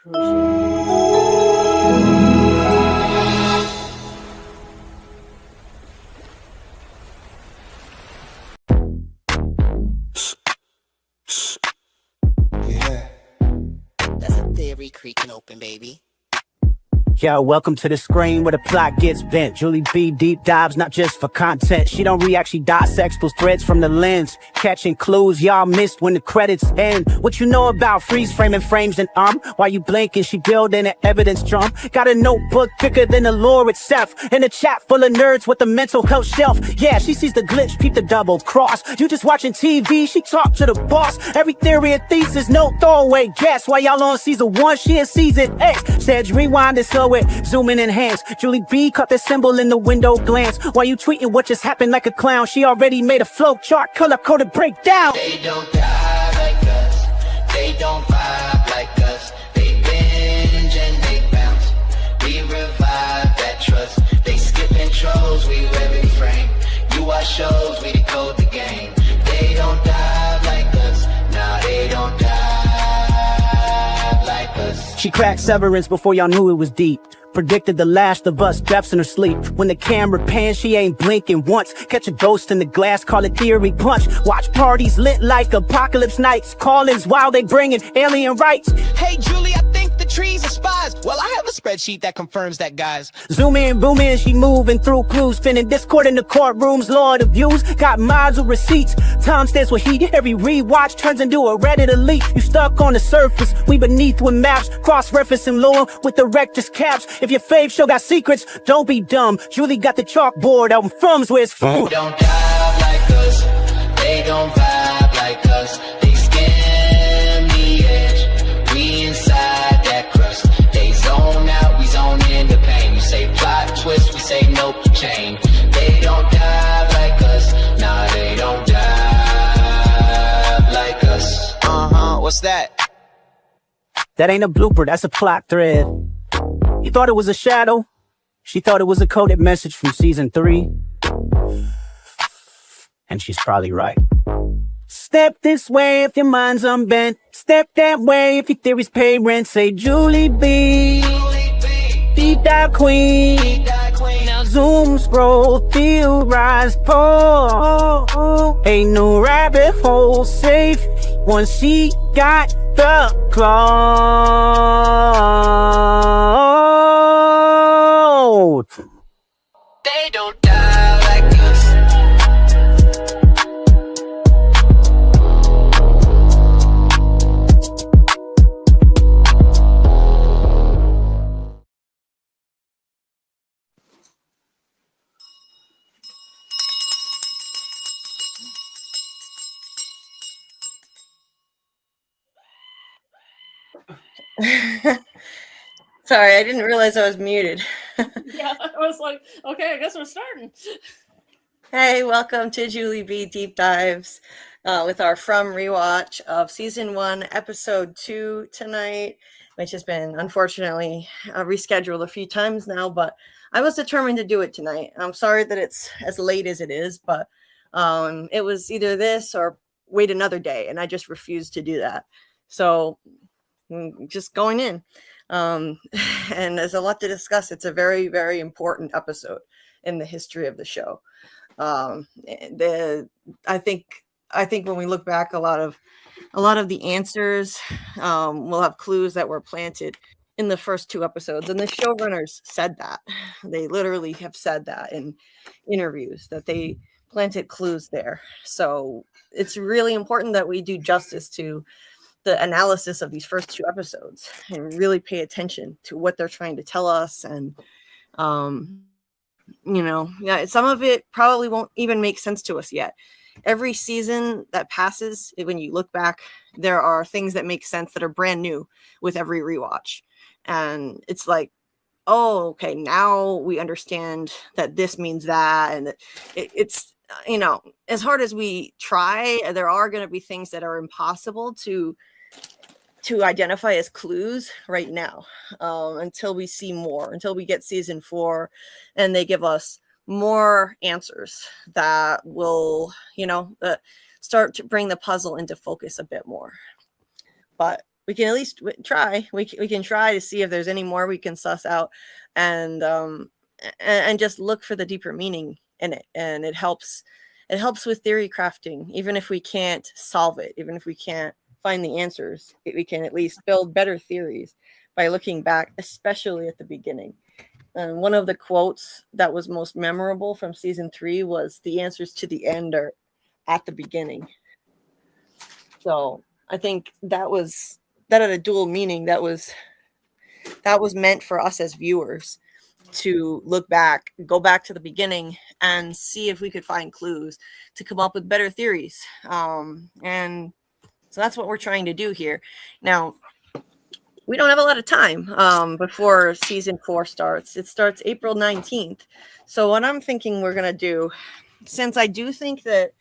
Yeah. That's a theory creaking open, baby. Yo, welcome to the screen where the plot gets bent. Julie B deep dives, not just for content. She don't react, she dissects those threads from the lens, catching clues y'all missed when the credits end. What you know about freeze framing frames and while you blinking, she building an evidence drum. Got a notebook thicker than the lore itself, and a chat full of nerds with a mental health shelf. Yeah, she sees the glitch, peep the double cross. You just watching TV, she talk to the boss. Every theory and thesis, no throwaway guess. While y'all on season 1, she in season X. Said rewind and slow it, zoom in, enhance. Julie B caught the symbol in the window glance. While you tweeting what just happened like a clown, she already made a flow chart, color-coded breakdown. They don't die like us, they don't vibe like us. They binge and they bounce, we revive that trust. They skip intros, we wear frame. You watch shows, we decode the game. They don't die like us, nah, they don't die like us. She cracked Severance before y'all knew it was deep. Predicted the Last of Us deaths in her sleep. When the camera pans, she ain't blinking once. Catch a ghost in the glass, call it theory punch. Watch parties lit like apocalypse nights. Call-ins while they bringing alien rights. Hey Julie, I think the trees are spies. Well, I have a spreadsheet that confirms that, guys. Zoom in, boom in, she moving through clues. Spinning Discord in the courtrooms, Lord of views. Got mods with receipts. Time stands with heat. Every rewatch turns into a Reddit elite. You stuck on the surface, we beneath with maps. Cross-referencing lore with the rector's caps. If your fave show got secrets, don't be dumb. Julie got the chalkboard out in Frums where it's from. Don't dive like us, they don't vibe like us. They skim the edge, we inside that crust. They zone out, we zone in the pain. You say plot twist, we say nope, chain. They don't dive like us, nah, they don't dive like us. What's that? That ain't a blooper, that's a plot thread. You thought it was a shadow? She thought it was a coded message from season 3. And she's probably right. Step this way if your mind's unbent. Step that way if your theories pay rent. Say Julie B, deep dive queen. Now zoom, scroll, theorize, pull. Ain't no rabbit hole safe once she got the cloud. They don't die like us. Sorry, I didn't realize I was muted. Yeah, I was like, okay, I guess we're starting. Hey, welcome to Julie B Deep Dives with our From Rewatch of Season 1, Episode 2 tonight, which has been unfortunately rescheduled a few times now, but I was determined to do it tonight. I'm sorry that it's as late as it is, but it was either this or wait another day, and I just refused to do that. So just going in. And there's a lot to discuss. It's a very, very important episode in the history of the show. I think when we look back, a lot of the answers will have clues that were planted in the first 2 episodes, and the showrunners said that. They literally have said that in interviews, that they planted clues there. So it's really important that we do justice to the analysis of these first 2 episodes and really pay attention to what they're trying to tell us. And, some of it probably won't even make sense to us yet. Every season that passes, when you look back, there are things that make sense that are brand new with every rewatch. And it's like, oh, okay, now we understand that this means that. And it's, as hard as we try, there are going to be things that are impossible to identify as clues right now, until we see more, until we get season 4 and they give us more answers that will, start to bring the puzzle into focus a bit more. But we can at least try. We can try to see if there's any more we can suss out, and just look for the deeper meaning in it. And it helps with theory crafting, even if we can't solve it, even if we can't find the answers. We can at least build better theories by looking back, especially at the beginning. And one of the quotes that was most memorable from season 3 was, "The answers to the end are at the beginning." So I think that had a dual meaning. That was meant for us as viewers to look back, go back to the beginning, and see if we could find clues to come up with better theories. And so that's what we're trying to do here. Now, we don't have a lot of time before season 4 starts. It starts April 19th. So what I'm thinking we're going to do, since I do think that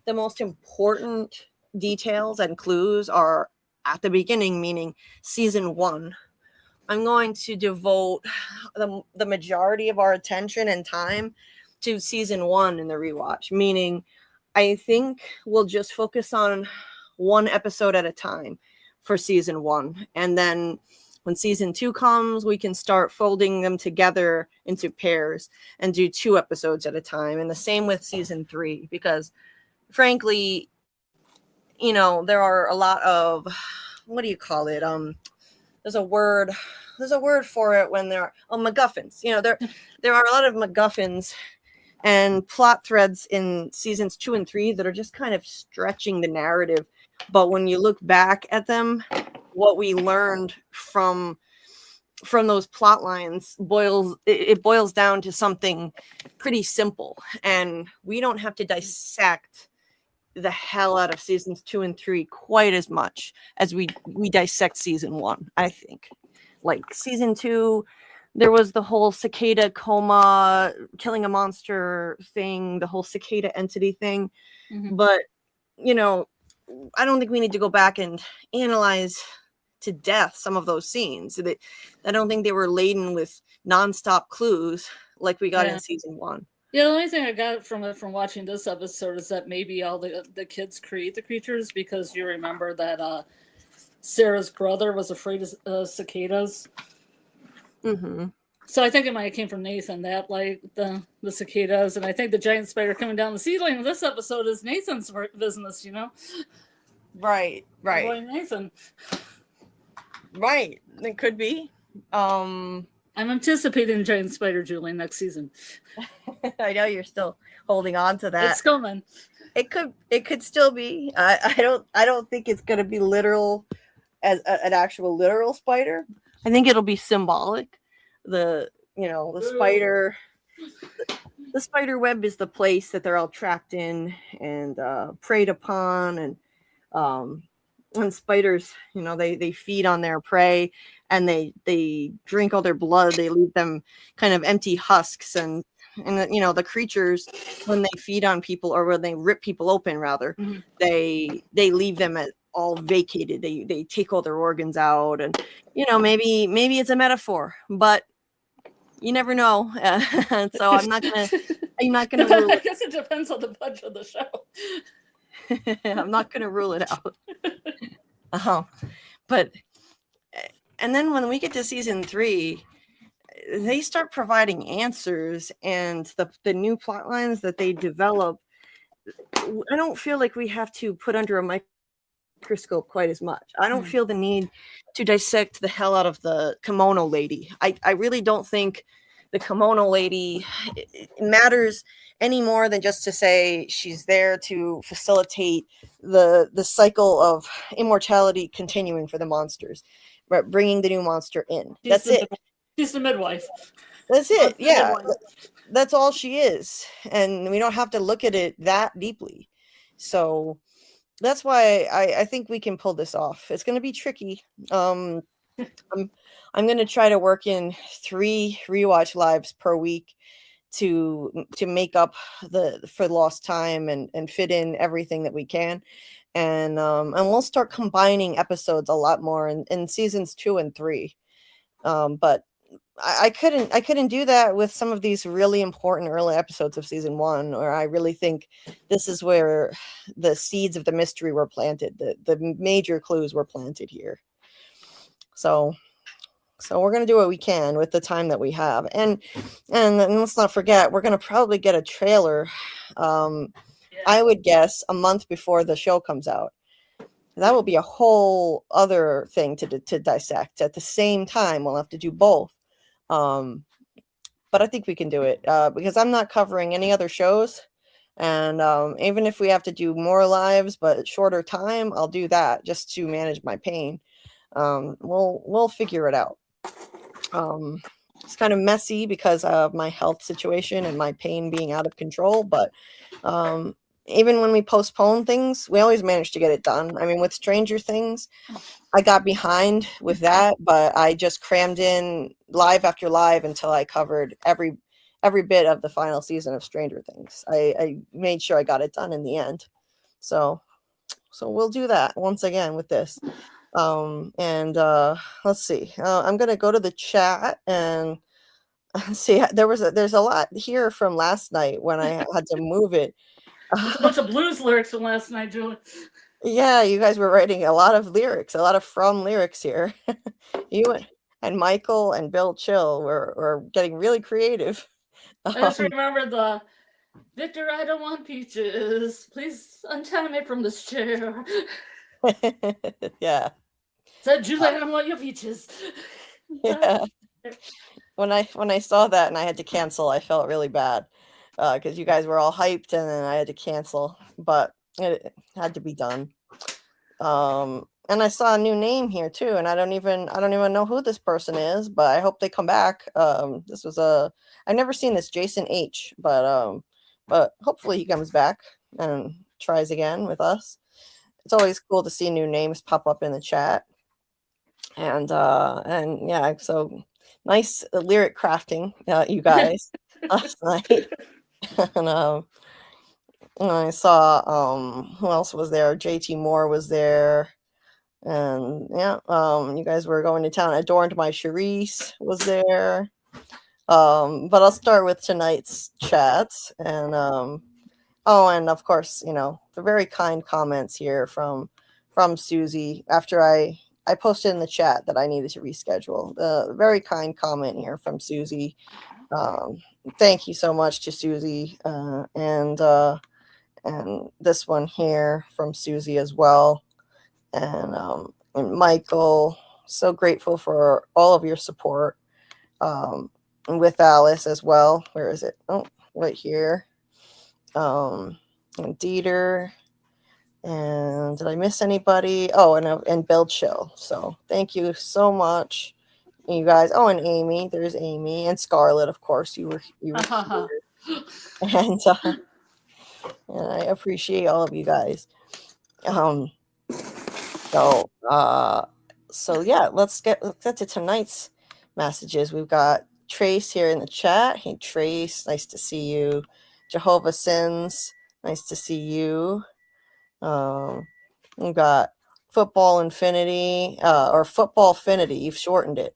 the most important details and clues are at the beginning, meaning season 1, I'm going to devote the majority of our attention and time to season 1 in the rewatch, meaning I think we'll just focus on one episode at a time for season 1. And then when season 2 comes, we can start folding them together into pairs and do 2 episodes at a time. And the same with season 3, because frankly, there are a lot of, what do you call it? There's a word for it when there are MacGuffins. There are a lot of MacGuffins and plot threads in seasons 2 and 3 that are just kind of stretching the narrative. But when you look back at them, what we learned from those plot lines boils down to something pretty simple, and we don't have to dissect the hell out of seasons 2 and 3 quite as much as we dissect season 1. I think, like, season 2, there was the whole cicada coma, killing a monster thing, the whole cicada entity thing. Mm-hmm. But I don't think we need to go back and analyze to death some of those scenes. I don't think they were laden with nonstop clues like we got in season 1. Yeah, the only thing I got from watching this episode is that maybe all the kids create the creatures, because you remember that Sarah's brother was afraid of cicadas. Mm-hmm. So I think it might have came from Nathan, that like the cicadas, and I think the giant spider coming down the ceiling of this episode is Nathan's business, Right. Boy, Nathan. Right. It could be. I'm anticipating Giant Spider, Julie, next season. I know you're still holding on to that. It's coming. It could still be. I don't think it's going to be literal as an actual literal spider. I think it'll be symbolic. The spider. The spider web is the place that they're all trapped in and preyed upon, and spiders, they feed on their prey, and they drink all their blood. They leave them kind of empty husks, and the creatures, when they feed on people, or when they rip people open rather, mm-hmm. they leave them all vacated. They take all their organs out, and maybe it's a metaphor, but you never know. So I'm not gonna rule I guess it depends on the budget of the show. I'm not gonna rule it out. But and then when we get to season 3, they start providing answers, and the new plot lines that they develop, I don't feel like we have to put under a microscope quite as much. I don't feel the need to dissect the hell out of the kimono lady. I really don't think the kimono lady matters any more than just to say she's there to facilitate the cycle of immortality continuing for the monsters, right? Bringing the new monster in. That's it. She's the midwife. That's it. Yeah. That's all she is. And we don't have to look at it that deeply. So that's why I think we can pull this off. It's going to be tricky. I'm going to try to work in 3 rewatch lives per week to make up for lost time and fit in everything that we can. And we'll start combining episodes a lot more in seasons 2 and 3. But I couldn't do that with some of these really important early episodes of season 1, or I really think this is where the seeds of the mystery were planted. The major clues were planted here. So we're going to do what we can with the time that we have. And let's not forget, we're going to probably get a trailer. I would guess a month before the show comes out. That will be a whole other thing to dissect. At the same time, we'll have to do both. But I think we can do it because I'm not covering any other shows. And even if we have to do more lives, but shorter time, I'll do that just to manage my pain. We'll figure it out. It's kind of messy because of my health situation and my pain being out of control. But even when we postpone things, we always manage to get it done. I mean, with Stranger Things, I got behind with that, but I just crammed in live after live until I covered every bit of the final season of Stranger Things. I made sure I got it done in the end. So we'll do that once again with this. Let's see. I'm gonna go to the chat and see. There's a lot here from last night when I had to move it. There's a bunch of blues lyrics from last night, Julie. Yeah, you guys were writing a lot of lyrics, a lot of from lyrics here. You and Michael and Bill Chill were getting really creative. I just remember the Victor, I don't want peaches. Please untie me from this chair. Yeah. Said Julie, I don't want your peaches. Yeah. When I saw that and I had to cancel, I felt really bad because you guys were all hyped and then I had to cancel, but it had to be done. And I saw a new name here too, and I don't even know who this person is, but I hope they come back. This was I never seen this Jason H, but hopefully he comes back and tries again with us. It's always cool to see new names pop up in the chat. And yeah, so nice lyric crafting, you guys last night. And I saw who else was there? JT Moore was there. And yeah, you guys were going to town. Adorned My Charisse was there. But I'll start with tonight's chats. And and of course, the very kind comments here from Susie after I posted in the chat that I needed to reschedule. The very kind comment here from Susie. Thank you so much to Susie. And this one here from Susie as well. And Michael, so grateful for all of your support. And with Alice as well. Where is it? Oh, right here. And Dieter. And did I miss anybody? Oh, and Bill Chill. So thank you so much, you guys. Oh, and Amy. There's Amy and Scarlet, of course. You were here. And I appreciate all of you guys. So yeah, let's get to tonight's messages. We've got Trace here in the chat. Hey Trace, nice to see you. Jehovah Sins, nice to see you. We've got Football Infinity, or Football Finity. You've shortened it.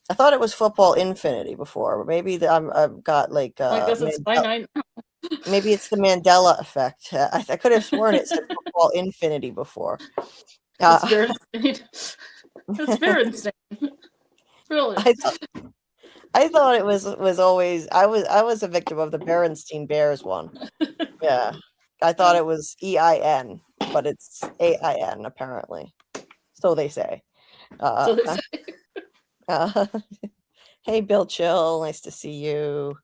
I thought it was Football Infinity before, but maybe I've got like. I guess it's finite. Maybe it's the Mandela effect. I could have sworn it said Football Infinity before. The Spirit Instinct. Really? I thought it was always I was a victim of the Berenstein Bears one. Yeah. I thought it was EIN, but it's AIN apparently. So they say. Hey Bill Chill, nice to see you.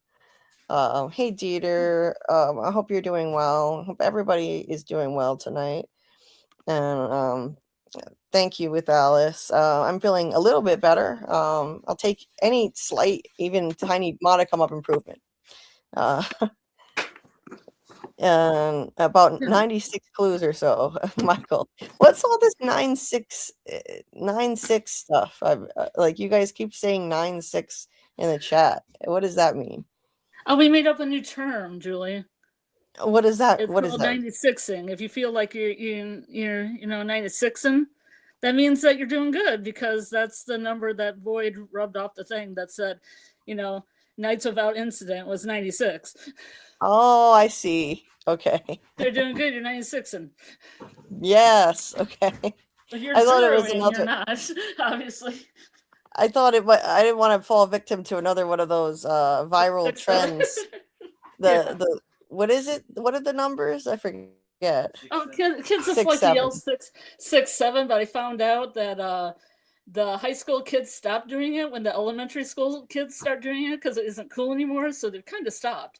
Hey Dieter, I hope you're doing well. I hope everybody is doing well tonight. And thank you with Alice. I'm feeling a little bit better. I'll take any slight, even tiny modicum of improvement. And about 96 clues or so. Michael, what's all this 96 stuff? Like you guys keep saying 96 in the chat. What does that mean? Oh, we made up a new term, Julie. What is that? It's what called is that? 96ing. If you feel like you're 96ing, that means that you're doing good because that's the number that Void rubbed off the thing that said, nights without incident was 96. Oh, I see. Okay. You're doing good. You're 96ing. Yes. Okay. But you're I thought it was zeroing, you're another. not, obviously. I thought it. I didn't want to fall victim to another one of those viral Six, seven. trends. Yeah. The what is it? What are the numbers? I forget. Oh, kids just Six, like to yell seven. 6, 6, 7, but I found out that the high school kids stopped doing it when the elementary school kids start doing it because it isn't cool anymore. So they've kind of stopped.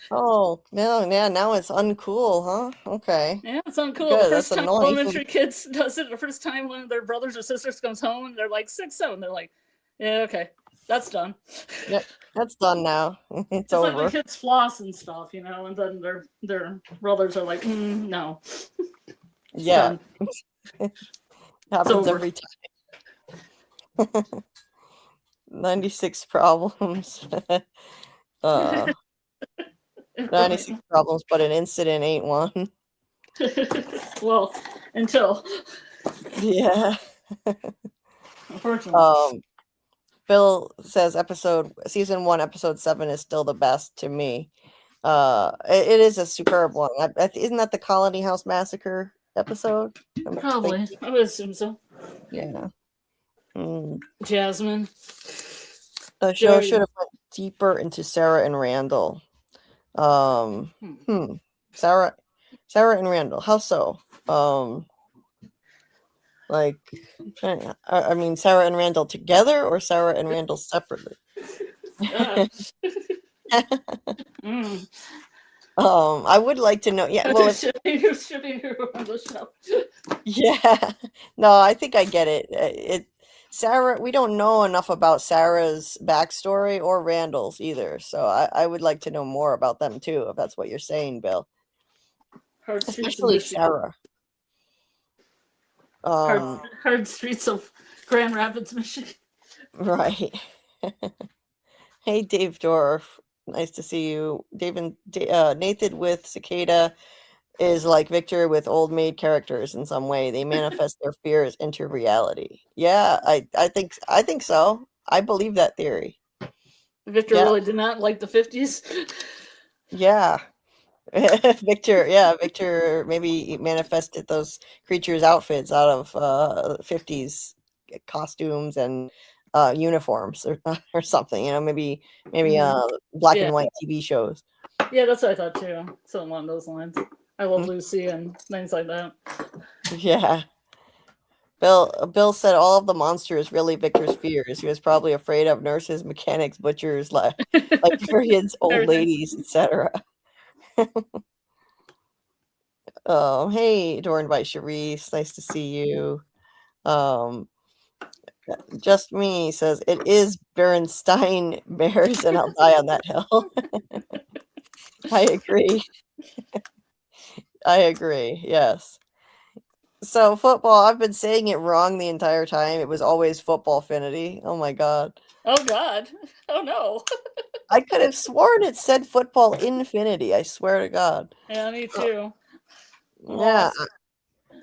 Oh no, yeah, now it's uncool, huh? Okay, Yeah, it's uncool. The good. That's first time annoying. elementary kids does it, the first time one of their brothers or sisters comes home, they're like 6, 7. They're like, yeah, okay, that's done. Yep, that's done now. It's It's like over. the kids floss and stuff, and then their brothers are like, no, it's Yeah, done. happens over. every time. 96 problems. 96 problems, but an incident ain't one. Well, until Yeah. unfortunately. Bill says season 1, episode 7 is still the best to me. It is a superb one. Isn't that the Colony House Massacre episode? Probably. I would assume so. Yeah. Jasmine. The show should have went deeper into Sarah and Randall. Sarah and Randall. How so? Like, I mean, Sarah and Randall together or Sarah and Randall separately? I would like to know. Yeah, well, shipping her on the show. Yeah, no, I think I get it. Sarah, we don't know enough about Sarah's backstory or Randall's either, so I would like to know more about them too, if that's what you're saying, Bill. Especially Sarah. Hard streets of Grand Rapids, Michigan. Right. Hey, Dave Dorff. Nice to see you. Nathan with Cicada is like Victor with old maid characters in some way. They manifest their fears into reality. Yeah, I think so. I believe that theory. Victor really did not like the 50s. Yeah. Victor maybe manifested those creatures' outfits out of 50s costumes and uniforms or something, maybe black and white TV shows. Yeah, that's what I thought too. Something along those lines. I Love Lucy and things like that. Yeah. Bill said all of the monsters really Victor's fears. He was probably afraid of nurses, mechanics, butchers, librarians, old ladies, etc. Oh, hey, adorned by Charisse. Nice to see you. Just me says it is Bernstein Bears, and I'll die on that hill. I agree. I agree. Yes. So football, I've been saying it wrong the entire time. It was always football finity. Oh my god. Oh god. Oh no. I could have sworn it said football infinity. I swear to God. Yeah, me too. Yeah.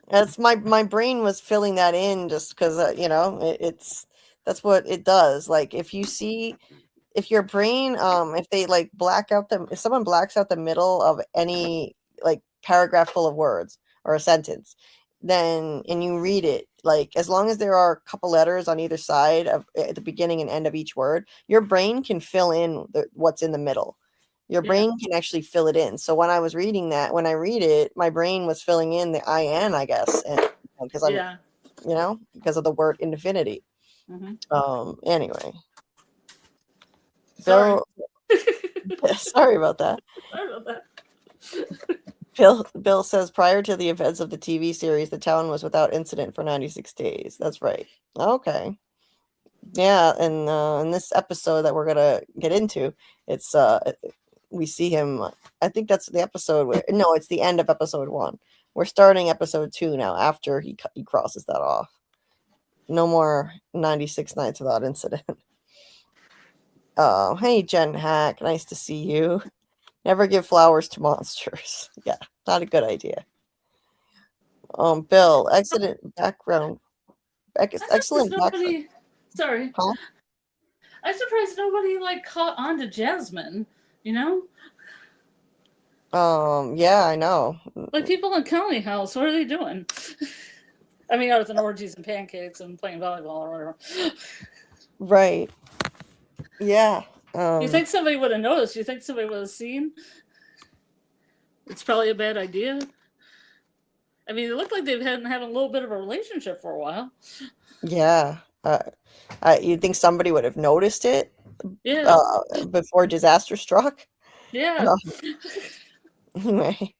That's my brain was filling that in just because that's what it does. Like if your brain if they if someone blacks out the middle of any paragraph full of words or a sentence, then and you read it, as long as there are a couple letters on either side of at the beginning and end of each word, your brain can fill in what's in the middle. Your brain can actually fill it in. So when I was reading that, when I read it, my brain was filling in the IN, I guess, and because I'm because of the word infinity. Anyway, Sorry. Sorry about that. Sorry about that. Bill says prior to the events of the TV series, the town was without incident for 96 days. That's right. Okay. Yeah, and in this episode that we're gonna get into, it's we see him. I think that's the episode where it's the end of episode 1. We're starting episode 2 now after he crosses that off. No more 96 nights without incident. Oh, hey Jen Hack, nice to see you. Never give flowers to monsters. Yeah, not a good idea. Bill, excellent background. Excellent background. Sorry. Huh? I'm surprised nobody caught on to Jasmine, Yeah, I know. People in County House, what are they doing? I mean, other than orgies and pancakes and playing volleyball or whatever. Right. Yeah. You think somebody would have noticed? You think somebody would have seen? It's probably a bad idea. I mean, it looked like they've been having a little bit of a relationship for a while. Yeah. You'd think somebody would have noticed it Yeah. before disaster struck. Yeah. Anyway,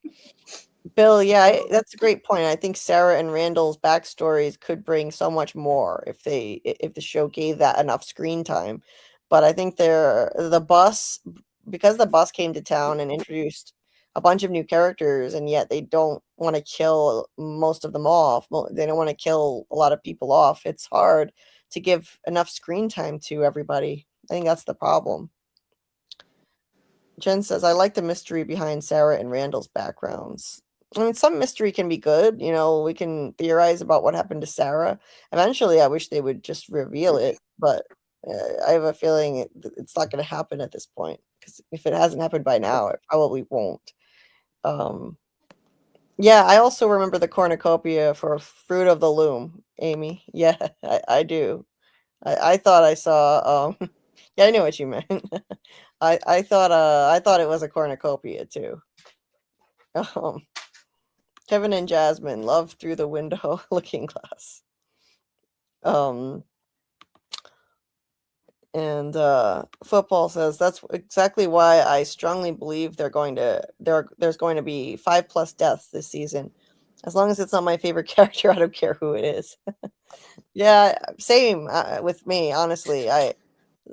Bill, yeah, that's a great point. I think Sarah and Randall's backstories could bring so much more if the show gave that enough screen time. But I think because the bus came to town and introduced a bunch of new characters, and yet they don't want to kill most of them off. They don't want to kill a lot of people off. It's hard to give enough screen time to everybody. I think that's the problem. Jen says, I like the mystery behind Sarah and Randall's backgrounds. I mean, some mystery can be good. We can theorize about what happened to Sarah. Eventually, I wish they would just reveal it, but I have a feeling it's not going to happen at this point, because if it hasn't happened by now, it probably won't. Yeah, I also remember the cornucopia for Fruit of the Loom, Amy. Yeah, I do. I thought I saw, yeah, I know what you meant. I thought it was a cornucopia too. Kevin and Jasmine, love through the window looking glass. And Football says that's exactly why I strongly believe there's going to be 5+ deaths this season. As long as it's not my favorite character, I don't care who it is. Yeah, same with me, honestly.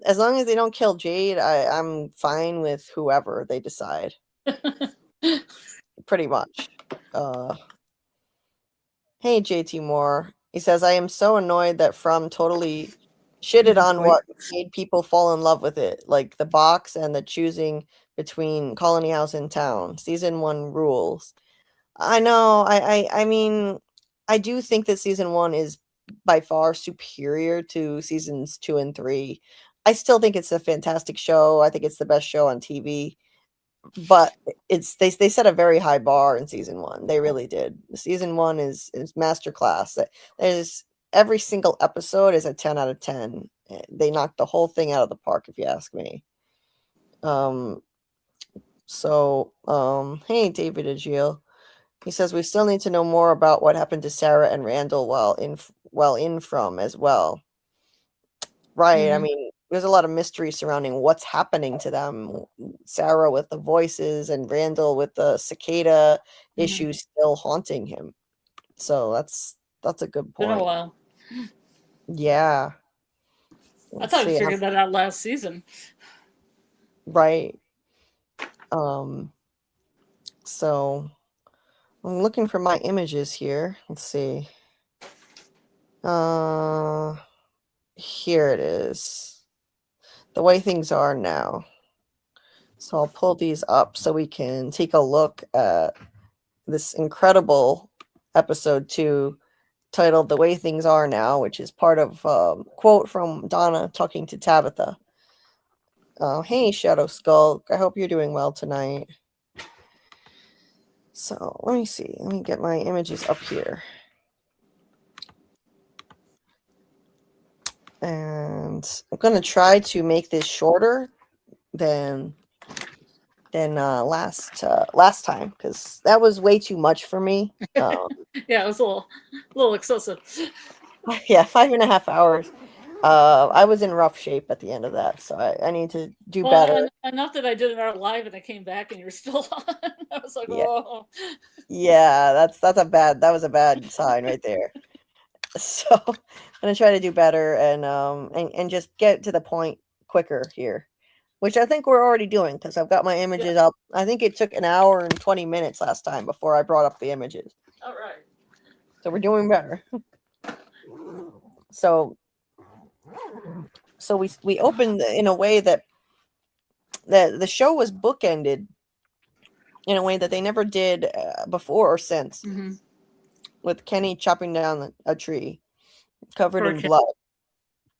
As long as they don't kill Jade, I'm fine with whoever they decide. Pretty much. Hey, JT Moore. He says, I am so annoyed that From totally shitted on what made people fall in love with it, like the box and the choosing between Colony House and Town. Season 1 rules. I know. I mean, I do think that season 1 is by far superior to seasons 2 and 3. I still think it's a fantastic show. I think it's the best show on TV. But they set a very high bar in season 1. They really did. Season 1 is masterclass. There's every single episode is a 10 out of 10. They knocked the whole thing out of the park, if you ask me. Hey, David Agiel. He says we still need to know more about what happened to Sarah and Randall while in From as well. Right. I mean, there's a lot of mystery surrounding what's happening to them. Sarah with the voices and Randall with the cicada issues still haunting him. So that's a good point. Been a while. Yeah. I thought we figured that out last season. Right. So I'm looking for my images here. Let's see. Here it is. The way things are now. So I'll pull these up so we can take a look at this incredible episode 2 titled The Way Things Are Now, which is part of a quote from Donna talking to Tabitha. Hey, Shadow Skull. I hope you're doing well tonight. So let me see. Let me get my images up here. And I'm going to try to make this shorter than last time, because that was way too much for me. Yeah, it was a little excessive. Yeah, 5.5 hours. I was in rough shape at the end of that, so I need to do better. Enough that I did it out live and I came back and you're still on. I was like, yeah. Whoa. Yeah, that was a bad sign right there. So I'm gonna try to do better and just get to the point quicker here, which I think we're already doing, because I've got my images up. I think it took 1 hour and 20 minutes last time before I brought up the images. All right. So we're doing better. So we opened in a way that the show was bookended in a way that they never did before or since, with Kenny chopping down a tree covered in blood.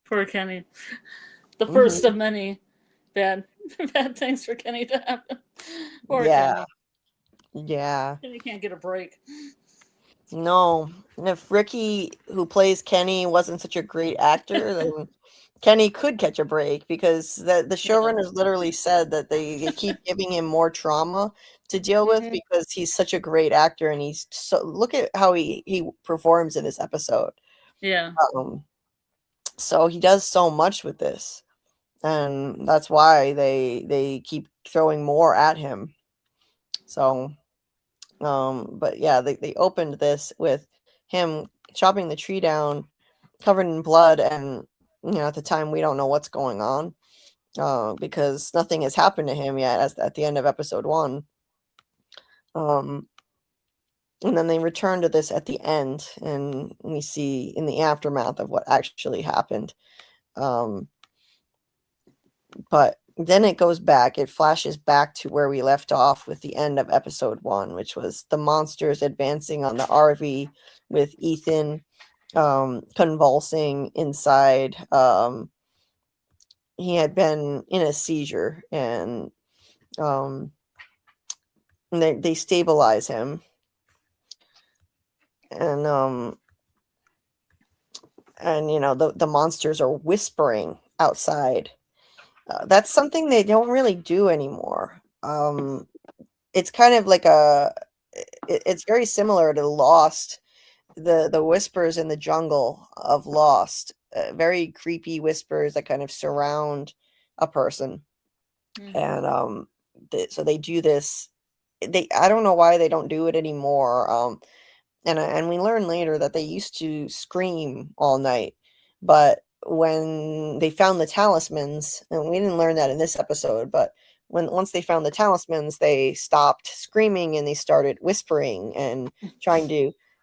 Poor Kenny. The first of many bad things for Kenny to happen. Poor Kenny. Yeah. Kenny can't get a break. No, if Ricky, who plays Kenny, wasn't such a great actor, then Kenny could catch a break because the showrunners literally said that they keep giving him more trauma to deal with because he's such a great actor and he's so look at how he performs in this episode. Yeah. So he does so much with this, and that's why they keep throwing more at him. So, but yeah, they opened this with him chopping the tree down, covered in blood, and at the time we don't know what's going on, because nothing has happened to him yet. As at the end of episode 1, and then they return to this at the end, and we see in the aftermath of what actually happened. But then it goes back, it flashes back to where we left off with the end of episode 1, which was the monsters advancing on the RV with Ethan convulsing inside. He had been in a seizure, and they stabilize him. And the monsters are whispering outside. That's something they don't really do anymore. It's kind of like it's very similar to Lost, the whispers in the jungle of Lost, very creepy whispers that kind of surround a person. And so they do this. I don't know why they don't do it anymore. And we learn later that they used to scream all night, but when they found the talismans, and we didn't learn that in this episode, but once they found the talismans, they stopped screaming and they started whispering and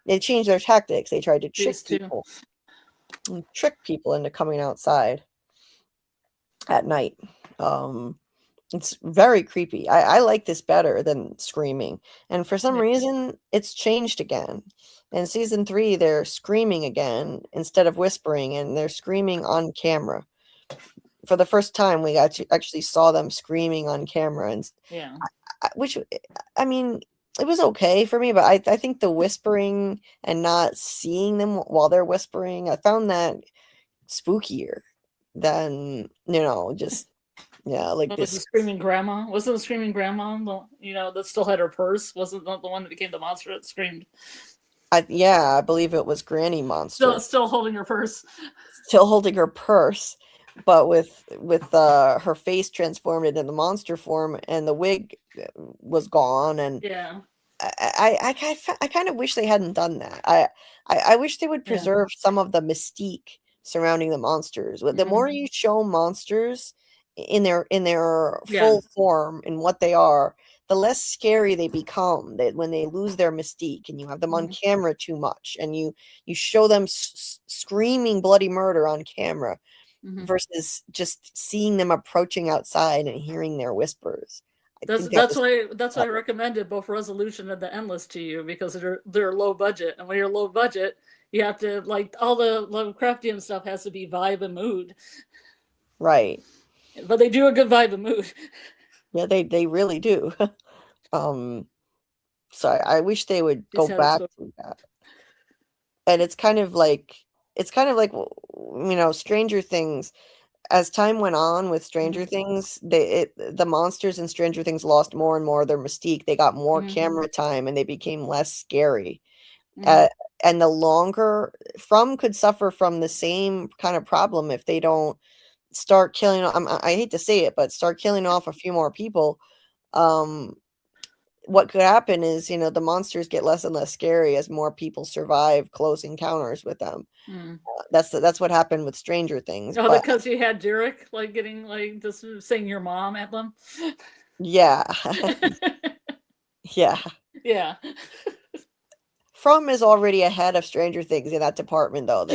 they changed their tactics. They tried to trick people into coming outside at night. It's very creepy. I like this better than screaming. And for some reason, it's changed again. In season 3, they're screaming again instead of whispering, and they're screaming on camera. For the first time, we actually saw them screaming on camera. And which, I mean, it was okay for me, but I think the whispering and not seeing them while they're whispering, I found that spookier than, just... Yeah, like What this. was the screaming grandma? Wasn't the screaming grandma, that still had her purse? Wasn't that the one that became the monster that screamed? I believe it was Granny Monster. Still holding her purse. Still holding her purse, but with her face transformed into the monster form, and the wig was gone. And I kind of wish they hadn't done that. I wish they would preserve some of the mystique surrounding the monsters. The more you show monsters in their full form and what they are, the less scary they become. That when they lose their mystique and you have them on camera too much, and you show them screaming bloody murder on camera versus just seeing them approaching outside and hearing their whispers. That's why I recommended both Resolution and The Endless to you, because they're low budget, and when you're low budget, you have to, like, all the Lovecraftian stuff has to be vibe and mood. Right. But they do a good vibe and mood. Yeah, they really do. So I wish they would go back to that. And it's kind of like Stranger Things. As time went on with Stranger Things, the monsters in Stranger Things lost more and more of their mystique. They got more camera time and they became less scary. And the longer From could suffer from the same kind of problem if they don't start killing. I hate to say it, but start killing off a few more people. What could happen is, the monsters get less and less scary as more people survive close encounters with them. That's what happened with Stranger Things. Oh, because you had Derek getting just saying your mom at them. Yeah. Yeah. Yeah. From is already ahead of Stranger Things in that department, though.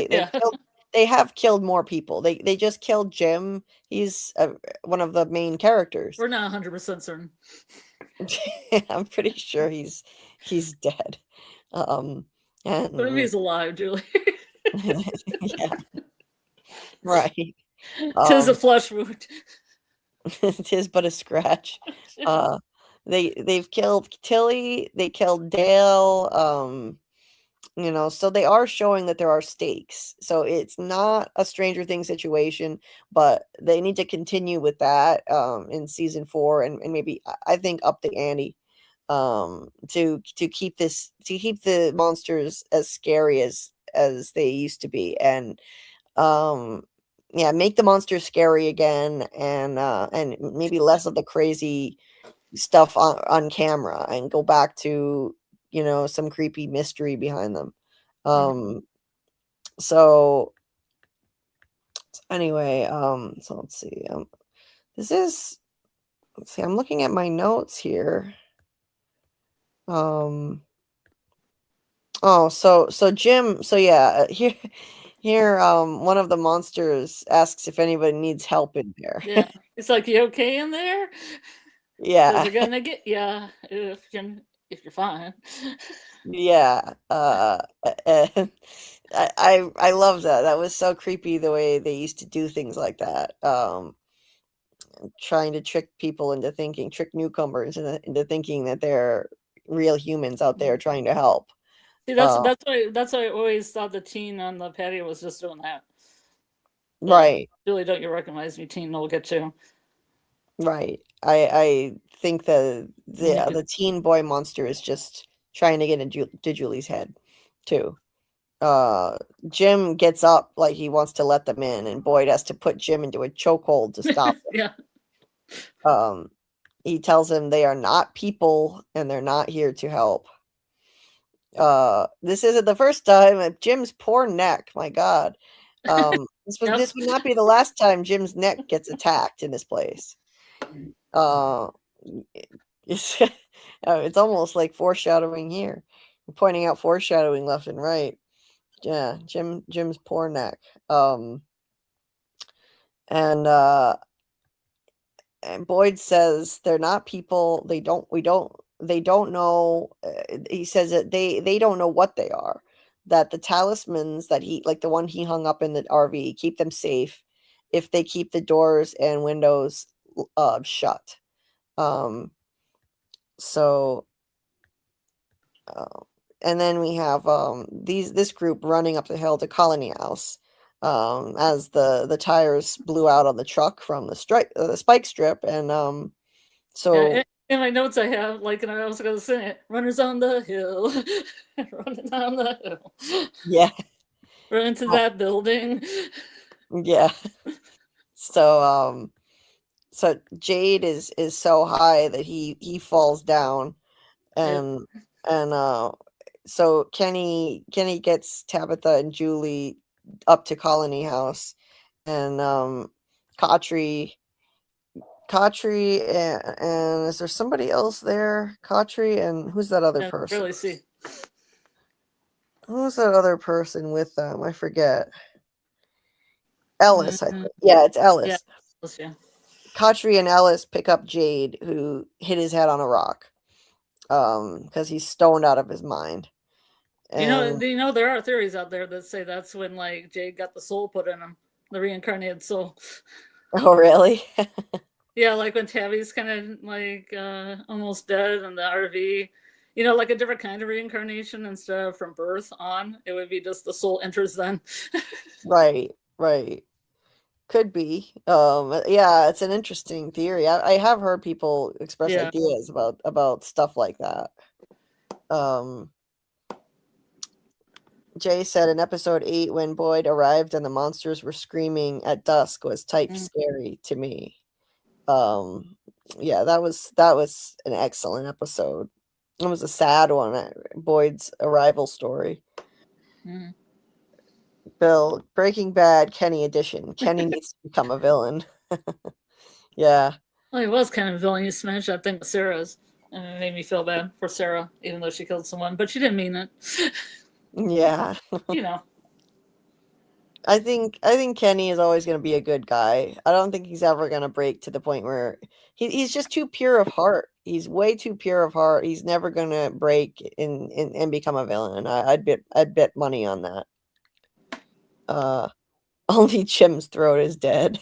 They have killed more people. They just killed Jim. He's one of the main characters. We're not 100% certain. I'm pretty sure he's dead. And maybe he's alive, Julie. Yeah. Right. Tis a flesh wound. Tis but a scratch. They've killed Tilly. They killed Dale. So they are showing that there are stakes. So it's not a Stranger Things situation, but they need to continue with that in season 4 and maybe I think up the ante to keep the monsters as scary as they used to be, and yeah, make the monsters scary again, and maybe less of the crazy stuff on camera and go back to some creepy mystery behind them. So anyway, so let's see. This is let's see. I'm looking at my notes here. Oh, so Jim. So yeah, here. One of the monsters asks if anybody needs help in there. Yeah, it's like, you okay in there? Yeah, They're gonna get if you're fine. yeah. And I love that. That was so creepy the way they used to do things like that. Trying to trick people into trick newcomers into thinking that they're real humans out there trying to help. See, that's why I always thought the teen on the patio was just doing that. Right. Julie, don't you recognize me, teen? We'll get you. Right. I think the teen boy monster is just trying to get into Julie's head too. Jim gets up like he wants to let them in, and Boyd has to put Jim into a chokehold to stop him. Yeah. He tells him they are not people and they're not here to help. This isn't the first time. Jim's poor neck, my God. This would not be the last time Jim's neck gets attacked in this place. It's almost like foreshadowing here. I'm pointing out foreshadowing left and right. Yeah, Jim's poor neck. And Boyd says they're not people. They don't know. He says that they don't know what they are. That the talismans that like the one he hung up in the RV, keep them safe if they keep the doors and windows shut. So, and then we have this group running up the hill to Colony House as the tires blew out on the truck from the spike strip, and so. Yeah, in my notes I have, and I was going to say it, runners on the hill, running on the hill. Yeah. Run into that building. Yeah. So Jade is so high that he falls down, and so Kenny gets Tabitha and Julie up to Colony House, and Khatri and is there somebody else there? Khatri and who's that other person? Really see. Who's that other person with them? I forget. Ellis, I think. Yeah, it's Ellis. Yeah. Khatri and Ellis pick up Jade, who hit his head on a rock, because he's stoned out of his mind. And, there are theories out there that say that's when Jade got the soul put in him, the reincarnated soul. Oh, really? Yeah, when Tabby's kind of almost dead in the RV, a different kind of reincarnation instead of from birth on. It would be just the soul enters then. Right. Could be. Yeah, it's an interesting theory. I have heard people express ideas about stuff like that. Jay said in episode 8, when Boyd arrived and the monsters were screaming at dusk was type scary to me. Yeah, that was an excellent episode. It was a sad one, Boyd's arrival story. Bill, Breaking Bad, Kenny edition. Kenny needs to become a villain. Yeah. Well, he was kind of a villain. He smashed that thing with Sarah's, and it made me feel bad for Sarah, even though she killed someone, but she didn't mean it. Yeah. I think Kenny is always going to be a good guy. I don't think he's ever going to break to the point where he's just too pure of heart. He's way too pure of heart. He's never going to break and become a villain. I'd bet money on that. Only Jim's throat is dead.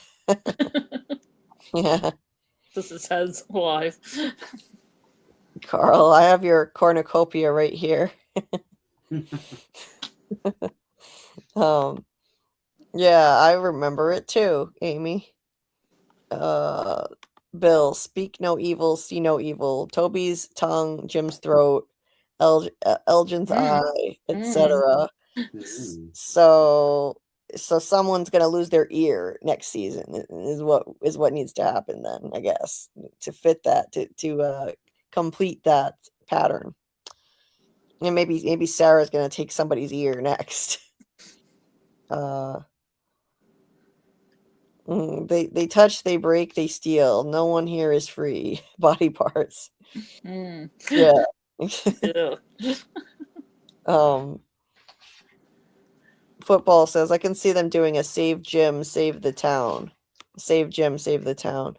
Yeah. Just his head's alive. Carl, I have your cornucopia right here. Yeah, I remember it too, Amy. Bill, speak no evil, see no evil. Toby's tongue, Jim's throat, Elgin's eye, etc. So someone's gonna lose their ear next season is what needs to happen then, I guess, to fit that to complete that pattern. And maybe Sarah's gonna take somebody's ear next. They touch, they break, they steal. No one here is free. Body parts. Yeah. Football says I can see them doing a save Jim, save the town. Save Jim, save the town.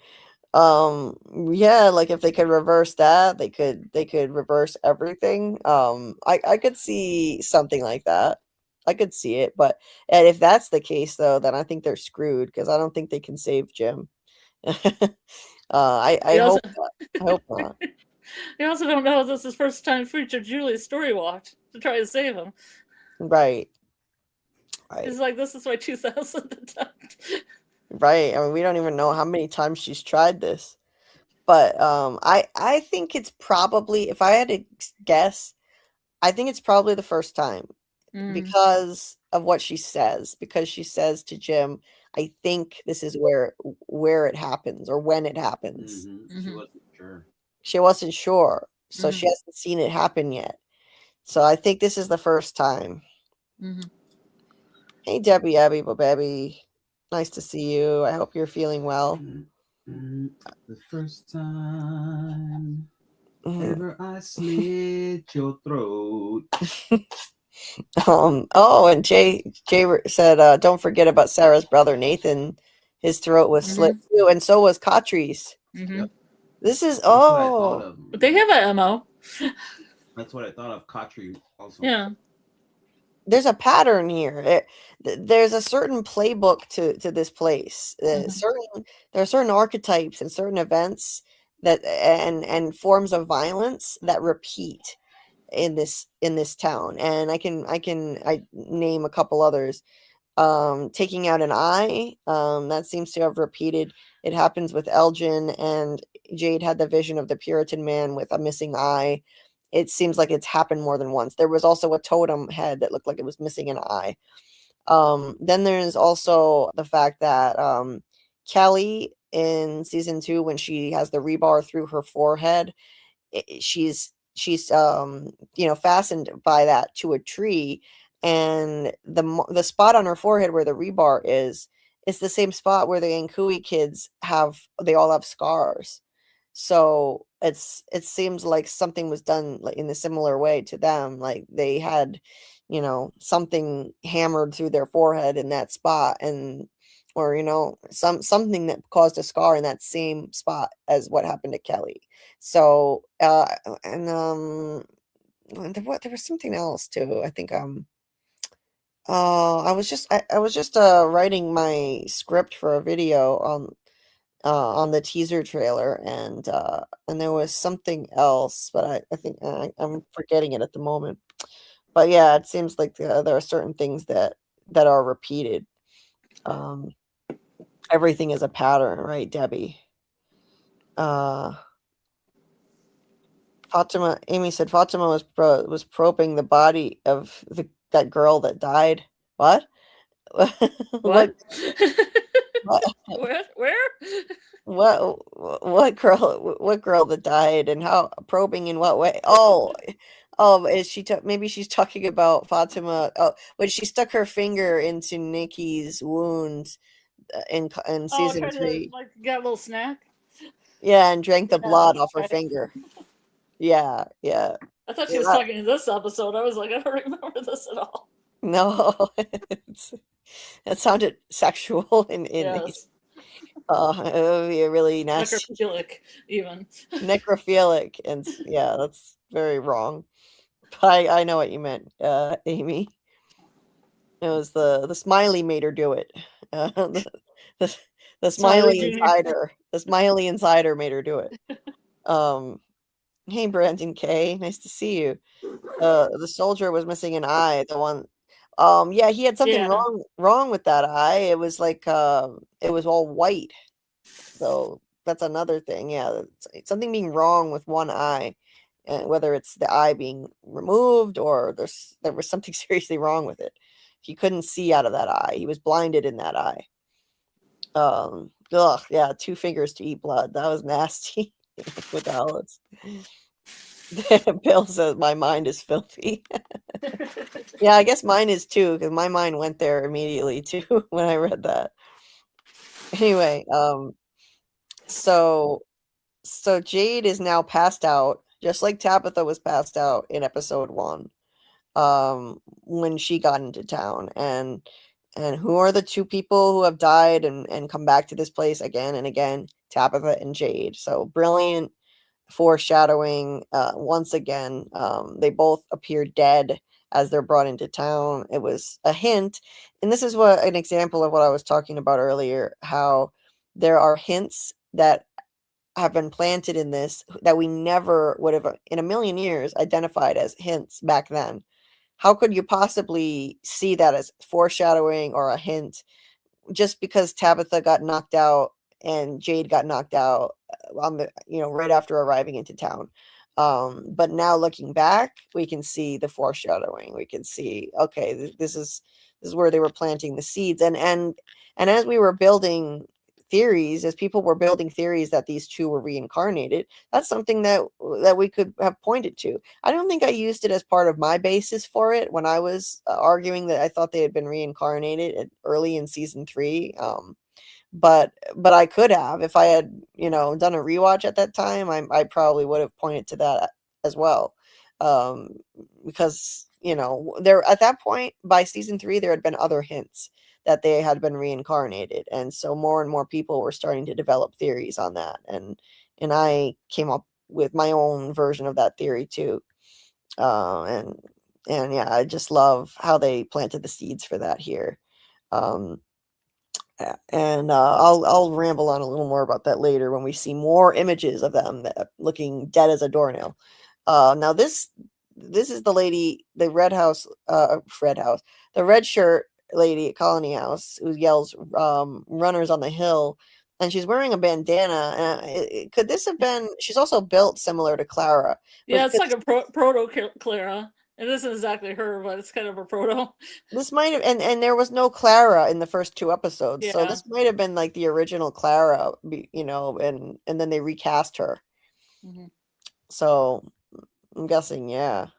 Yeah, like if they could reverse that, they could reverse everything. I could see something like that. I could see it, and if that's the case though, then I think they're screwed because I don't think they can save Jim. I hope not. I hope not. You also don't know if this is first time featured Julie's story watch to try to save him. Right. It's like this is my 2000th attempt. Right. I mean, we don't even know how many times she's tried this. But I think it's probably, if I had to guess, I think it's probably the first time because of what she says. Because she says to Jim, I think this is where it happens or when it happens. She wasn't sure. She wasn't sure. So she hasn't seen it happen yet. So I think this is the first time. Hey, Debbie, Abby, Babby. Nice to see you. I hope you're feeling well. The first time ever I slit your throat. And Jay said, don't forget about Sarah's brother Nathan. His throat was slit too, and so was Katri's. Yep. This is but they have a MO. That's what I thought of. Katri also. Yeah. There's a pattern here. There's a certain playbook to this place. There are certain archetypes and certain events that and forms of violence that repeat in this town. And I name a couple others. Taking out an eye, that seems to have repeated. It happens with Elgin, and Jade had the vision of the Puritan man with a missing eye. It seems like it's happened more than once. There was also a totem head that looked like it was missing an eye. Then there's also the fact that Kelly in season 2, when she has the rebar through her forehead, she's fastened by that to a tree, and the spot on her forehead where the rebar is the same spot where the Ankui kids they all have scars. So it seems like something was done in a similar way to them. Like they had, something hammered through their forehead in that spot, or something that caused a scar in that same spot as what happened to Kelly. So there was something else too. I think I was just writing my script for a video on the teaser trailer, and there was something else, but I think I'm forgetting it at the moment. But yeah, it seems like there are certain things that are repeated. Everything is a pattern, right, Debbie? Fatima, Amy said Fatima was probing the body of that girl that died. What? What? What? Where? What girl that died, and how probing in what way? Is she maybe she's talking about Fatima? Oh, when she stuck her finger into Nikki's wound in season 3. Like get a little snack. Yeah, and drank the blood off her finger. Yeah. I thought she was talking in this episode. I was like, I don't remember this at all. No, that sounded sexual in yes. It would be a really nasty. Necrophilic, even. Necrophilic, and yeah, that's very wrong. But I know what you meant, Amy. It was the smiley made her do it. The smiley insider. The smiley insider made her do it. Hey, Brandon K. Nice to see you. The soldier was missing an eye. The one, yeah, he had something Yeah. wrong with that eye. It was like it was all white. So that's another thing. Yeah, it's something being wrong with one eye, and whether it's the eye being removed or there was something seriously wrong with it. He couldn't see out of that eye. He was blinded in that eye. Ugh, yeah, 2 fingers to eat blood. That was nasty. With Alice. Bill says my mind is filthy. Yeah, I guess mine is too, because my mind went there immediately too when I read that. Anyway, so Jade is now passed out, just like Tabitha was passed out in episode 1, when she got into town. And who are the 2 people who have died and come back to this place again and again? Tabitha and Jade. So brilliant foreshadowing. Once again, they both appear dead as they're brought into town. It was a hint, and this is what an example of what I was talking about earlier, how there are hints that have been planted in this that we never would have in a million years identified as hints back then. How could you possibly see that as foreshadowing or a hint just because Tabitha got knocked out and Jade got knocked out on the right after arriving into town? But now looking back, we can see the foreshadowing. We can see, okay, this is where they were planting the seeds. And as we were building theories, as people were building theories that these 2 were reincarnated, that's something that we could have pointed to. I don't think I used it as part of my basis for it when I was arguing that I thought they had been reincarnated early in season 3. But I could have, if I had done a rewatch at that time, I probably would have pointed to that as well, because there at that point by season 3 there had been other hints that they had been reincarnated, and so more and more people were starting to develop theories on that, and I came up with my own version of that theory too. And yeah, I just love how they planted the seeds for that here. And I'll ramble on a little more about that later when we see more images of them looking dead as a doornail. Now this is the lady, the red shirt lady at Colony House who yells "runners on the hill," and she's wearing a bandana. Could this have been? She's also built similar to Clara. Yeah, it's like a proto Clara. It isn't exactly her, but it's kind of a proto. This might have, and there was no Clara in the first 2 episodes, so Yeah. this might have been like the original Clara, and then they recast her. Mhm. So I'm guessing, yeah.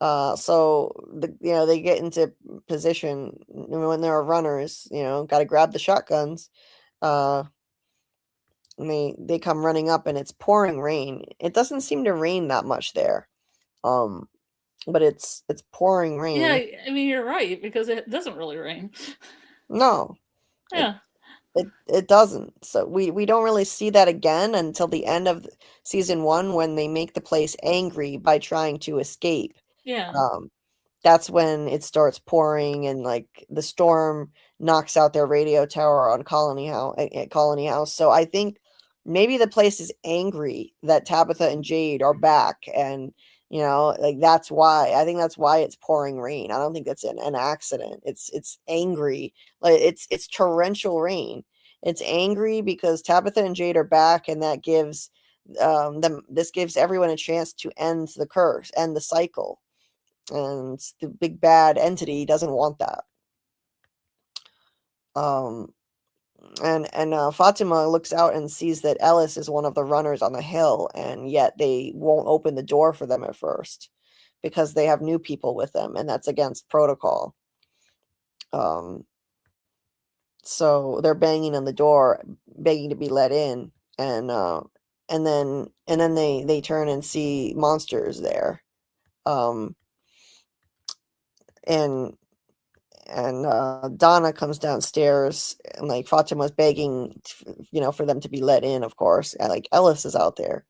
So they get into position when there are runners. Got to grab the shotguns. And they come running up, and it's pouring rain. It doesn't seem to rain that much there. But it's pouring rain. Yeah, I mean you're right, because it doesn't really rain. No. Yeah. It doesn't. So we don't really see that again until the end of season 1 when they make the place angry by trying to escape. Yeah. That's when it starts pouring, and like the storm knocks out their radio tower on Colony House. So I think maybe the place is angry that Tabitha and Jade are back, and like that's why. I think that's why it's pouring rain. I don't think that's an accident. It's angry. Like it's torrential rain. It's angry because Tabitha and Jade are back, and that gives this gives everyone a chance to end the curse, end the cycle. And the big bad entity doesn't want that. And Fatima looks out and sees that Ellis is one of the runners on the hill, and yet they won't open the door for them at first because they have new people with them, and that's against protocol. So they're banging on the door, begging to be let in, and then they turn and see monsters there. And Donna comes downstairs, and like Fatima's begging, for them to be let in, of course. And like Ellis is out there.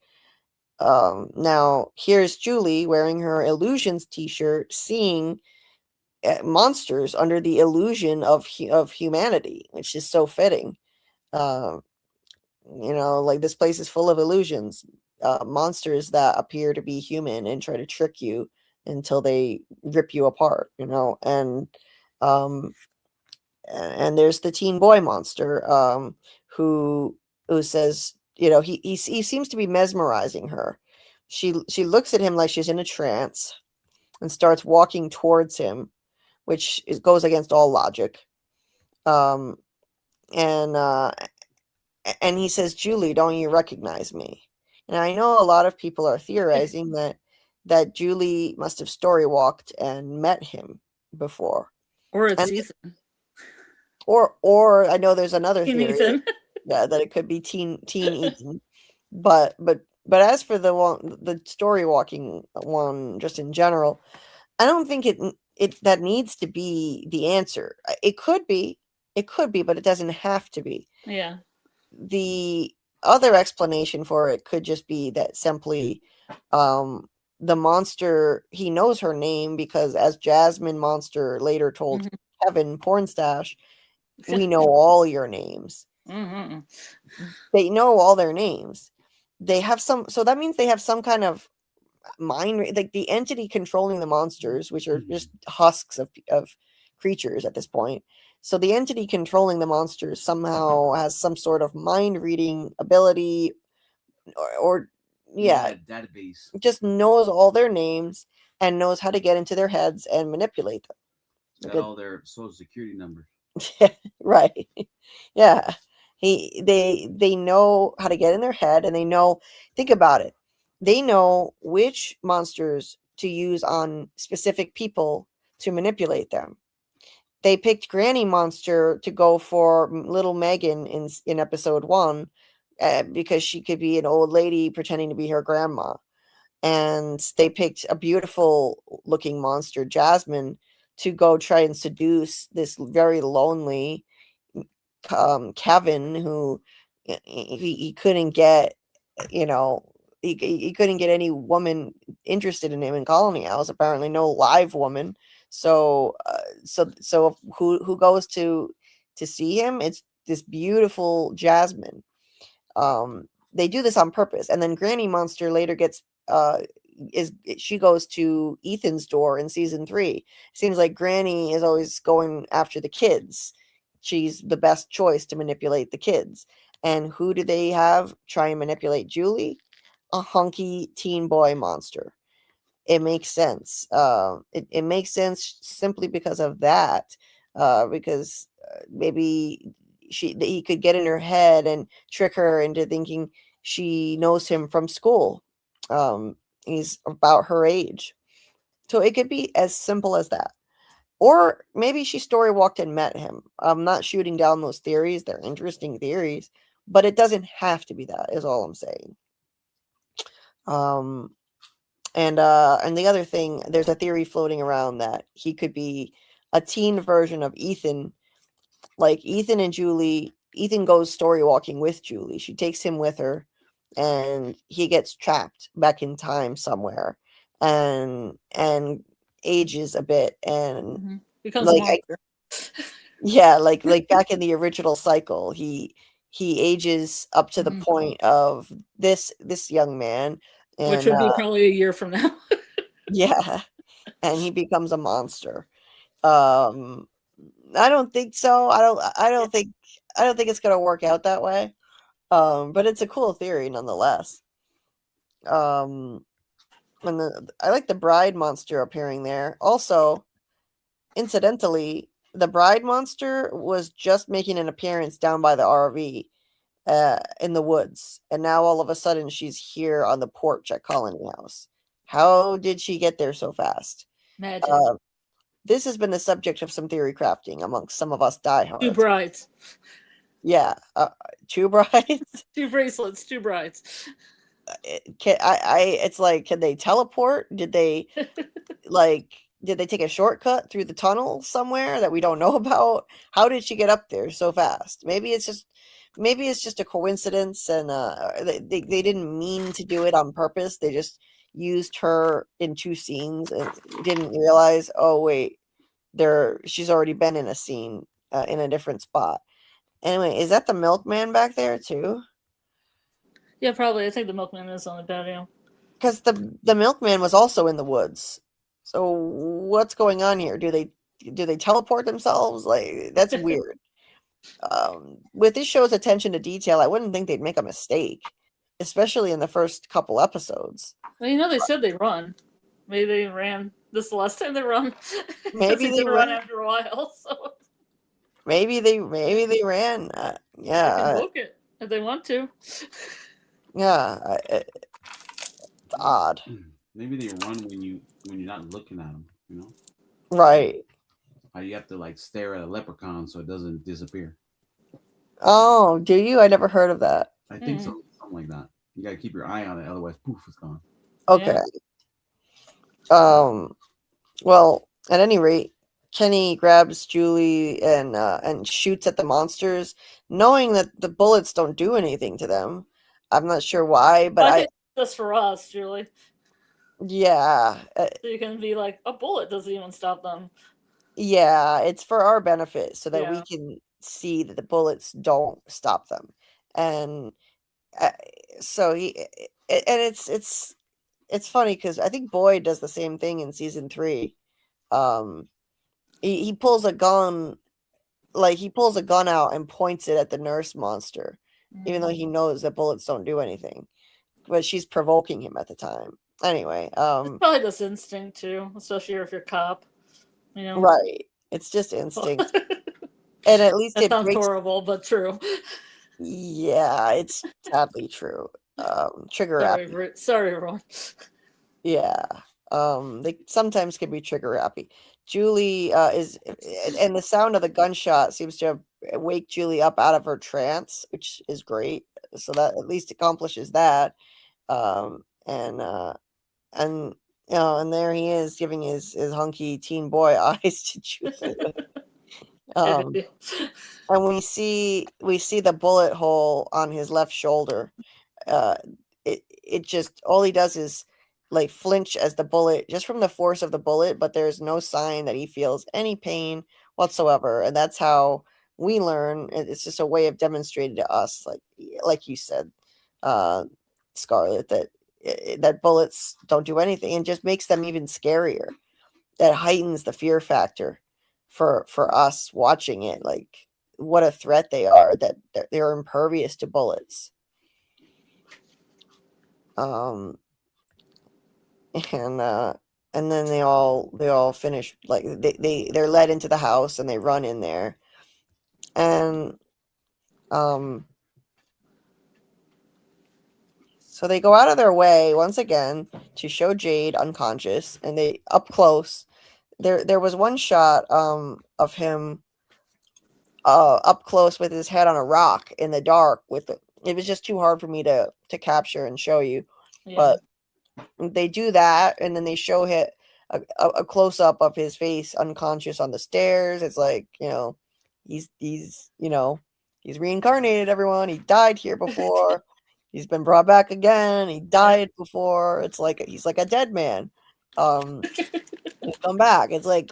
Now here's Julie wearing her Illusions t-shirt, seeing monsters under the illusion of humanity, which is so fitting. Like this place is full of illusions. monsters that appear to be human and try to trick you until they rip you apart, and there's the teen boy monster, who says, he seems to be mesmerizing her. She looks at him like she's in a trance and starts walking towards him, which goes against all logic. Um, and he says, "Julie, don't you recognize me?" And I know a lot of people are theorizing that Julie must have story walked and met him before, Or it's and Ethan. or I know there's another Teen theory, Ethan. yeah, that it could be teen Ethan, but as for the story walking one, just in general, I don't think it that needs to be the answer. It could be, but it doesn't have to be. Yeah. The other explanation for it could just be that simply, the monster, he knows her name because, as Jasmine Monster later told Kevin Pornstash, we know all your names. Mm-hmm. They know all their names. They have so that means they have some kind of mind, like the entity controlling the monsters, which are just husks of creatures at this point. So the entity controlling the monsters somehow has some sort of mind reading ability, or yeah, database. just knows all their names and knows how to get into their heads and manipulate them. Got all their social security numbers. Right. Yeah. They know how to get in their head, and they know, think about it. They know which monsters to use on specific people to manipulate them. They picked Granny Monster to go for little Megan in episode 1, because she could be an old lady pretending to be her grandma. And they picked a beautiful looking monster, Jasmine, to go try and seduce this very lonely Kevin, who he couldn't get, he couldn't get any woman interested in him in Colony House. Apparently, no live woman. So who goes to see him? It's this beautiful Jasmine. They do this on purpose, and then Granny Monster later gets she goes to Ethan's door in season 3. Seems like Granny is always going after the kids. She's the best choice to manipulate the kids. And who do they have try and manipulate Julie? A hunky teen boy monster. It makes sense. It makes sense simply because of that. Because maybe he could get in her head and trick her into thinking she knows him from school. He's about her age. So it could be as simple as that. Or maybe she story walked and met him. I'm not shooting down those theories. They're interesting theories, but it doesn't have to be that, is all I'm saying. And the other thing, there's a theory floating around that he could be a teen version of Ethan. Like Ethan and Julie, Ethan goes story walking with Julie. She takes him with her, and he gets trapped back in time somewhere, and ages a bit, and becomes a monster. Yeah, like back in the original cycle, he ages up to the point of this young man, and, which would be probably a year from now. Yeah, and he becomes a monster. I don't think so. I don't think it's gonna work out that way. But it's a cool theory nonetheless. And I like the bride monster appearing there. Also, incidentally, the bride monster was just making an appearance down by the RV in the woods, and now all of a sudden she's here on the porch at Colony House. How did she get there so fast? Magic. This has been the subject of some theory crafting amongst some of us diehards. 2 brides. Yeah, 2 brides. 2 bracelets, 2 brides. It's like, can they teleport? Did they take a shortcut through the tunnel somewhere that we don't know about? How did she get up there so fast? Maybe it's just a coincidence, and they didn't mean to do it on purpose. They just used her in 2 scenes and didn't realize, oh wait, she's already been in a scene in a different spot. Anyway, is that the milkman back there too? Yeah, probably. I think the milkman is on the patio. Because the milkman was also in the woods. So what's going on here? Do they teleport themselves? Like, that's weird. With this show's attention to detail, I wouldn't think they'd make a mistake, especially in the first couple episodes. Well, they said they run. Maybe they ran. This is the last time they run. Maybe they they did run ran. after a while. So Maybe they ran. they Yeah, can book it if they want to. yeah. It's odd, Maybe they run when you're not looking at them. You know, right? how you have to like stare at a leprechaun so it doesn't disappear. Oh, do you? I never heard of that. I think so, something like that. You gotta keep your eye on it, otherwise, poof, it's gone. Okay. Yeah. Well, at any rate, Kenny grabs Julie and shoots at the monsters, knowing that the bullets don't do anything to them. I'm not sure why, but I think that's for us, Julie. yeah, So you can be like, a bullet doesn't even stop them. yeah, it's for our benefit so that we Yeah. can see that the bullets don't stop them, and so it's funny because I think Boyd does the same thing in season 3. He pulls a gun, like he pulls a gun out and points it at the nurse monster, even though he knows that bullets don't do anything. But she's provoking him at the time. Anyway, It's probably this instinct too, especially if you're a cop. You know, right? It's just instinct, and at least that it sounds breaks. horrible, but true. Yeah, it's sadly true. Trigger happy. Sorry, everyone. Yeah. They sometimes can be trigger happy. Julie and the sound of the gunshot seems to wake Julie up out of her trance, which is great. So that at least accomplishes that. Um, and and and there he is giving his hunky teen boy eyes to Julie. Um, and we see the bullet hole on his left shoulder. It just, all he does is like flinch as the bullet, just from the force of the bullet, but there's no sign that he feels any pain whatsoever. And that's how we learn. It's just a way of demonstrating to us, like you said, Scarlet, that bullets don't do anything, and just makes them even scarier. That heightens the fear factor for us watching it. Like, what a threat they are, that they're impervious to bullets. And then they all finish, like they're led into the house and they run in there, and so they go out of their way once again to show Jade unconscious, and they up close. There was one shot of him up close with his head on a rock in the dark. It was just too hard for me to capture and show you, but they do that, and then they show a close up of his face unconscious on the stairs. It's like, he's reincarnated, everyone. He died here before. He's been brought back again. He died before. It's like he's like a dead man. He's come back. It's like,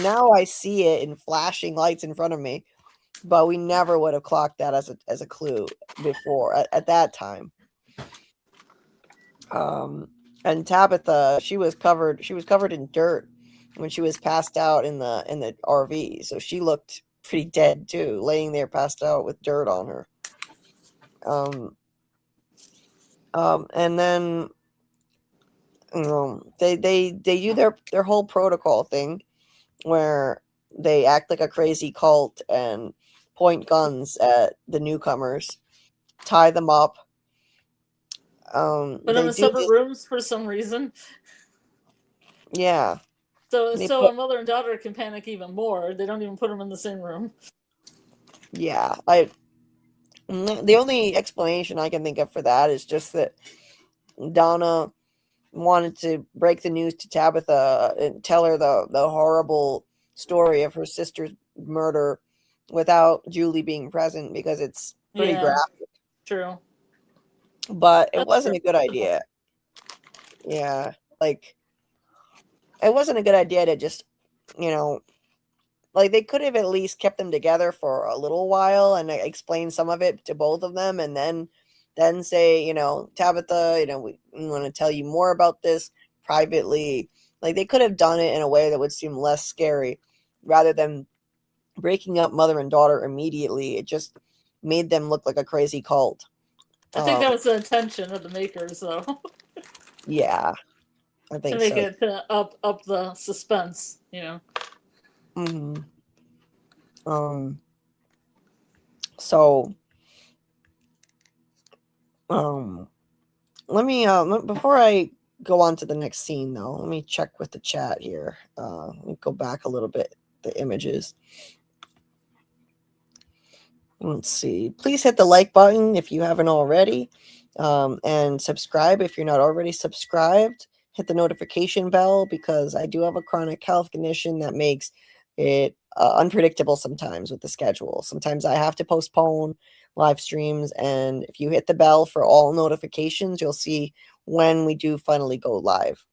now I see it in flashing lights in front of me, but we never would have clocked that as a clue before at that time. And Tabitha, she was covered in dirt when she was passed out in the RV, so she looked pretty dead too, laying there passed out with dirt on her. And then they do their whole protocol thing where they act like a crazy cult and point guns at the newcomers, tie them up. But in the separate rooms for some reason. Yeah. So a mother and daughter can panic even more. They don't even put them in the same room. Yeah, the only explanation I can think of for that is just that Donna wanted to break the news to Tabitha and tell her the horrible story of her sister's murder without Julie being present, because it's pretty graphic. True. But it wasn't a good idea. Yeah, like, it wasn't a good idea to just, like, they could have at least kept them together for a little while and explained some of it to both of them, and then then say, you know, Tabitha, you know, we want to tell you more about this privately. Like, they could have done it in a way that would seem less scary rather than breaking up mother and daughter immediately. It just made them look like a crazy cult. I think that was the intention of the makers, though. Yeah, I think to make so. it up the suspense, you know. So let me before I go on to the next scene, though, let me check with the chat here. Let me go back a little bit, the images. Let's see. Please hit the like button if you haven't already, and subscribe if you're not already subscribed. Hit the notification bell, because I do have a chronic health condition that makes it unpredictable sometimes with the schedule. Sometimes I have to postpone live streams, and if you hit the bell for all notifications, you'll see when we do finally go live.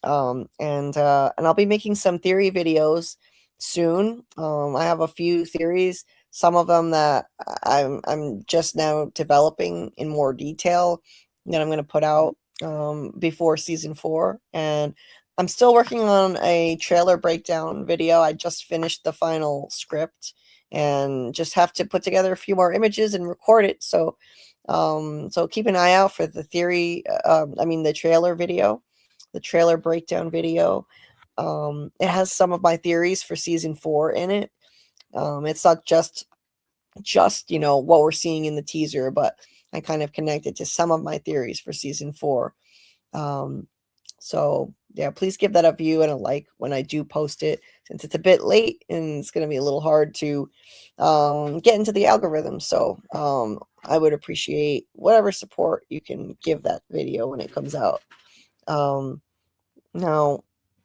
And I'll be making some theory videos soon. I have a few theories, some of them that I'm just now developing in more detail, that I'm going to put out before season 4. And I'm still working on a trailer breakdown video. I just finished the final script and just have to put together a few more images and record it. So keep an eye out for the theory. The trailer video, the trailer breakdown video. It has some of my theories for season 4 in it. It's not just you know, what we're seeing in the teaser, but I kind of connected to some of my theories for season 4. So yeah, please give that a view and a like when I do post it, since it's a bit late and it's going to be a little hard to get into the algorithm. So I would appreciate whatever support you can give that video when it comes out. Now,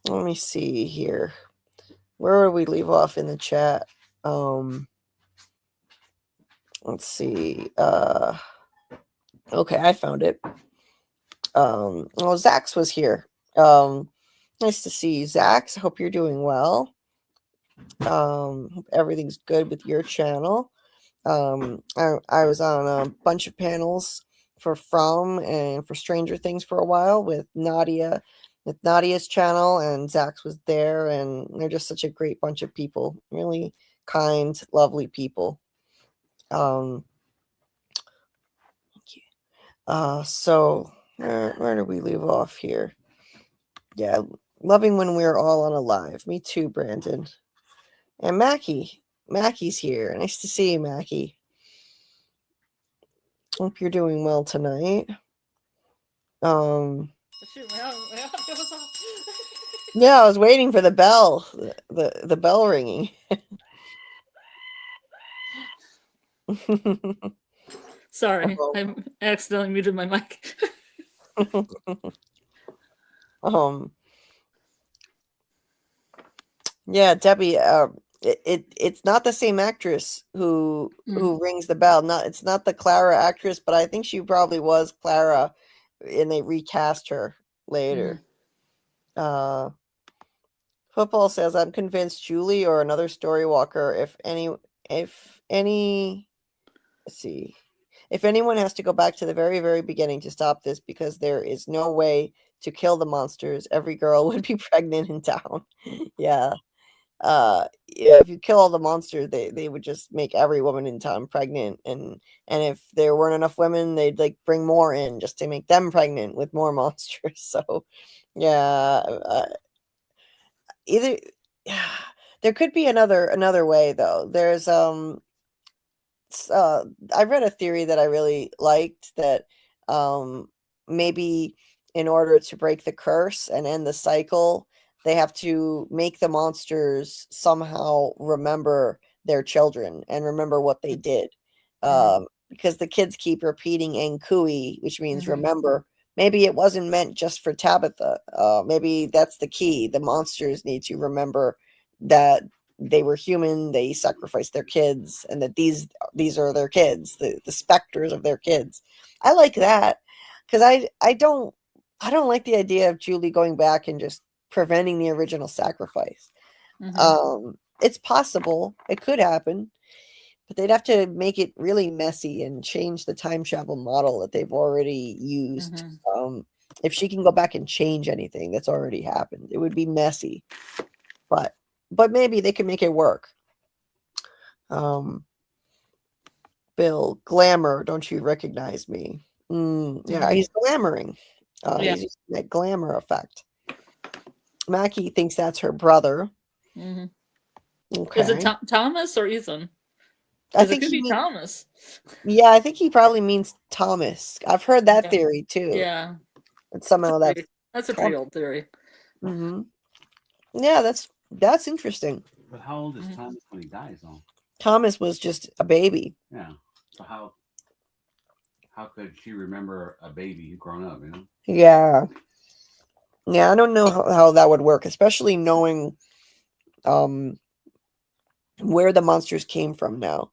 let me see here. Where would we leave off in the chat? Let's see. Okay, I found it. Zax was here. Nice to see you, Zax. I hope you're doing well. Hope everything's good with your channel. I was on a bunch of panels for From and for Stranger Things for a while with Nadia, with Nadia's channel, and Zax was there, and they're just such a great bunch of people. Really kind, lovely people. So where do we leave off here? Yeah, loving when we're all on a live. Me too, Brandon. And Mackie's here. Nice to see you, Mackie. Hope you're doing well tonight. Yeah, I was waiting for the bell, the bell ringing. Sorry, I accidentally muted my mic. Yeah, Debbie, it's not the same actress who rings the bell. It's not the Clara actress, but I think she probably was Clara, and they recast her later. Football says, I'm convinced Julie or another story walker, if anyone has to go back to the very, very beginning to stop this, because there is no way to kill the monsters, every girl would be pregnant in town. Yeah. If you kill all the monsters, they would just make every woman in town pregnant, and if there weren't enough women, they'd like bring more in just to make them pregnant with more monsters. So yeah, either there could be another way, though. There's I read a theory that I really liked, that maybe in order to break the curse and end the cycle, they have to make the monsters somehow remember their children and remember what they did. Because the kids keep repeating Enkui, which means remember. Maybe it wasn't meant just for Tabitha. Maybe that's the key. The monsters need to remember that they were human, they sacrificed their kids, and that these are their kids, the specters of their kids. I like that, because I don't like the idea of Julie going back and just preventing the original sacrifice. It's possible, it could happen, But they'd have to make it really messy and change the time travel model that they've already used. If she can go back and change anything that's already happened, it would be messy. But maybe they can make it work. Bill, glamour, don't you recognize me? Yeah, he's glamoring. Yeah. He's using that glamour effect. Mackie thinks that's her brother. Okay. Is it Thomas or Ethan? I think it could he be Thomas. Yeah, I think he probably means Thomas. I've heard that theory too. Yeah. And somehow that's a pretty old theory. Yeah, that's interesting. But how old is Thomas when he dies, though? Thomas was just a baby. Yeah. So how could she remember a baby grown up, you know? Yeah. Yeah, I don't know how that would work, especially knowing where the monsters came from now.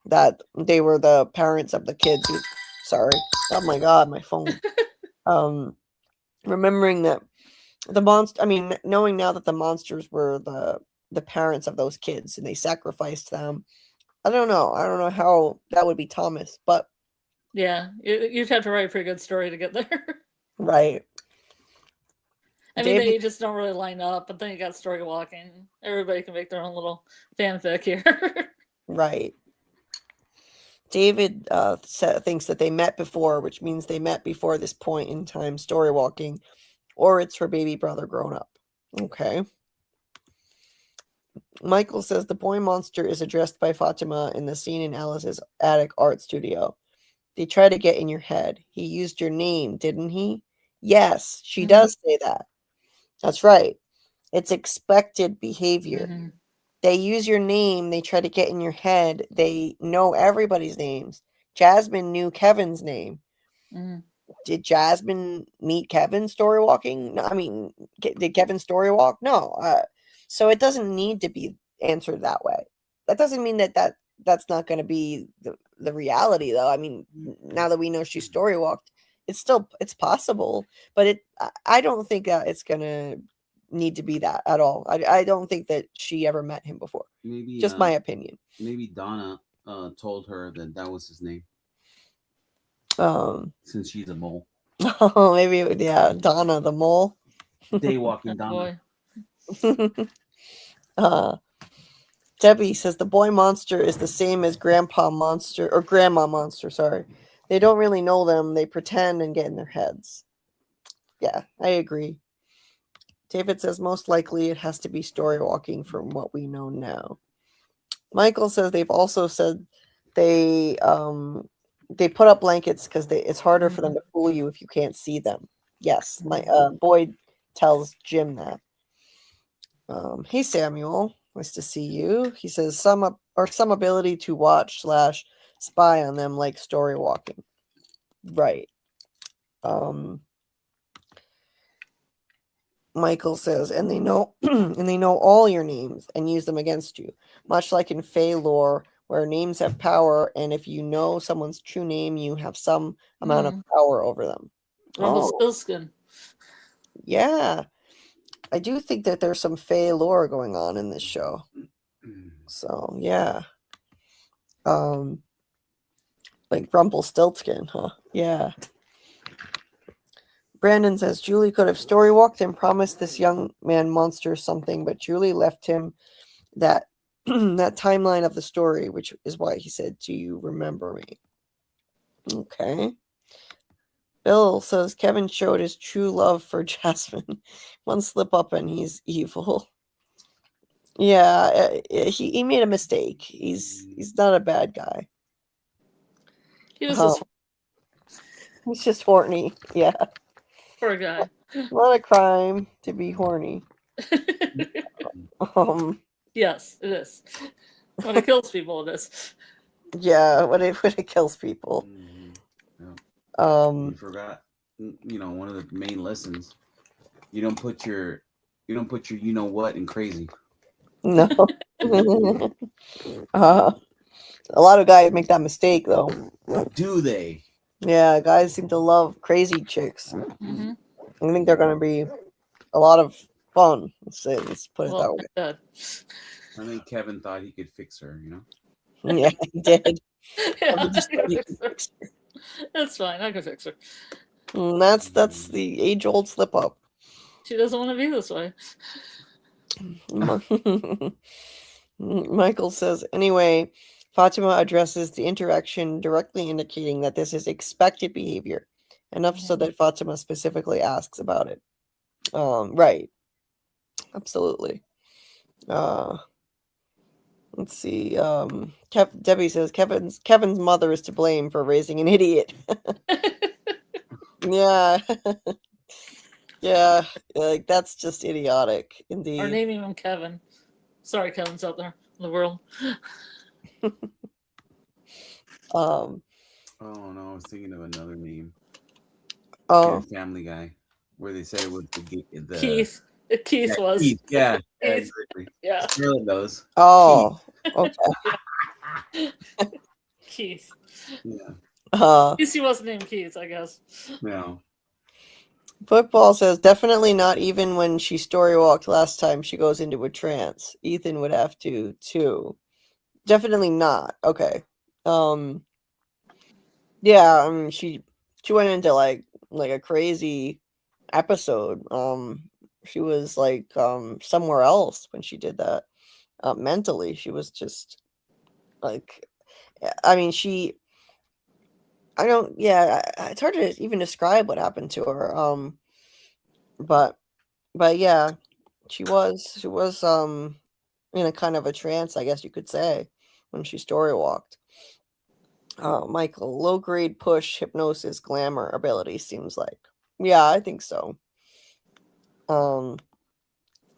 That they were the parents of the kids who, sorry. Oh my god, my phone. Remembering that knowing now that the monsters were the parents of those kids and they sacrificed them. I don't know how that would be Thomas, but yeah, you'd have to write a pretty good story to get there. Right. I mean, they just don't really line up, but then you got story walking. Everybody can make their own little fanfic here. Right. David thinks that they met before, which means they met before this point in time, story walking, or it's her baby brother grown up. Okay. Michael says the boy monster is addressed by Fatima in the scene in Alice's attic art studio. They try to get in your head. He used your name, didn't he? Yes, she does say that. That's right. It's expected behavior. They use your name. They try to get in your head. They know everybody's names. Jasmine knew Kevin's name. Did Jasmine meet Kevin story walking? No, I mean, did Kevin story walk? No. So it doesn't need to be answered that way. That doesn't mean that's not going to be the reality, though. I mean, now that we know she story walked, it's possible, but I don't think that it's going to need to be that at all. I don't think that she ever met him before. Maybe just my opinion. Maybe Donna told her that was his name. Since she's a mole. Oh, maybe Donna the mole. Day walking Donna. Debbie says the boy monster is the same as grandpa monster or grandma monster. Sorry, they don't really know them. They pretend and get in their heads. Yeah, I agree. David says most likely it has to be story walking from what we know now. Michael says they've also said they put up blankets because it's harder for them to fool you if you can't see them. Yes, my Boyd tells Jim that. Hey Samuel, nice to see you. He says some ability to watch / spy on them like story walking. Right. Michael says, and they know all your names and use them against you, much like in Fey lore, where names have power, and if you know someone's true name, you have some amount of power over them. Rumpelstiltskin. Yeah. I do think that there's some Fey lore going on in this show. So, yeah. Like Rumpelstiltskin, huh? Yeah. Brandon says Julie could have story walked and promised this young man monster something, but Julie left him that that timeline of the story, which is why he said, "Do you remember me?" Okay. Bill says Kevin showed his true love for Jasmine. One slip up and he's evil. Yeah, he made a mistake. He's not a bad guy. He's just horny. Yeah. Poor guy. Not a crime to be horny. Yes, it is. When it kills people, it is. Yeah, when it kills people. You forgot, one of the main lessons. You don't put your you know what in crazy. No. A lot of guys make that mistake though. Do they? Yeah, guys seem to love crazy chicks. I think they're going to be a lot of fun. Let's put it that way. I think Kevin thought he could fix her, Yeah, he did. Yeah, I'm just I can kidding. fix her. That's fine. I can fix her. That's the age-old slip-up. She doesn't want to be this way. Michael says, anyway, Fatima addresses the interaction directly indicating that this is expected behavior, enough so that Fatima specifically asks about it. Right. Absolutely. Let's see. Debbie says Kevin's mother is to blame for raising an idiot. Yeah. Yeah. Like that's just idiotic Or indeed. naming him Kevin. Sorry, Kevin's out there in the world. Um. Oh no, I was thinking of another name. Oh. In Family Guy, where they said it was the Keith. Keith yeah, was. Keith, yeah, Keith. exactly. Yeah. Scarlet knows. Oh. Okay. Keith. Yeah. At least he wasn't named Keith, I guess. No. Football says definitely not even when she story walked last time she goes into a trance. Ethan would have to too. Definitely not. Okay. Yeah, I mean she went into like a crazy episode. She was like somewhere else when she did that. Mentally, she was just like I mean I don't yeah, it's hard to even describe what happened to her. But yeah, she was in a kind of a trance, I guess you could say, when she story walked. Michael, low grade push hypnosis glamour ability seems like. Yeah, I think so.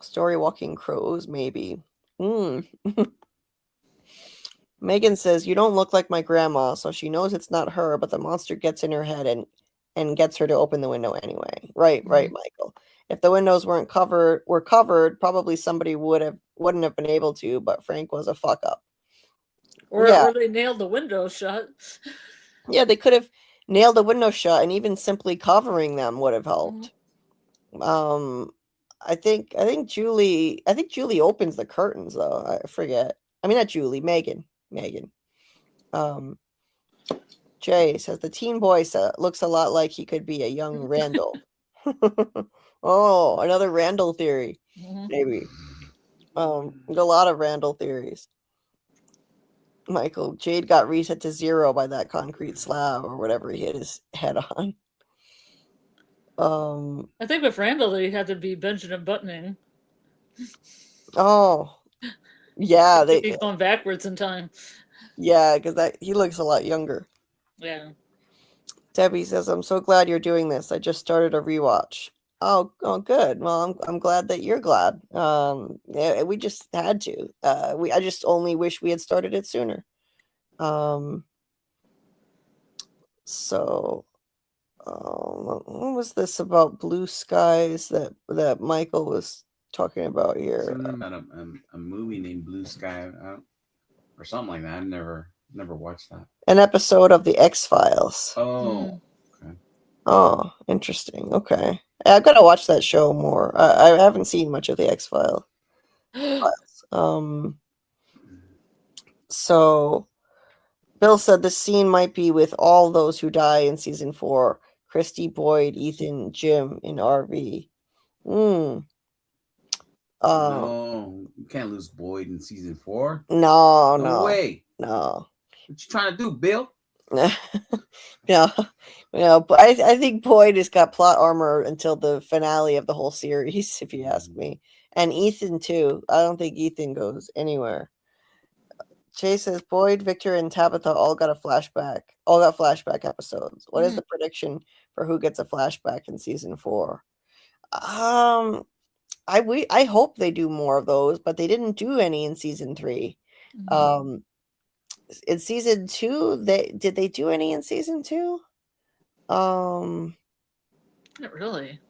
Story walking crows, maybe. Megan says, you don't look like my grandma, so she knows it's not her, but the monster gets in her head and gets her to open the window anyway. Right, Michael. If the windows were covered, probably somebody wouldn't have been able to, but Frank was a fuck up. Or they nailed the window shut. Yeah, they could have nailed the window shut, and even simply covering them would have helped. I think Julie opens the curtains though. I forget. I mean not Julie, Megan. Jay says the teen boy looks a lot like he could be a young Randall. Oh, another Randall theory. Maybe. There's a lot of Randall theories. Michael, Jade got reset to 0 by that concrete slab or whatever he hit his head on. I think with Randall, they had to be Benjamin buttoning. Oh, yeah, He's going backwards in time. Yeah, because he looks a lot younger. Yeah. Debbie says, "I'm so glad you're doing this. I just started a rewatch." Oh, good. Well, I'm glad that you're glad. Yeah, we just had to. I just only wish we had started it sooner. So, what was this about blue skies that Michael was talking about here? Something about a movie named Blue Sky, or something like that. I never watched that. An episode of the X-Files. Oh. Okay. Oh, interesting. Okay. I've got to watch that show more. I haven't seen much of the X-Files. So Bill said the scene might be with all those who die in season 4. Christy, Boyd, Ethan, Jim in RV. No, you can't lose Boyd in season 4. No way. No. What you trying to do, Bill? Yeah, but I think Boyd has got plot armor until the finale of the whole series, if you ask me. And Ethan too. I don't think Ethan goes anywhere. Jay says Boyd, Victor, and Tabitha all got flashback episodes. What is the prediction for who gets a flashback in season 4? I hope they do more of those, but they didn't do any in season 3. In season 2, did they do any in season 2? Not really.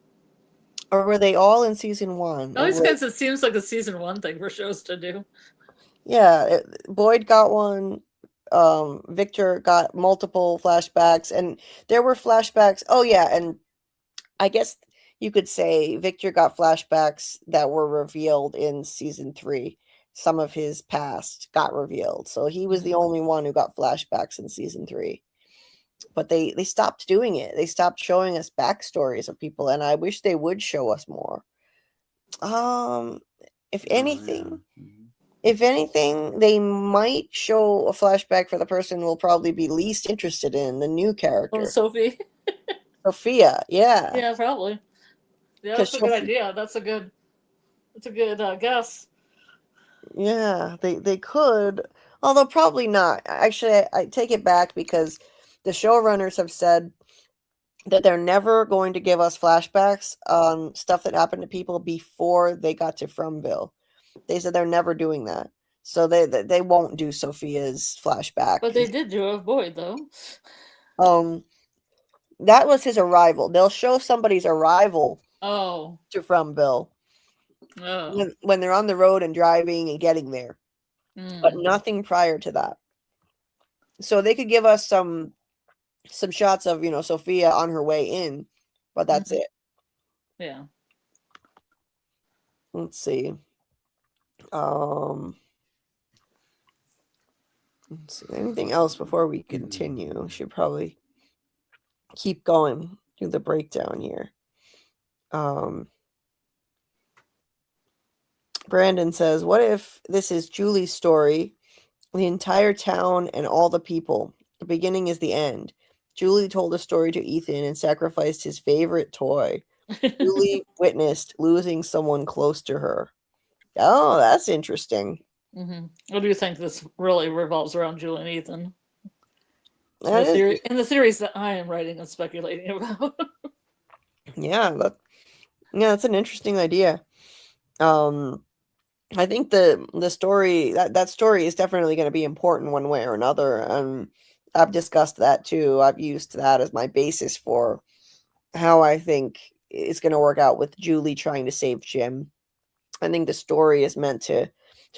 Or were they all in season 1? Always because it seems like a season 1 thing for shows to do. Yeah, Boyd got one. Victor got multiple flashbacks, and there were flashbacks. Oh yeah, and I guess you could say Victor got flashbacks that were revealed in season 3. some of his past got revealed. So he was the only one who got flashbacks in season 3. But they stopped doing it. They stopped showing us backstories of people, and I wish they would show us more. If anything, if anything, they might show a flashback for the person we'll probably be least interested in, the new character. Sophie. Sophia, yeah. Yeah, probably. Yeah, that's a good idea. That's a good guess. Yeah, they could, although probably not. Actually, I take it back because the showrunners have said that they're never going to give us flashbacks on stuff that happened to people before they got to Fromville. They said they're never doing that. So they won't do Sophia's flashback. But they did do a Boyd, though. That was his arrival. They'll show somebody's arrival to Fromville when they're on the road and driving and getting there. But nothing prior to that. So they could give us some shots of, Sophia on her way in, but that's it. Yeah. Let's see. Let's see. Anything else before we continue? Should probably keep going through the breakdown here. Brandon says, what if this is Julie's story? The entire town and all the people. The beginning is the end. Julie told a story to Ethan and sacrificed his favorite toy. Julie witnessed losing someone close to her. Oh, that's interesting. What do you think this really revolves around Julie and Ethan? In the theories that I am writing and speculating about. Yeah, that's an interesting idea. I think the story that story is definitely going to be important one way or another. I've discussed that too. I've used that as my basis for how I think it's going to work out with Julie trying to save Jim. I think the story is meant to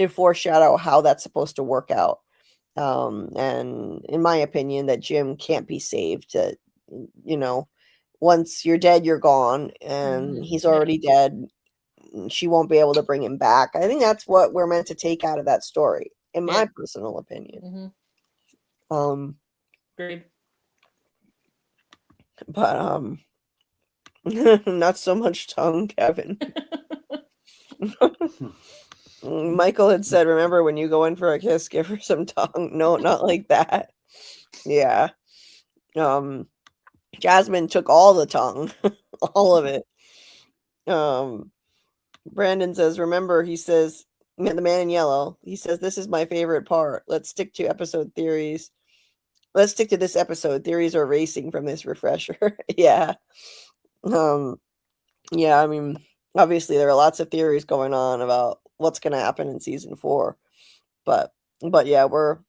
foreshadow how that's supposed to work out. And in my opinion, that Jim can't be saved. Once you're dead, you're gone, and he's already dead. She won't be able to bring him back. I think that's what we're meant to take out of that story, in my personal opinion. Agreed. But not so much tongue, Kevin. Michael had said, remember when you go in for a kiss, give her some tongue. No, not like that. Yeah. Jasmine took all the tongue, all of it. Brandon says, remember, he says, the man in yellow, he says, this is my favorite part. Let's stick to episode theories. Let's stick to this episode. Theories are racing from this refresher. Yeah. Yeah, I mean, obviously there are lots of theories going on about what's going to happen in season 4. But yeah, we're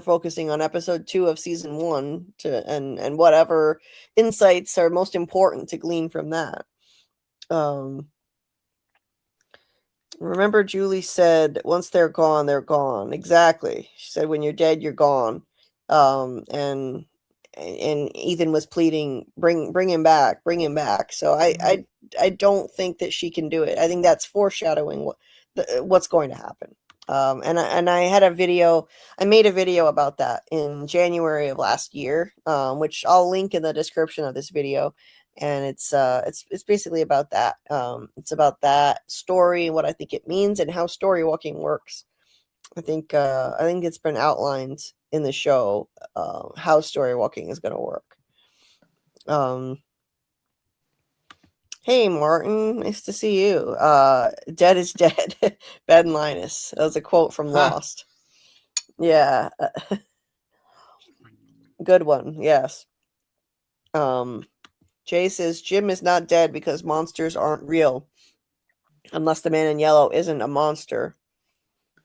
focusing on episode 2 of season 1 and whatever insights are most important to glean from that. Remember Julie said, once they're gone, they're gone. Exactly. She said, when you're dead, you're gone. And Ethan was pleading, bring him back. So I don't think that she can do it. I think that's foreshadowing what's going to happen. And I made a video about that in January of last year, which I'll link in the description of this video. And it's basically about that. It's about that story and what I think it means and how story walking works. I think it's been outlined in the show how story walking is going to work. Hey Martin, nice to see you. Dead is dead. Ben Linus. That was a quote from Lost. Yeah. Good one. Yes. Jay says Jim is not dead because monsters aren't real. Unless the man in yellow isn't a monster.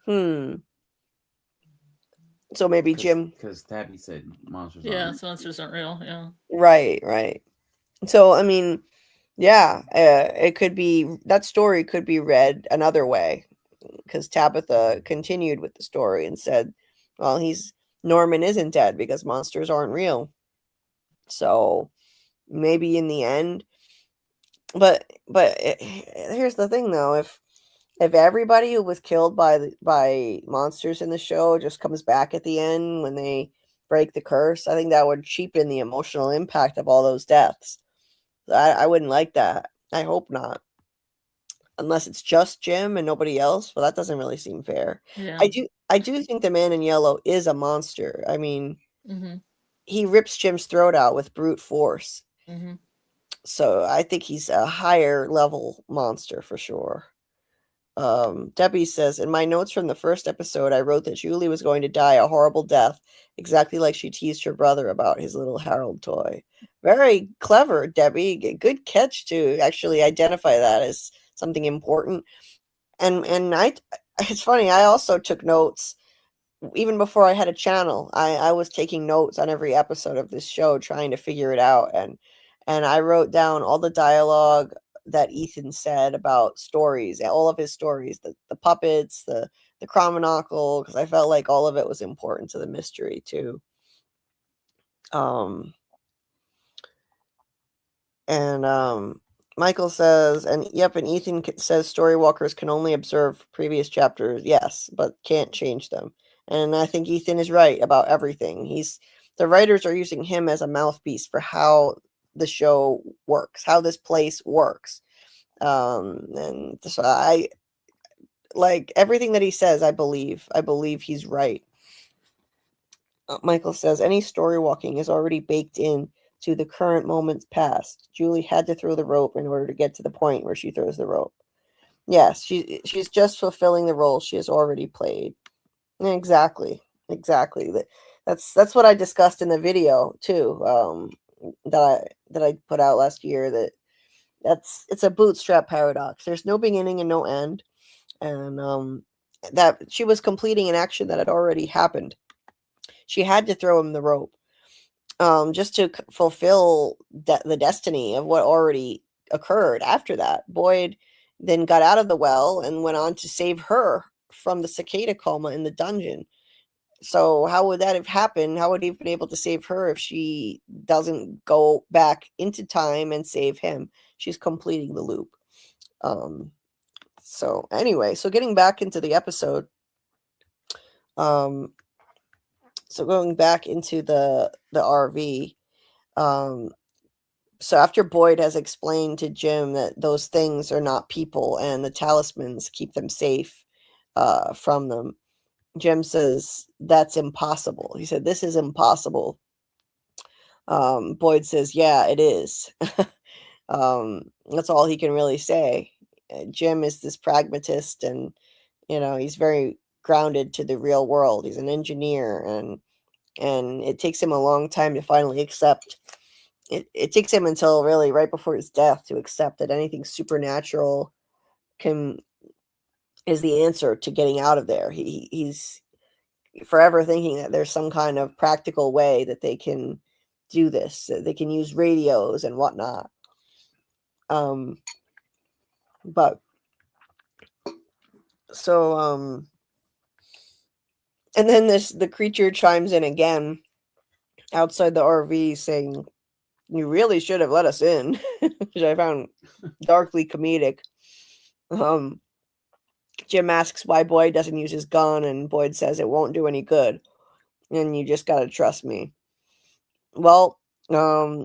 So maybe Jim. Because Tabby said monsters monsters aren't real. Yeah. Right. So, I mean, yeah, it could be, that story could be read another way. Because Tabitha continued with the story and said, well, Norman isn't dead because monsters aren't real. So maybe in the end, but here's the thing though, if everybody who was killed by monsters in the show just comes back at the end when they break the curse, I think that would cheapen the emotional impact of all those deaths. I wouldn't like that. I hope not. Unless it's just Jim and nobody else, well, that doesn't really seem fair. Yeah. I do think the man in yellow is a monster. I mean, Mm-hmm. he rips Jim's throat out with brute force. Mm-hmm. So I think he's a higher level monster for sure. Debbie says, in my notes from the first episode, I wrote that Julie was going to die a horrible death, exactly like she teased her brother about his little Harold toy. Very clever, Debbie. Good catch to actually identify that as something important. And it's funny, I also took notes even before I had a channel. I was taking notes on every episode of this show, trying to figure it out, and I wrote down all the dialogue that Ethan said about stories, all of his stories, the puppets, the chromonocle, because I felt like all of it was important to the mystery too. Michael says, and yep, and Ethan says storywalkers can only observe previous chapters, yes, but can't change them. And I think Ethan is right about everything. The writers are using him as a mouthpiece for how the show works, how this place works. And so I like everything that he says. I believe he's right. Michael says any story walking is already baked in to the current moment's past. Julie had to throw the rope in order to get to the point where she throws the rope. Yes, she's just fulfilling the role she has already played. Exactly. That's what I discussed in the video too. That I put out last year. It's a bootstrap paradox. There's no beginning and no end, and that she was completing an action that had already happened. She had to throw him the rope, just to fulfill the destiny of what already occurred after that. Boyd then got out of the well and went on to save her from the cicada coma in the dungeon. So how would that have happened? How would he have been able to save her if she doesn't go back into time and save him? She's completing the loop. So anyway, so getting back into the episode, so going back into the RV, so after Boyd has explained to Jim that those things are not people and the talismans keep them safe from them, Jim says that's impossible. He said, this is impossible. Boyd says, yeah, it is. That's all he can really say. Jim is this pragmatist, and he's very grounded to the real world. He's an engineer, and it takes him a long time to finally accept. It takes him until really right before his death to accept that anything supernatural is the answer to getting out of there. He's forever thinking that there's some kind of practical way that they can do this. That they can use radios and whatnot. But so and then the creature chimes in again outside the RV saying, "You really should have let us in," which I found darkly comedic. Jim asks why Boyd doesn't use his gun, and Boyd says it won't do any good, and you just gotta trust me. Well,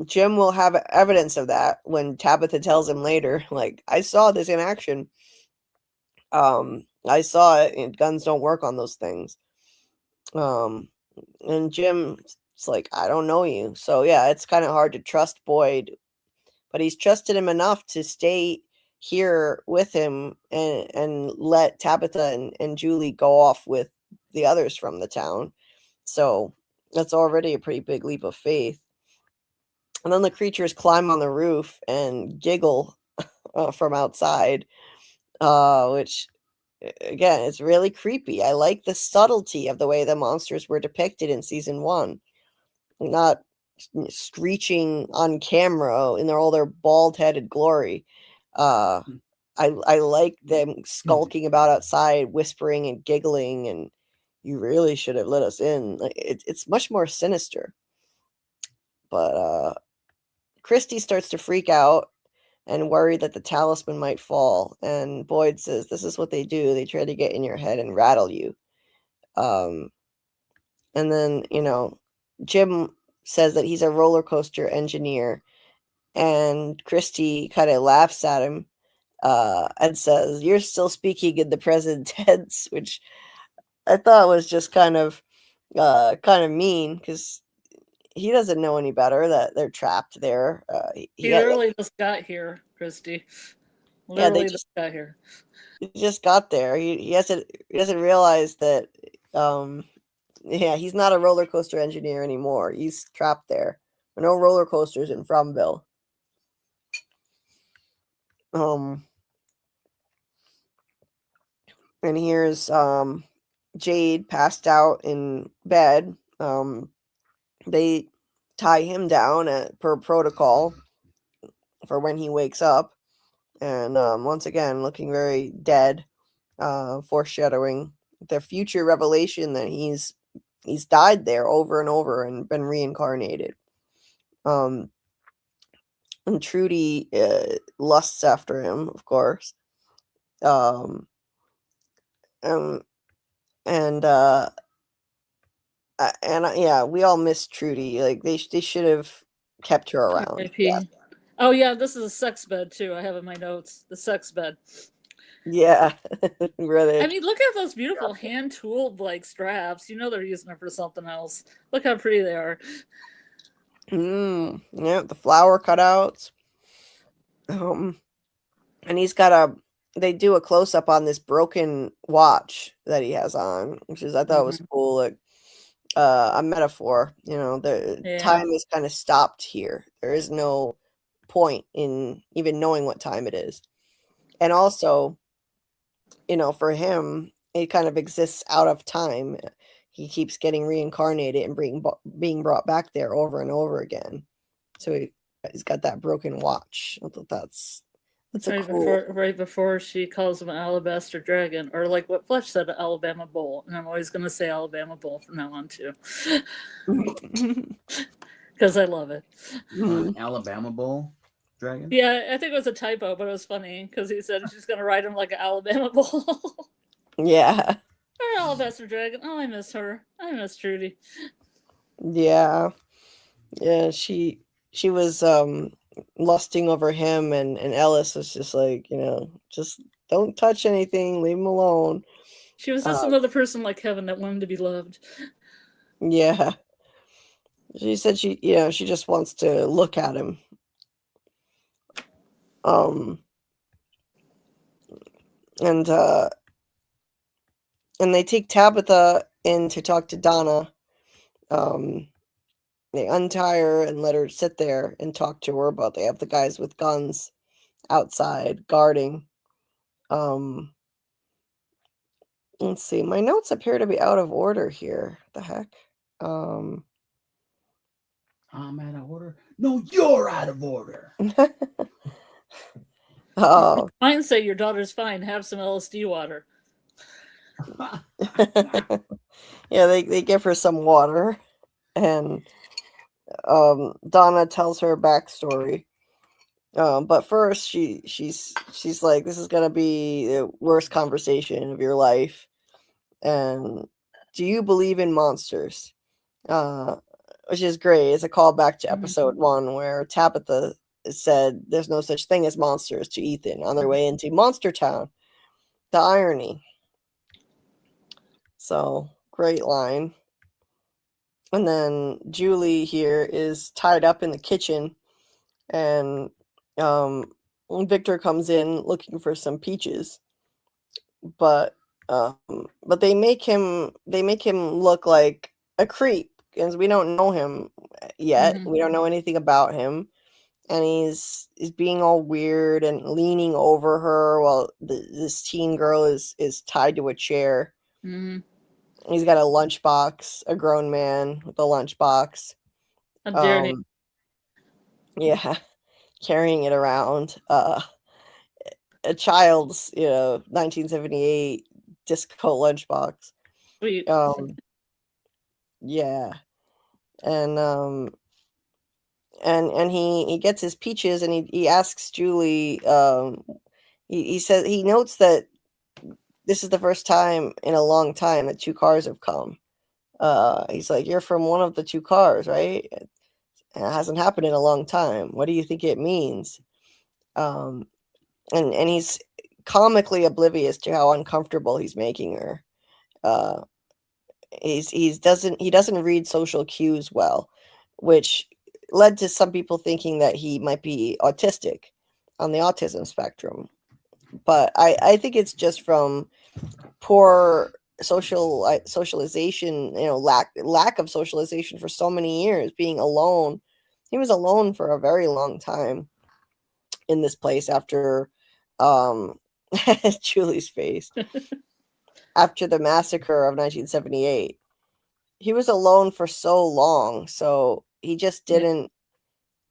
Jim will have evidence of that when Tabitha tells him later, like, I saw this in action. I saw it, and guns don't work on those things. And Jim's like, I don't know you. So yeah, it's kind of hard to trust Boyd, but he's trusted him enough to stay here with him and let Tabitha and Julie go off with the others from the town. So that's already a pretty big leap of faith. And then the creatures climb on the roof and giggle from outside, which, again, it's really creepy. I like the subtlety of the way the monsters were depicted in season 1. Not screeching on camera in all their bald-headed glory. I like them skulking about outside, whispering and giggling, and you really should have let us in. It's much more sinister. But Christy starts to freak out and worried that the talisman might fall. And Boyd says, this is what they do. They try to get in your head and rattle you. And then, Jim says that he's a roller coaster engineer, and Christy kind of laughs at him and says, you're still speaking in the present tense, which I thought was just kind of mean, because he doesn't know any better that they're trapped there. He literally just got here, Christy. Literally just got here. He just got there. He doesn't realize that he's not a roller coaster engineer anymore. He's trapped there. No roller coasters in Fromville. And here's Jade passed out in bed. They tie him down per protocol for when he wakes up, and once again looking very dead, foreshadowing the future revelation that he's died there over and over and been reincarnated. And Trudy lusts after him, of course. We all miss Trudy. Like they should have kept her around. Yeah. Oh yeah, this is a sex bed too. I have in my notes the sex bed. Yeah, really. I mean, look at those beautiful hand-tooled like straps. They're using them for something else. Look how pretty they are. Yeah, the flower cutouts. And he's got they do a close-up on this broken watch that he has on, which is, I thought was cool. Like a metaphor, the time is kind of stopped here. There is no point in even knowing what time it is. And also, for him, it kind of exists out of time. He keeps getting reincarnated and being brought back there over and over again. So he's got that broken watch. I thought that's right before she calls him an alabaster dragon, or like what Fletch said, an Alabama bowl. And I'm always going to say Alabama bowl from now on too, because I love it. Alabama bowl dragon. Yeah, I think it was a typo, but it was funny because he said she's going to ride him like an Alabama bowl. Yeah. Or alabaster dragon. Oh, I miss her. I miss Trudy. Yeah. She was lusting over him, and Ellis was just like, just don't touch anything, leave him alone. She was just another person like Kevin that wanted to be loved. Yeah. She said she just wants to look at him. And they take Tabitha in to talk to Donna. They untie her and let her sit there and talk to her about they have the guys with guns outside guarding. Let's see. My notes appear to be out of order here. The heck? I'm out of order. No, you're out of order. Oh. Mine say your daughter's fine. Have some LSD water. Yeah, they give her some water, and Donna tells her backstory. But first, she's like, this is gonna be the worst conversation of your life. And do you believe in monsters? Which is great. It's a callback to episode 1 where Tabitha said there's no such thing as monsters to Ethan on their way into Monster Town. The irony. So, great line. And then Julie here is tied up in the kitchen, and Victor comes in looking for some peaches, but they make him look like a creep because we don't know him yet. We don't know anything about him, and he's being all weird and leaning over her while this teen girl is tied to a chair. He's got a lunchbox, a grown man with a lunchbox. How dare he? Yeah, carrying it around. A child's, 1978 disco lunchbox. Sweet. Yeah. And and he gets his peaches, and he asks Julie. He says he notes that this is the first time in a long time that 2 cars have come. He's like, "You're from one of the 2 cars, right? It hasn't happened in a long time. What do you think it means?" And he's comically oblivious to how uncomfortable he's making her. He doesn't read social cues well, which led to some people thinking that he might be autistic, on the autism spectrum. But I think it's just from poor socialization, lack of socialization for so many years, being alone. He was alone for a very long time in this place after Julie's face. After the massacre of 1978. He was alone for so long, so he just didn't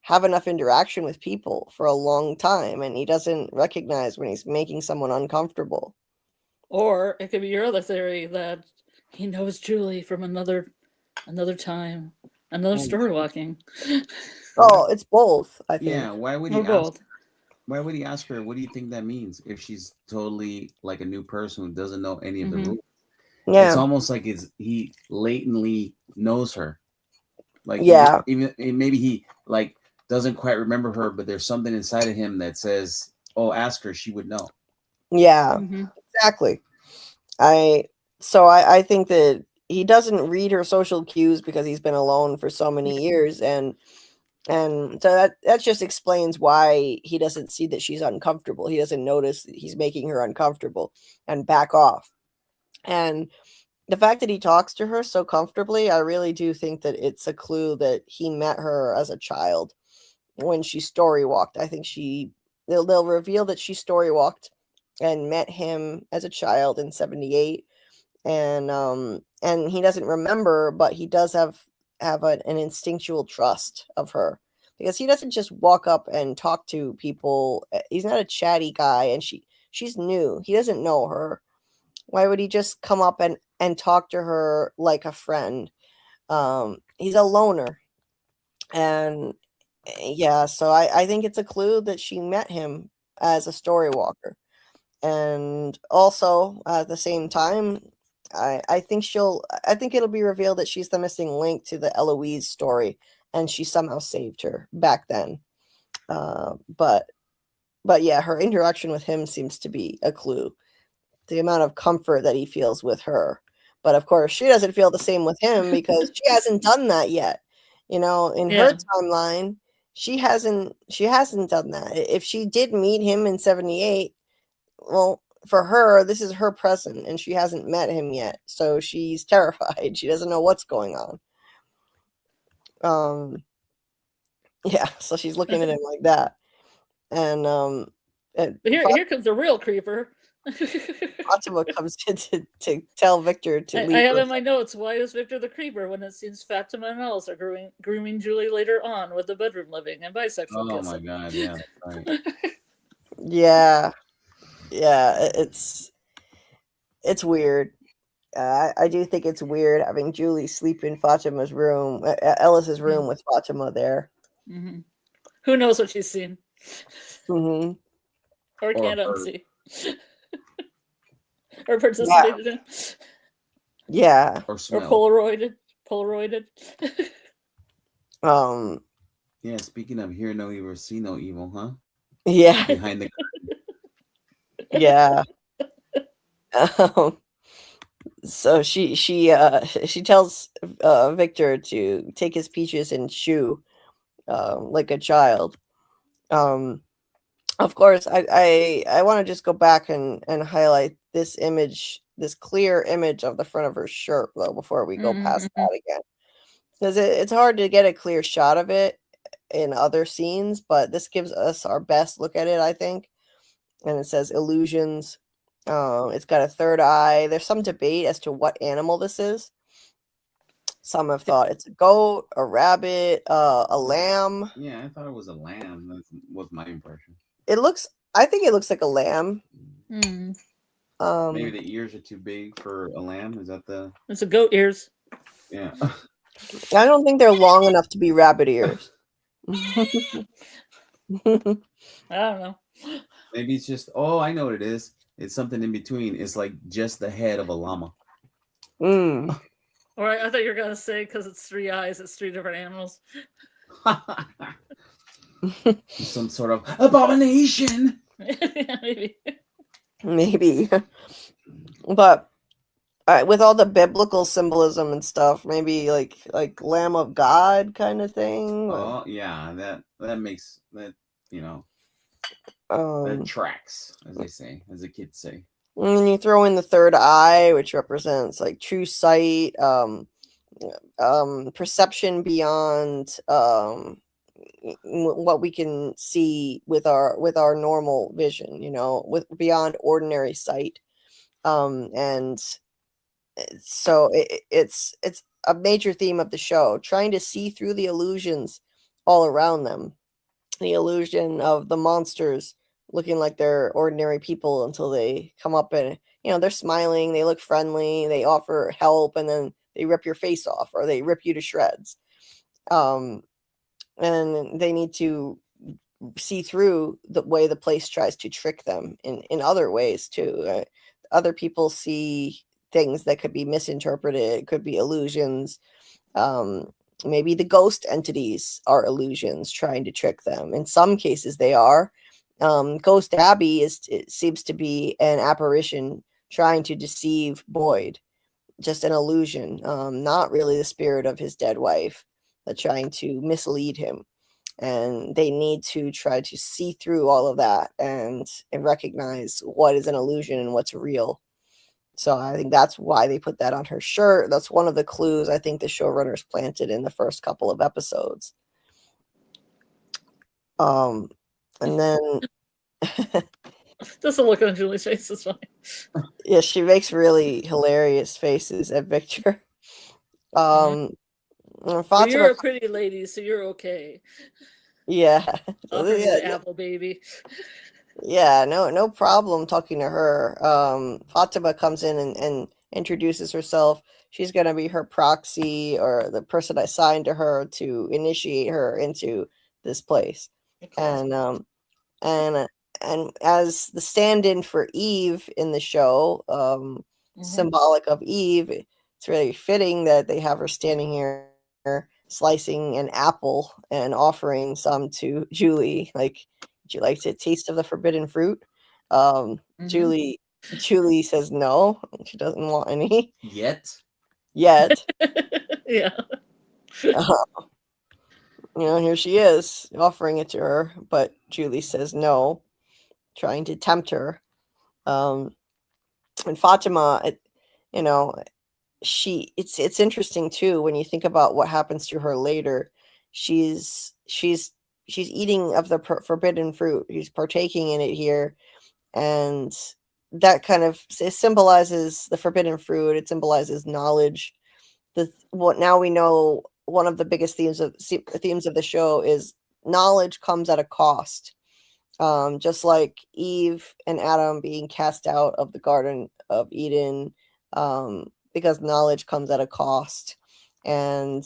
have enough interaction with people for a long time, and he doesn't recognize when he's making someone uncomfortable. Or it could be your other theory that he knows Julie from another time, another story walking. Oh, it's both, I think. Yeah, why would he Or both. Why would he ask her, what do you think that means, if she's totally like a new person who doesn't know any of the rules? Yeah. It's almost like he latently knows her. Like, yeah, even maybe he like doesn't quite remember her, but there's something inside of him that says, "Oh, ask her; she would know." yeah, Mm-hmm. exactly. I think that he doesn't read her social cues because he's been alone for so many years, and so that just explains why he doesn't see that she's uncomfortable. He doesn't notice that he's making her uncomfortable and back off. And the fact that he talks to her so comfortably, I really do think that it's a clue that he met her as a child when she story walked. I think they'll reveal that she story walked and met him as a child in 78, and he doesn't remember, but he does have an instinctual trust of her, because he doesn't just walk up and talk to people. He's not a chatty guy, and she's new. He doesn't know her. Why would he just come up and talk to her like a friend? He's a loner. And yeah, so I think it's a clue that she met him as a story walker. And also at the same time, I think it'll be revealed that she's the missing link to the Eloise story, and she somehow saved her back then. But yeah, her interaction with him seems to be a clue. The amount of comfort that he feels with her. But of course, she doesn't feel the same with him because she hasn't done that yet. In her timeline, she hasn't done that. If she did meet him in 78, well, for her, this is her present, and she hasn't met him yet. So she's terrified. She doesn't know what's going on. Yeah, so she's looking at him like that. And here comes the real creeper. Fatima comes in to tell Victor to leave. I have in my notes, why is Victor the creeper when it seems Fatima and Alice are grooming Julie later on with the bedroom living and bisexual kissing? Oh my god, yeah, that's right. Yeah, it's weird. I do think it's weird having Julie sleep in Fatima's room, Ellis's room, with Fatima there. Mm-hmm. Who knows what she's seen? Mm-hmm. Or can't unsee. Or participated in. Yeah. Or Polaroided. Yeah, speaking of hear no evil, see no evil, huh? Yeah. Behind the curtain. Yeah. So she tells Victor to take his peaches and chew like a child. Of course, I want to just go back and highlight this image, this clear image of the front of her shirt, though, before we go past that again. Because it's hard to get a clear shot of it in other scenes, but this gives us our best look at it, I think. And it says illusions. It's got a third eye. There's some debate as to what animal this is. Some have thought it's a goat, a rabbit, a lamb. Yeah, I thought it was a lamb. That was my impression. I think it looks like a lamb. Mm. Maybe the ears are too big for a lamb. Is that the? It's a goat ears. Yeah. I don't think they're long enough to be rabbit ears. I don't know. Maybe it's just, oh, I know what it is. It's something in between. It's like just the head of a llama. Mm. Or I thought you were gonna say because it's 3 eyes, it's 3 different animals. Some sort of abomination. Yeah, maybe. Maybe. But with all the biblical symbolism and stuff, maybe like Lamb of God kind of thing. Oh yeah, that makes that, you know, that Um, tracks, as they say, as the kids say. and then you throw in the third eye, which represents like true sight, perception beyond what we can see with our normal vision, you know, with beyond ordinary sight. And so it's a major theme of the show, trying to see through the illusions all around them. The illusion of the monsters looking like they're ordinary people until they come up and, you know, they're smiling, they look friendly, they offer help, and then they rip your face off or they rip you to shreds. And they need to see through the way the place tries to trick them in other ways too. Other people see things that could be misinterpreted, it could be illusions. Maybe the ghost entities are illusions trying to trick them. In some cases, they are. Ghost Abbey it seems to be an apparition trying to deceive Boyd, just an illusion, not really the spirit of his dead wife, but trying to mislead him. And they need to try to see through all of that and recognize what is an illusion and what's real. So I think that's why they put that on her shirt. That's one of the clues I think the showrunners planted in the first couple of episodes. And then Just a look on Julie's face is funny. yeah, she makes really hilarious faces at Victor. Well, Fatima, you're a pretty lady, so you're okay. yeah, Offer me the apple baby. yeah, no problem talking to her. Fatima comes in and introduces herself. She's gonna be her proxy or the person assigned to her to initiate her into this place. And and as the stand-in for Eve in the show, symbolic of Eve, it's really fitting that they have her standing here slicing an apple and offering some to Julie. Like, would you like to taste of the forbidden fruit? Julie says no, she doesn't want any Yet. yet. Yeah. You know, here she is offering it to her, but Julie says no, trying to tempt her. And Fatima, you know, it's interesting too when you think about what happens to her later. She's eating of the forbidden fruit. She's partaking in it here, and that kind of symbolizes the forbidden fruit. It symbolizes knowledge. What now we know, one of the biggest themes of the show is knowledge comes at a cost. Just like Eve and Adam being cast out of the Garden of Eden, because knowledge comes at a cost. And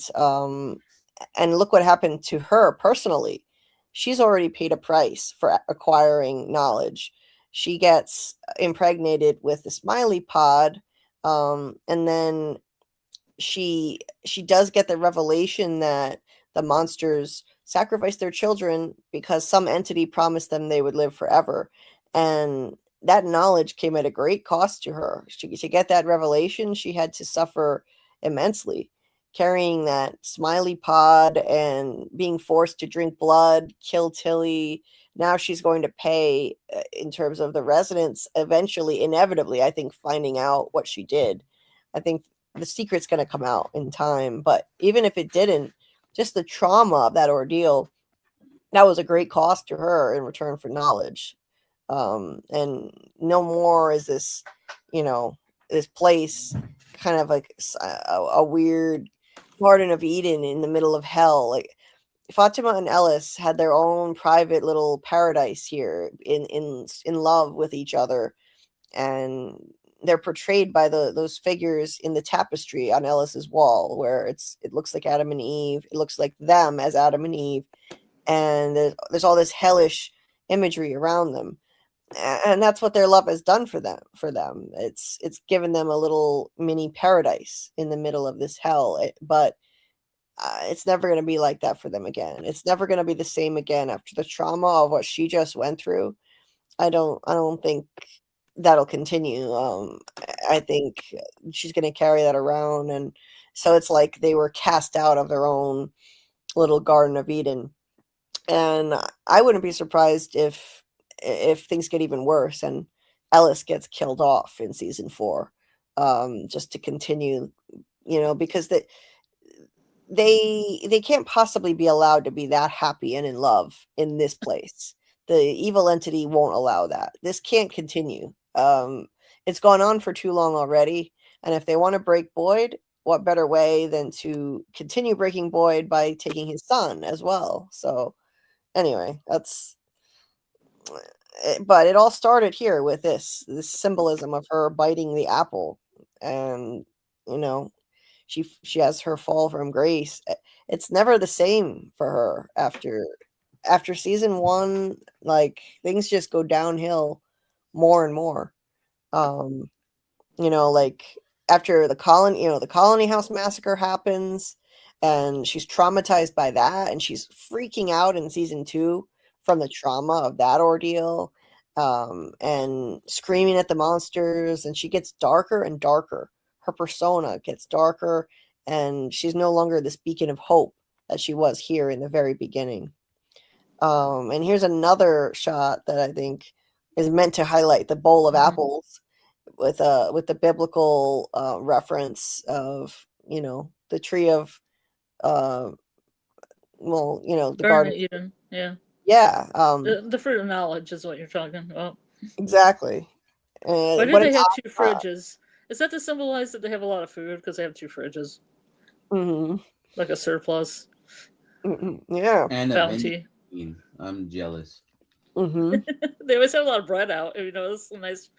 look what happened to her personally. She's already paid a price for acquiring knowledge. She gets impregnated with the Smiley Pod, and then she does get the revelation that the monsters sacrificed their children because some entity promised them they would live forever. And that knowledge came at a great cost to her. To get that revelation, she had to suffer immensely, carrying that Smiley Pod and being forced to drink blood, kill Tilly. Now she's going to pay in terms of the residents, eventually, inevitably, I think, finding out what she did. I think the secret's going to come out in time. But even if it didn't, just the trauma of that ordeal, that was a great cost to her in return for knowledge. And no more is this, you know, this place kind of like a weird Garden of Eden in the middle of hell. Like, Fatima and Ellis had their own private little paradise here in love with each other. And they're portrayed by those figures in the tapestry on Ellis's wall, where it looks like Adam and Eve. It looks like them as Adam and Eve, and there's all this hellish imagery around them, and that's what their love has done for them. It's given them a little mini paradise in the middle of this hell, but it's never going to be like that for them again. It's never going to be the same again after the trauma of what she just went through. I don't think that'll continue. I think she's going to carry that around, and so it's like they were cast out of their own little Garden of Eden. And I wouldn't be surprised if things get even worse and Ellis gets killed off in season 4, just to continue, because they can't possibly be allowed to be that happy and in love in this place. The evil entity won't allow that. This can't continue. It's gone on for too long already, and if they want to break Boyd, what better way than to continue breaking Boyd by taking his son as well? So anyway, but it all started here with this symbolism of her biting the apple, and she has her fall from grace. It's never the same for her after season 1. Like, things just go downhill more and more. Like after the colony house massacre happens, and she's traumatized by that, and she's freaking out in season 2 from the trauma of that ordeal, and screaming at the monsters, and she gets darker and darker. Her persona gets darker, and she's no longer this beacon of hope that she was here in the very beginning. And here's another shot that I think is meant to highlight the bowl of apples with the biblical reference of the tree of the Garden of Eden. Yeah. The fruit of knowledge is what you're talking about. Exactly. Why do they have 2 fridges? Is that to symbolize that they have a lot of food because they have 2 fridges? Mm-hmm. Like a surplus. Mm-hmm. Yeah. And bounty. I'm jealous. Mm-hmm. They always have a lot of bread out. It's a nice,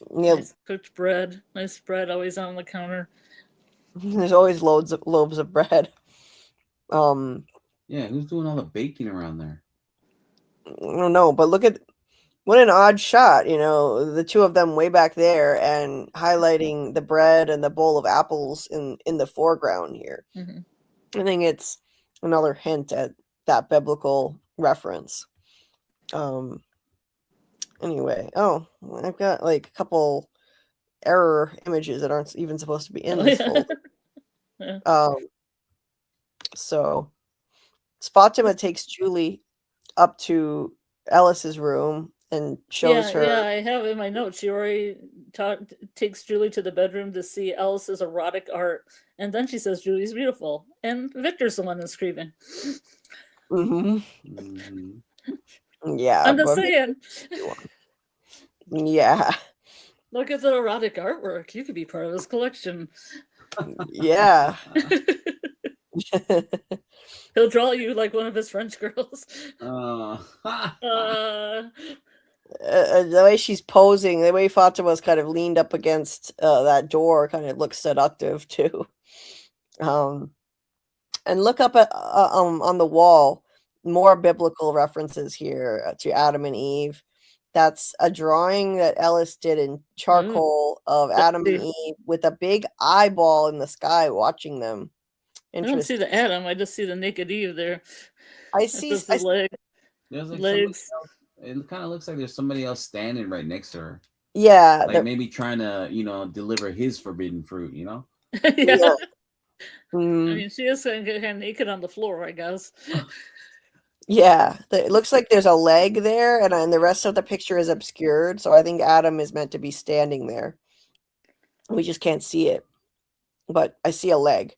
nice cooked bread. Nice bread always on the counter. There's always loaves of bread. Yeah, who's doing all the baking around there? I don't know, but look at what an odd shot, the two of them way back there and highlighting the bread and the bowl of apples in the foreground here. Mm-hmm. I think it's another hint at that biblical reference. Anyway, I've got like a couple error images that aren't even supposed to be in this folder. Yeah. So Fatima takes Julie up to Ellis's room and shows her. Yeah, I have in my notes. She already takes Julie to the bedroom to see Ellis's erotic art, and then she says Julie's beautiful, and Victor's the one that's screaming. Mm-hmm. Yeah, I'm just saying. Yeah. Look at the erotic artwork. You could be part of this collection. Yeah. He'll draw you like one of his French girls. The way she's posing, the way Fatima's kind of leaned up against that door, kind of looks seductive too. And look up at on the wall, more biblical references here to Adam and Eve. That's a drawing that Ellis did in charcoal of Adam and Eve with a big eyeball in the sky watching them. I don't see the Adam. I just see the naked Eve there. I see leg. There's like legs. It kind of looks like there's somebody else standing right next to her. Yeah, like maybe trying to deliver his forbidden fruit. Yeah. Mm. I mean, she is kind of naked on the floor, I guess. Yeah, it looks like there's a leg there, and the rest of the picture is obscured. So I think Adam is meant to be standing there. We just can't see it, but I see a leg.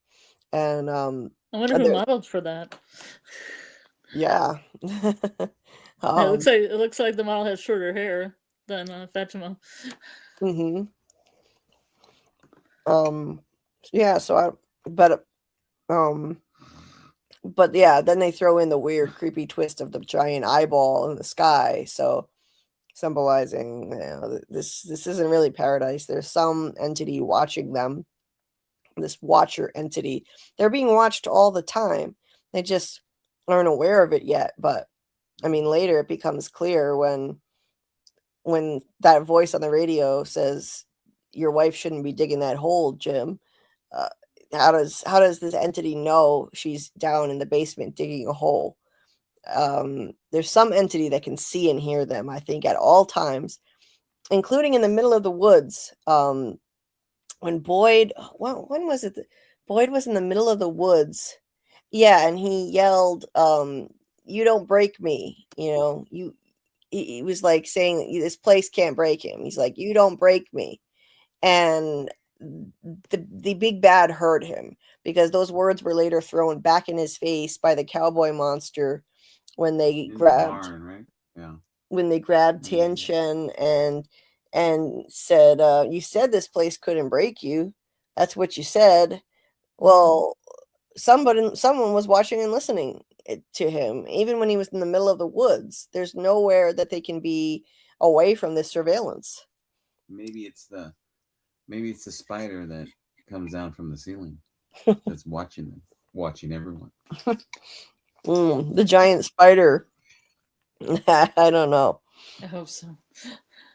And I wonder who modeled for that. Yeah. It looks like the model has shorter hair than Fatima. Mm-hmm. Yeah. So but yeah, then they throw in the weird, creepy twist of the giant eyeball in the sky. So symbolizing, this isn't really paradise. There's some entity watching them. This watcher entity. They're being watched all the time. They just aren't aware of it yet. But I mean, later it becomes clear when that voice on the radio says your wife shouldn't be digging that hole, Jim. Uh, how does this entity know she's down in the basement digging a hole? There's some entity that can see and hear them, I think, at all times, including in the middle of the woods. When Boyd, well, when was it? Boyd was in the middle of the woods. Yeah, and he yelled, "You don't break me." He was like saying this place can't break him. He's like, "You don't break me." And the big bad heard him, because those words were later thrown back in his face by the cowboy monster when they In the grabbed barn, right? Yeah. when they grabbed Tien Shen and said, "You said this place couldn't break you. That's what you said." Well, someone was watching and listening to him, even when he was in the middle of the woods. There's nowhere that they can be away from this surveillance. Maybe it's the spider that comes down from the ceiling that's watching them, watching everyone. The giant spider. I don't know. I hope so.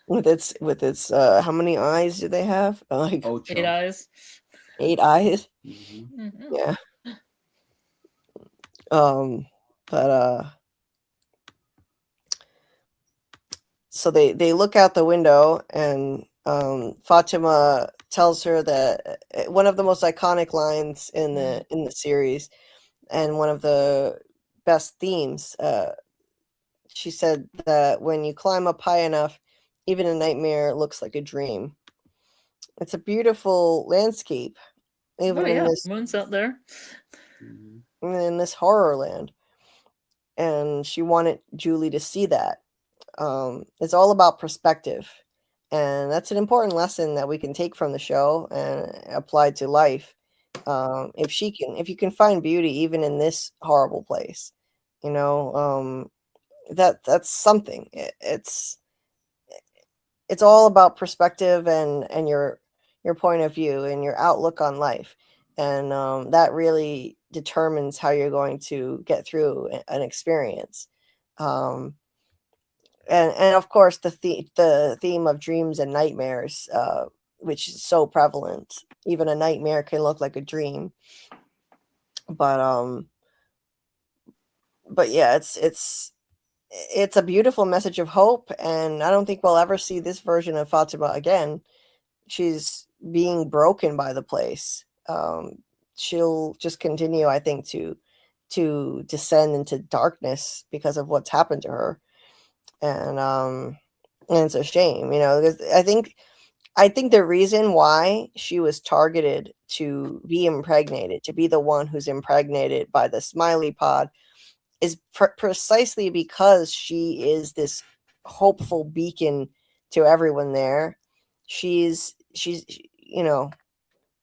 With its how many eyes do they have? Like 8 eyes. 8 eyes. Mm-hmm. Yeah. But so they look out the window, and Fatima tells her that one of the most iconic lines in the series, and one of the best themes. She said that when you climb up high enough, even a nightmare looks like a dream. It's a beautiful landscape, even in this moon's out there. in this horror land. And she wanted Julie to see that. It's all about perspective, and that's an important lesson that we can take from the show and apply to life. If you can find beauty even in this horrible place, that's something. It's all about perspective and your point of view and your outlook on life, and that really determines how you're going to get through an experience. And of course the theme of dreams and nightmares, which is so prevalent. Even a nightmare can look like a dream. But yeah, it's a beautiful message of hope, and I don't think we'll ever see this version of Fatima again. She's being broken by the place. She'll just continue, I think, to descend into darkness because of what's happened to her. And it's a shame, because I think the reason why she was targeted to be impregnated, to be the one who's impregnated by the Smiley Pod, is precisely because she is this hopeful beacon to everyone there. She's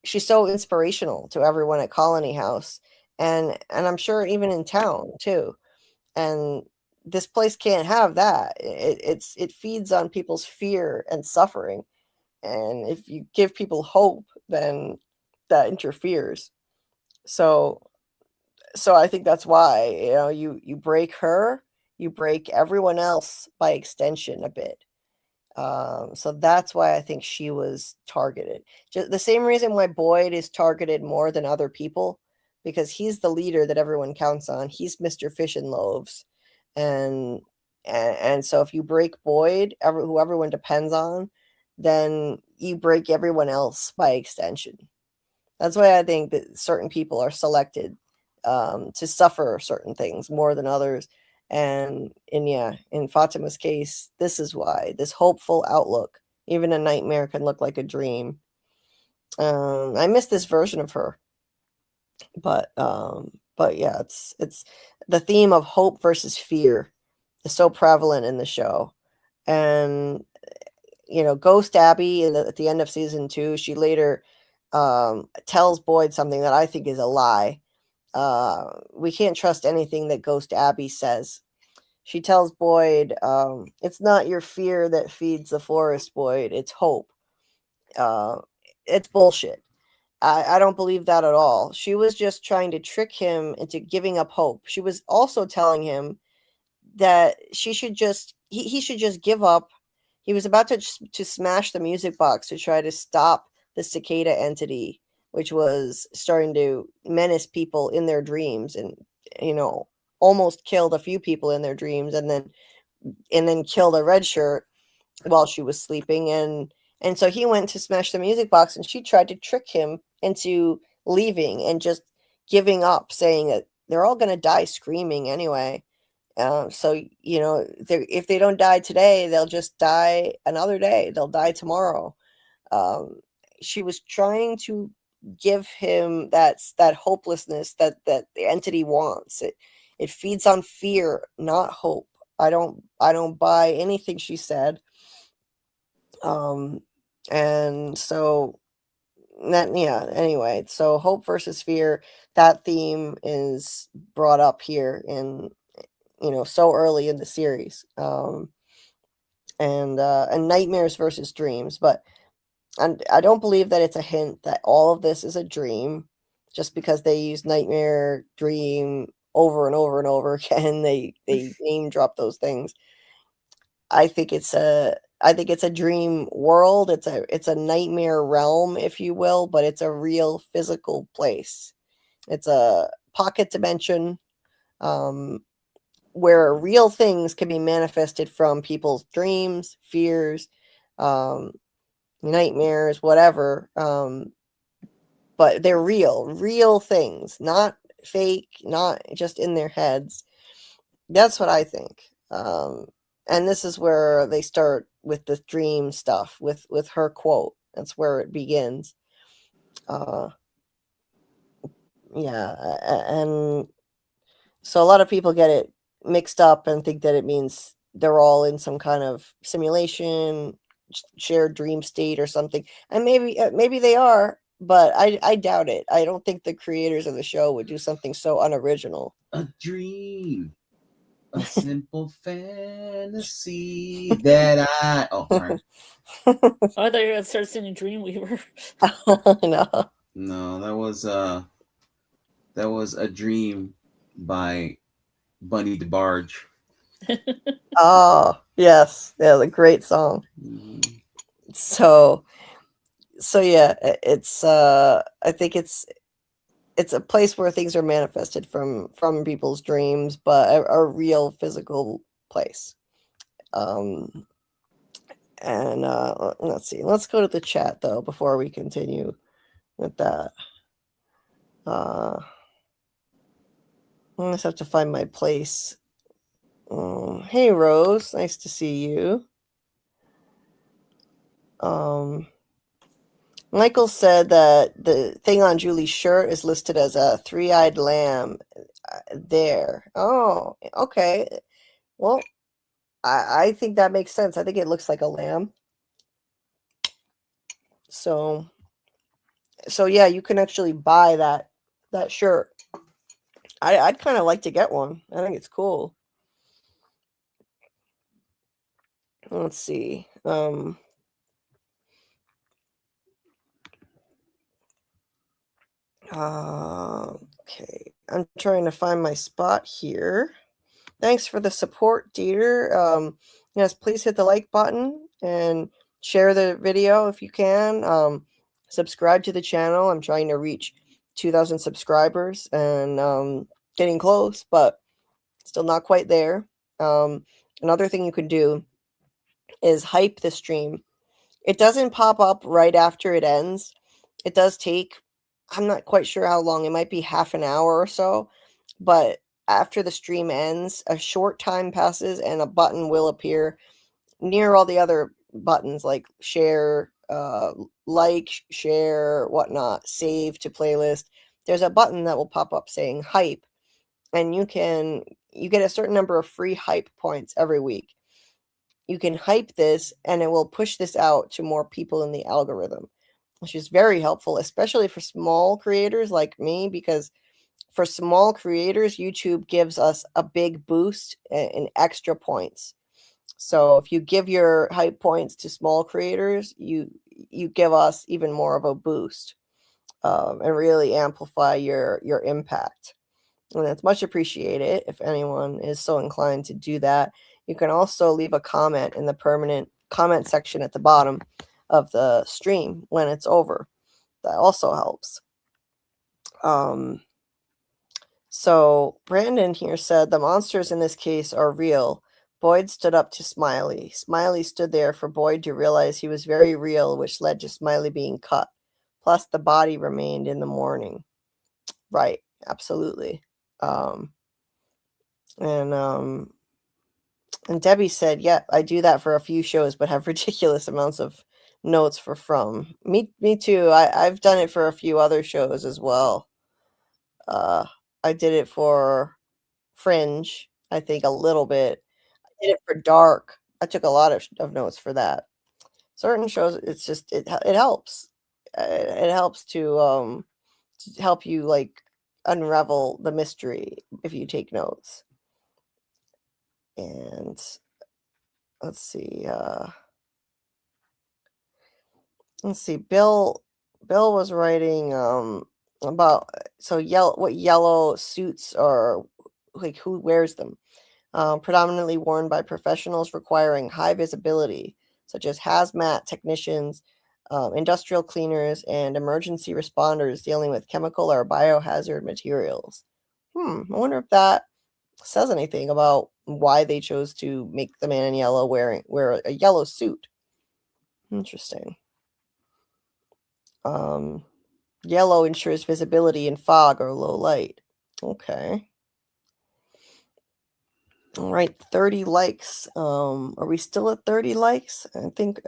so inspirational to everyone at Colony House, and I'm sure even in town too. And this place can't have that. It feeds on people's fear and suffering, and if you give people hope, then that interferes. So I think that's why you break her, you break everyone else by extension a bit. So that's why I think she was targeted. Just the same reason why Boyd is targeted more than other people, because he's the leader that everyone counts on. He's Mr. Fish and Loaves, and so if you break Boyd, who everyone depends on, then you break everyone else by extension. That's why I think that certain people are selected to suffer certain things more than others. And in Fatima's case, this is why, this hopeful outlook. Even a nightmare can look like a dream. I miss this version of her, but yeah, it's the theme of hope versus fear is so prevalent in the show. And Ghost Abby at the end of season 2, she later tells Boyd something that I think is a lie. We can't trust anything that Ghost Abby says. She tells Boyd, it's not your fear that feeds the forest, Boyd. It's hope. It's bullshit. I don't believe that at all. She was just trying to trick him into giving up hope. She was also telling him that he should just give up. He was about to smash the music box to try to stop the cicada entity, which was starting to menace people in their dreams, and almost killed a few people in their dreams, and then killed a red shirt while she was sleeping. And so he went to smash the music box, and she tried to trick him into leaving and just giving up, saying that they're all going to die screaming anyway. So if they don't die today, they'll just die another day. They'll die tomorrow. She was trying to give him that hopelessness that the entity wants. It feeds on fear, not hope. I don't buy anything she said. And so anyway, so hope versus fear, that theme is brought up here in so early in the series. And nightmares versus dreams, but I don't believe that it's a hint that all of this is a dream, just because they use nightmare, dream over and over and over again. They name drop those things. I think it's a dream world. It's a nightmare realm, if you will, but it's a real physical place. It's a pocket dimension, where real things can be manifested from people's dreams, fears, nightmares, whatever. But they're real things, not fake, not just in their heads. That's what I think. And this is where they start with the dream stuff, with her quote. That's where it begins. And so a lot of people get it mixed up and think that it means they're all in some kind of simulation, shared dream state or something. And maybe they are, but I doubt it. I don't think the creators of the show would do something so unoriginal. A dream. A simple fantasy that I... Oh, sorry. I thought you were going to start singing Dreamweaver. No, that was A Dream by Bunny DeBarge. Oh, yes. Yeah, the great song. So yeah, it's I think it's a place where things are manifested from people's dreams, but a real physical place. And let's see. Let's go to the chat though before we continue with that. I just have to find my place. Hey Rose, nice to see you. Michael said that the thing on Julie's shirt is listed as a three-eyed lamb there. Oh, okay. Well, I think that makes sense. I think it looks like a lamb. So yeah, you can actually buy that shirt. I'd kind of like to get one. I think it's cool. Let's see. Okay. I'm trying to find my spot here. Thanks for the support, Dieter. Yes, please hit the like button and share the video if you can. Subscribe to the channel. I'm trying to reach 2,000 subscribers and getting close, but still not quite there. Another thing you can do is hype the stream. It doesn't pop up right after it ends. It does take, I'm not quite sure how long. It might be half an hour or so, but after the stream ends, a short time passes and a button will appear near all the other buttons like share, like, share, whatnot, save to playlist. There's a button that will pop up saying hype, and you get a certain number of free hype points every week. You can hype this and it will push this out to more people in the algorithm, which is very helpful, especially for small creators like me, because for small creators, YouTube gives us a big boost in extra points. So if you give your hype points to small creators, you give us even more of a boost. and really amplify your impact. And it's much appreciated if anyone is so inclined to do that. You can also leave a comment in the permanent comment section at the bottom of the stream when it's over. That also helps. So Brandon here said the monsters in this case are real. Boyd stood up to Smiley. Smiley stood there for Boyd to realize he was very real, which led to Smiley being cut. Plus, the body remained in the morning. Right, absolutely. And Debbie said, "Yeah, I do that for a few shows, but have ridiculous amounts of notes for From." Me too. I've done it for a few other shows as well. I did it for Fringe, I think a little bit. I did it for Dark. I took a lot of notes for that. Certain shows, it's just it helps. It helps to help you like unravel the mystery if you take notes. And let's see. Bill was writing about what yellow suits are, like who wears them. Predominantly worn by professionals requiring high visibility, such as hazmat technicians, industrial cleaners, and emergency responders dealing with chemical or biohazard materials. I wonder if that says anything about why they chose to make the man in yellow wear a yellow suit. Interesting. Yellow ensures visibility in fog or low light. Okay. All right, 30 likes. Are we still at 30 likes? I think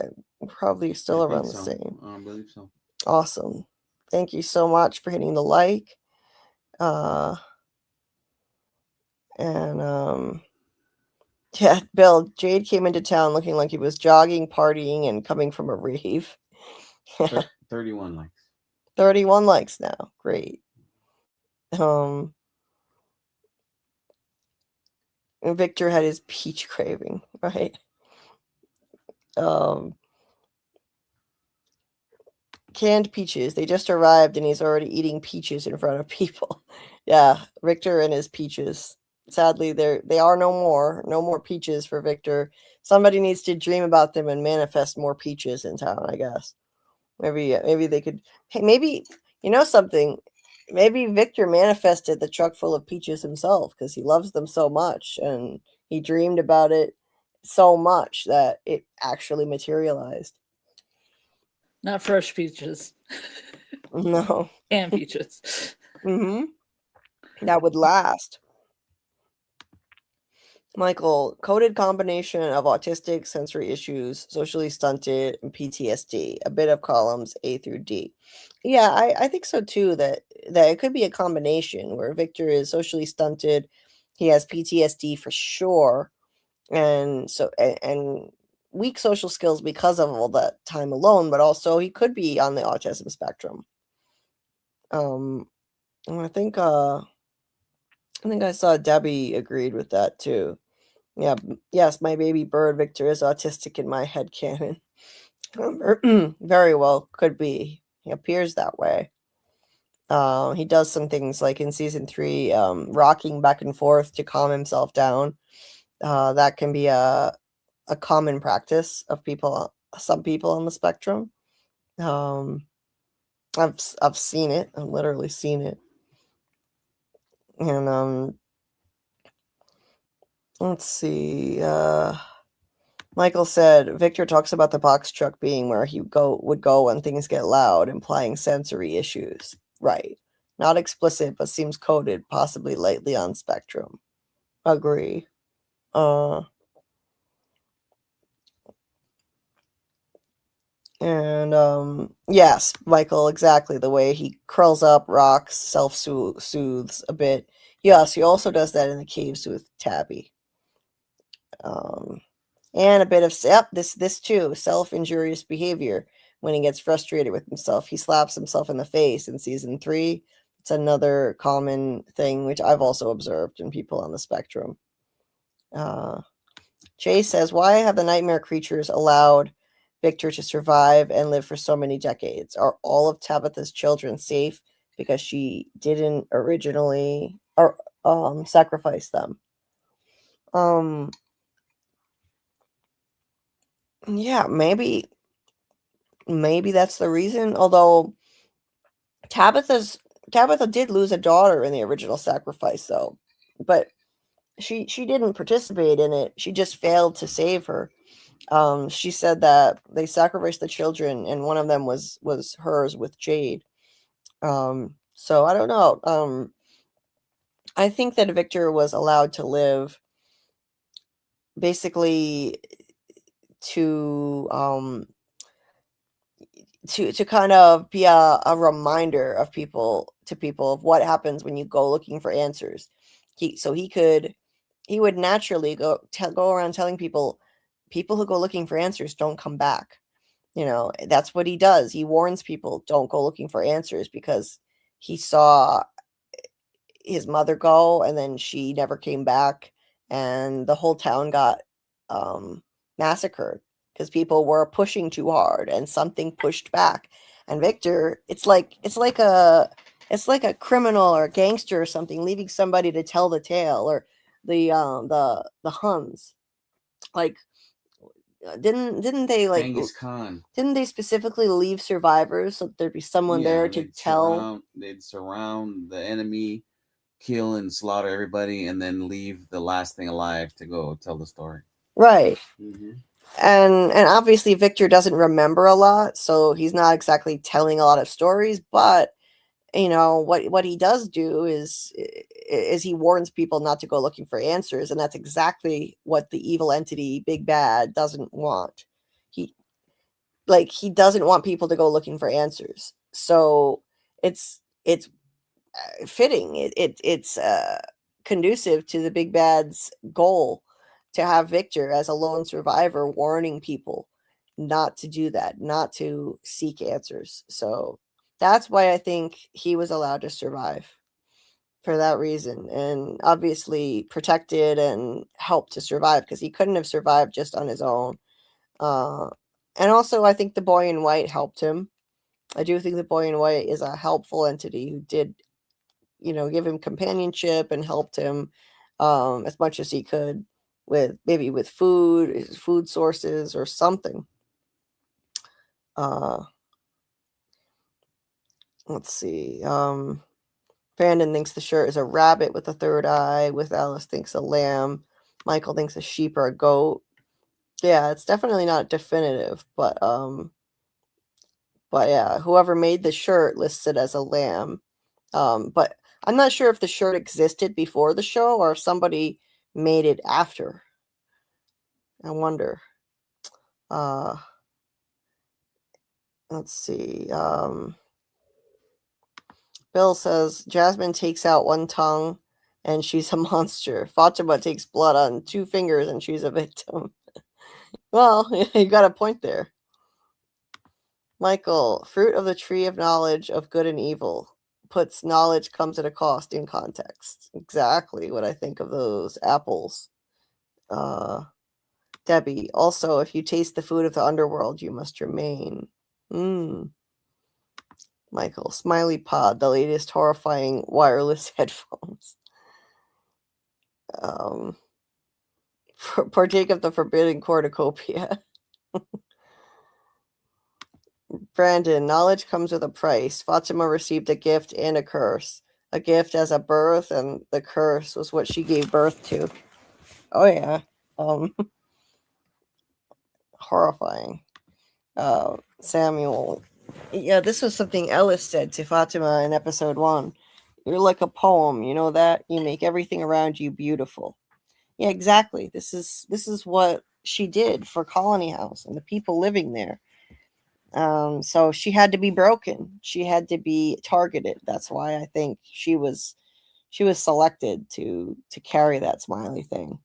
probably still around the same. I believe so. Awesome. Thank you so much for hitting the like. Yeah, Bill, Jade came into town looking like he was jogging, partying, and coming from a rave. 31 likes. 31 likes now. Great. Victor had his peach craving, right? Canned peaches. They just arrived and he's already eating peaches in front of people. Yeah, Victor and his peaches. Sadly, they are no more. No more peaches for Victor. Somebody needs to dream about them and manifest more peaches in town, I guess. Maybe they could. Hey, maybe you know something. Maybe Victor manifested the truck full of peaches himself because he loves them so much and he dreamed about it so much that it actually materialized. Not fresh peaches. No. And peaches. That would last. Michael, coded combination of autistic, sensory issues, socially stunted, and PTSD. A bit of columns A through D. Yeah, I think so too, that it could be a combination where Victor is socially stunted, he has PTSD for sure, and weak social skills because of all that time alone, but also he could be on the autism spectrum. And I think I saw Debbie agreed with that too. Yeah, yes, my baby bird Victor is autistic in my head canon. Very well could be. He appears that way. He does some things like in season 3, rocking back and forth to calm himself down. That can be a common practice of some people on the spectrum. I've seen it. I've literally seen it. And let's see. Michael said Victor talks about the box truck being where he would go when things get loud, implying sensory issues. Right. Not explicit, but seems coded, possibly lightly on spectrum. Agree. And yes, Michael, exactly. The way he curls up, rocks, self-soothes a bit. Yes, he also does that in the caves with Tabby. And a bit of this too, self-injurious behavior. When he gets frustrated with himself, he slaps himself in the face in season 3. It's another common thing, which I've also observed in people on the spectrum. Jay says, why have the nightmare creatures allowed Victor to survive and live for so many decades? Are all of Tabitha's children safe because she didn't originally sacrifice them? Yeah, maybe that's the reason. Although Tabitha did lose a daughter in the original sacrifice, though, but she didn't participate in it. She just failed to save her. She said that they sacrificed the children, and one of them was hers with Jade. So I don't know. I think that Victor was allowed to live basically to kind of be a reminder of people of what happens when you go looking for answers. He would naturally go around telling people who go looking for answers don't come back. That's what he does. He warns people, don't go looking for answers, because he saw his mother go, and then she never came back, and the whole town got massacred because people were pushing too hard and something pushed back. And Victor, it's like a criminal or a gangster or something leaving somebody to tell the tale, or the Huns. Like, didn't they, like, Genghis Khan? Didn't they specifically leave survivors so that there'd be someone there to tell? They'd surround the enemy, kill and slaughter everybody, and then leave the last thing alive to go tell the story. Right. Mm-hmm. And obviously Victor doesn't remember a lot, so he's not exactly telling a lot of stories, but what he does do is he warns people not to go looking for answers, and that's exactly what the evil entity Big Bad doesn't want. He doesn't want people to go looking for answers. So it's fitting. It's conducive to the Big Bad's goal to have Victor as a lone survivor warning people not to do that, not to seek answers. So that's why I think he was allowed to survive, for that reason, and obviously protected and helped to survive, because he couldn't have survived just on his own. And also, I think the boy in white helped him. I do think the boy in white is a helpful entity who did, give him companionship and helped him as much as he could with food sources or something. Let's see. Brandon thinks the shirt is a rabbit with a third eye. With Alice thinks a lamb. Michael thinks a sheep or a goat. Yeah, it's definitely not definitive, but yeah, whoever made the shirt lists it as a lamb. But I'm not sure if the shirt existed before the show or if somebody made it after. I wonder. Let's see. Bill says Jasmine takes out one tongue and she's a monster. Fatima takes blood on 2 fingers and she's a victim. Well, you got a point there. Michael, fruit of the tree of knowledge of good and evil, puts knowledge comes at a cost in context. Exactly what I think of those apples. Debbie, also, if you taste the food of the underworld, you must remain. Michael, Smiley Pod, the latest horrifying wireless headphones. Partake of the forbidden cornucopia. Brandon, knowledge comes with a price. Fatima received a gift and a curse. A gift as a birth, and the curse was what she gave birth to. Oh, yeah. Horrifying. Samuel. Yeah, this was something Ellis said to Fatima in episode 1. You're like a poem, you know that? You make everything around you beautiful. Yeah, exactly. This is what she did for Colony House and the people living there. So she had to be broken. She had to be targeted. That's why I think she was selected to carry that smiley thing.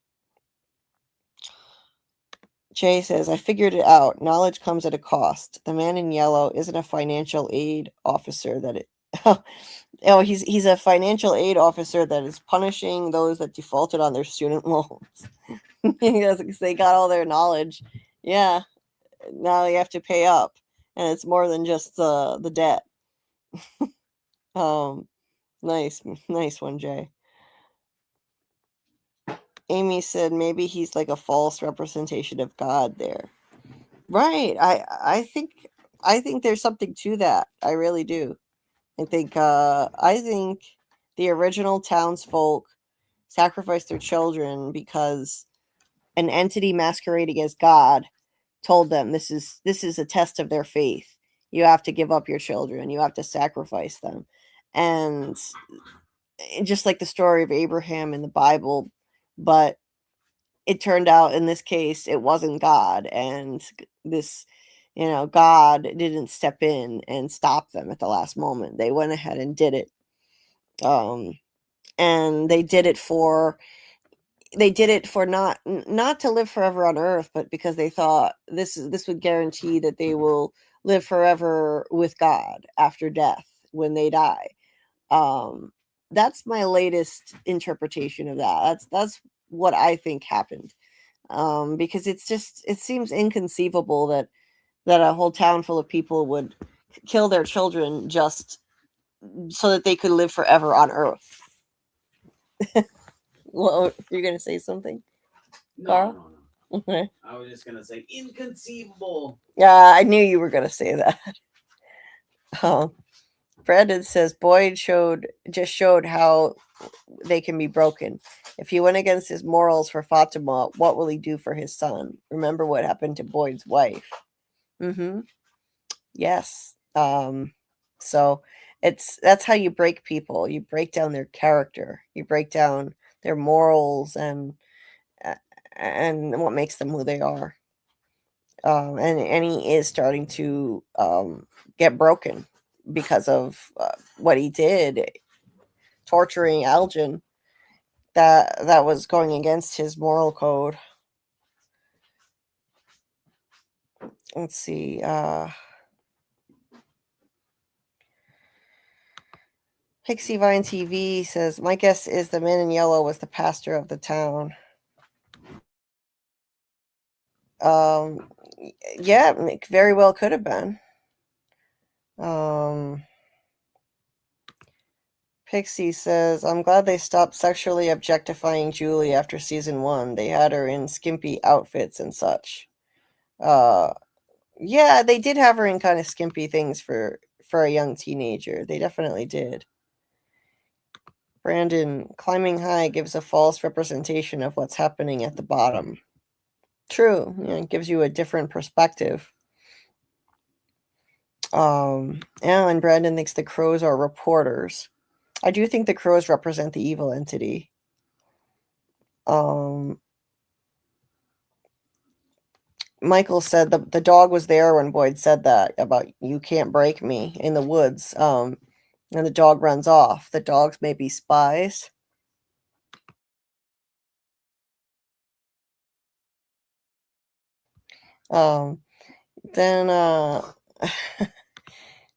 Jay says, I figured it out. Knowledge comes at a cost. The man in yellow isn't a financial aid officer he's a financial aid officer that is punishing those that defaulted on their student loans. Because they got all their knowledge. Yeah. now you have to pay up, and it's more than just the debt. Nice one, Jay. Amy said maybe he's like a false representation of God there. Right. I think there's something to that. I really do. I think the original townsfolk sacrificed their children because an entity masquerading as God told them this is a test of their faith. You have to give up your children. You have to sacrifice them. And just like the story of Abraham in the Bible, but it turned out in this case it wasn't God, and this God didn't step in and stop them at the last moment. They went ahead and did it. And they did it for not to live forever on earth, but because they thought this would guarantee that they will live forever with God after death when they die. That's my latest interpretation of that. That's what I think happened. Because it seems inconceivable that a whole town full of people would kill their children just so that they could live forever on earth. Well, you're going to say something? Carl? No. Okay. I was just gonna say inconceivable. Yeah, I knew you were going to say that. Brandon says Boyd just showed how they can be broken. If he went against his morals for Fatima, what will he do for his son? Remember what happened to Boyd's wife. Yes. So that's how you break people. You break down their character. You break down their morals and what makes them who they are. And he is starting to get broken because of what he did, torturing Elgin. That was going against his moral code. Let's see. Pixie Vine TV says, my guess is the man in yellow was the pastor of the town. Yeah, it very well could have been. Pixie says, I'm glad they stopped sexually objectifying Julie after season 1. They had her in skimpy outfits and such. Yeah, they did have her in kind of skimpy things for a young teenager. They definitely did. Brandon, climbing high gives a false representation of what's happening at the bottom. True. It gives you a different perspective. And Brandon thinks the crows are reporters. I do think the crows represent the evil entity. Michael said the dog was there when Boyd said that about you can't break me in the woods. And the dog runs off. The dogs may be spies. Then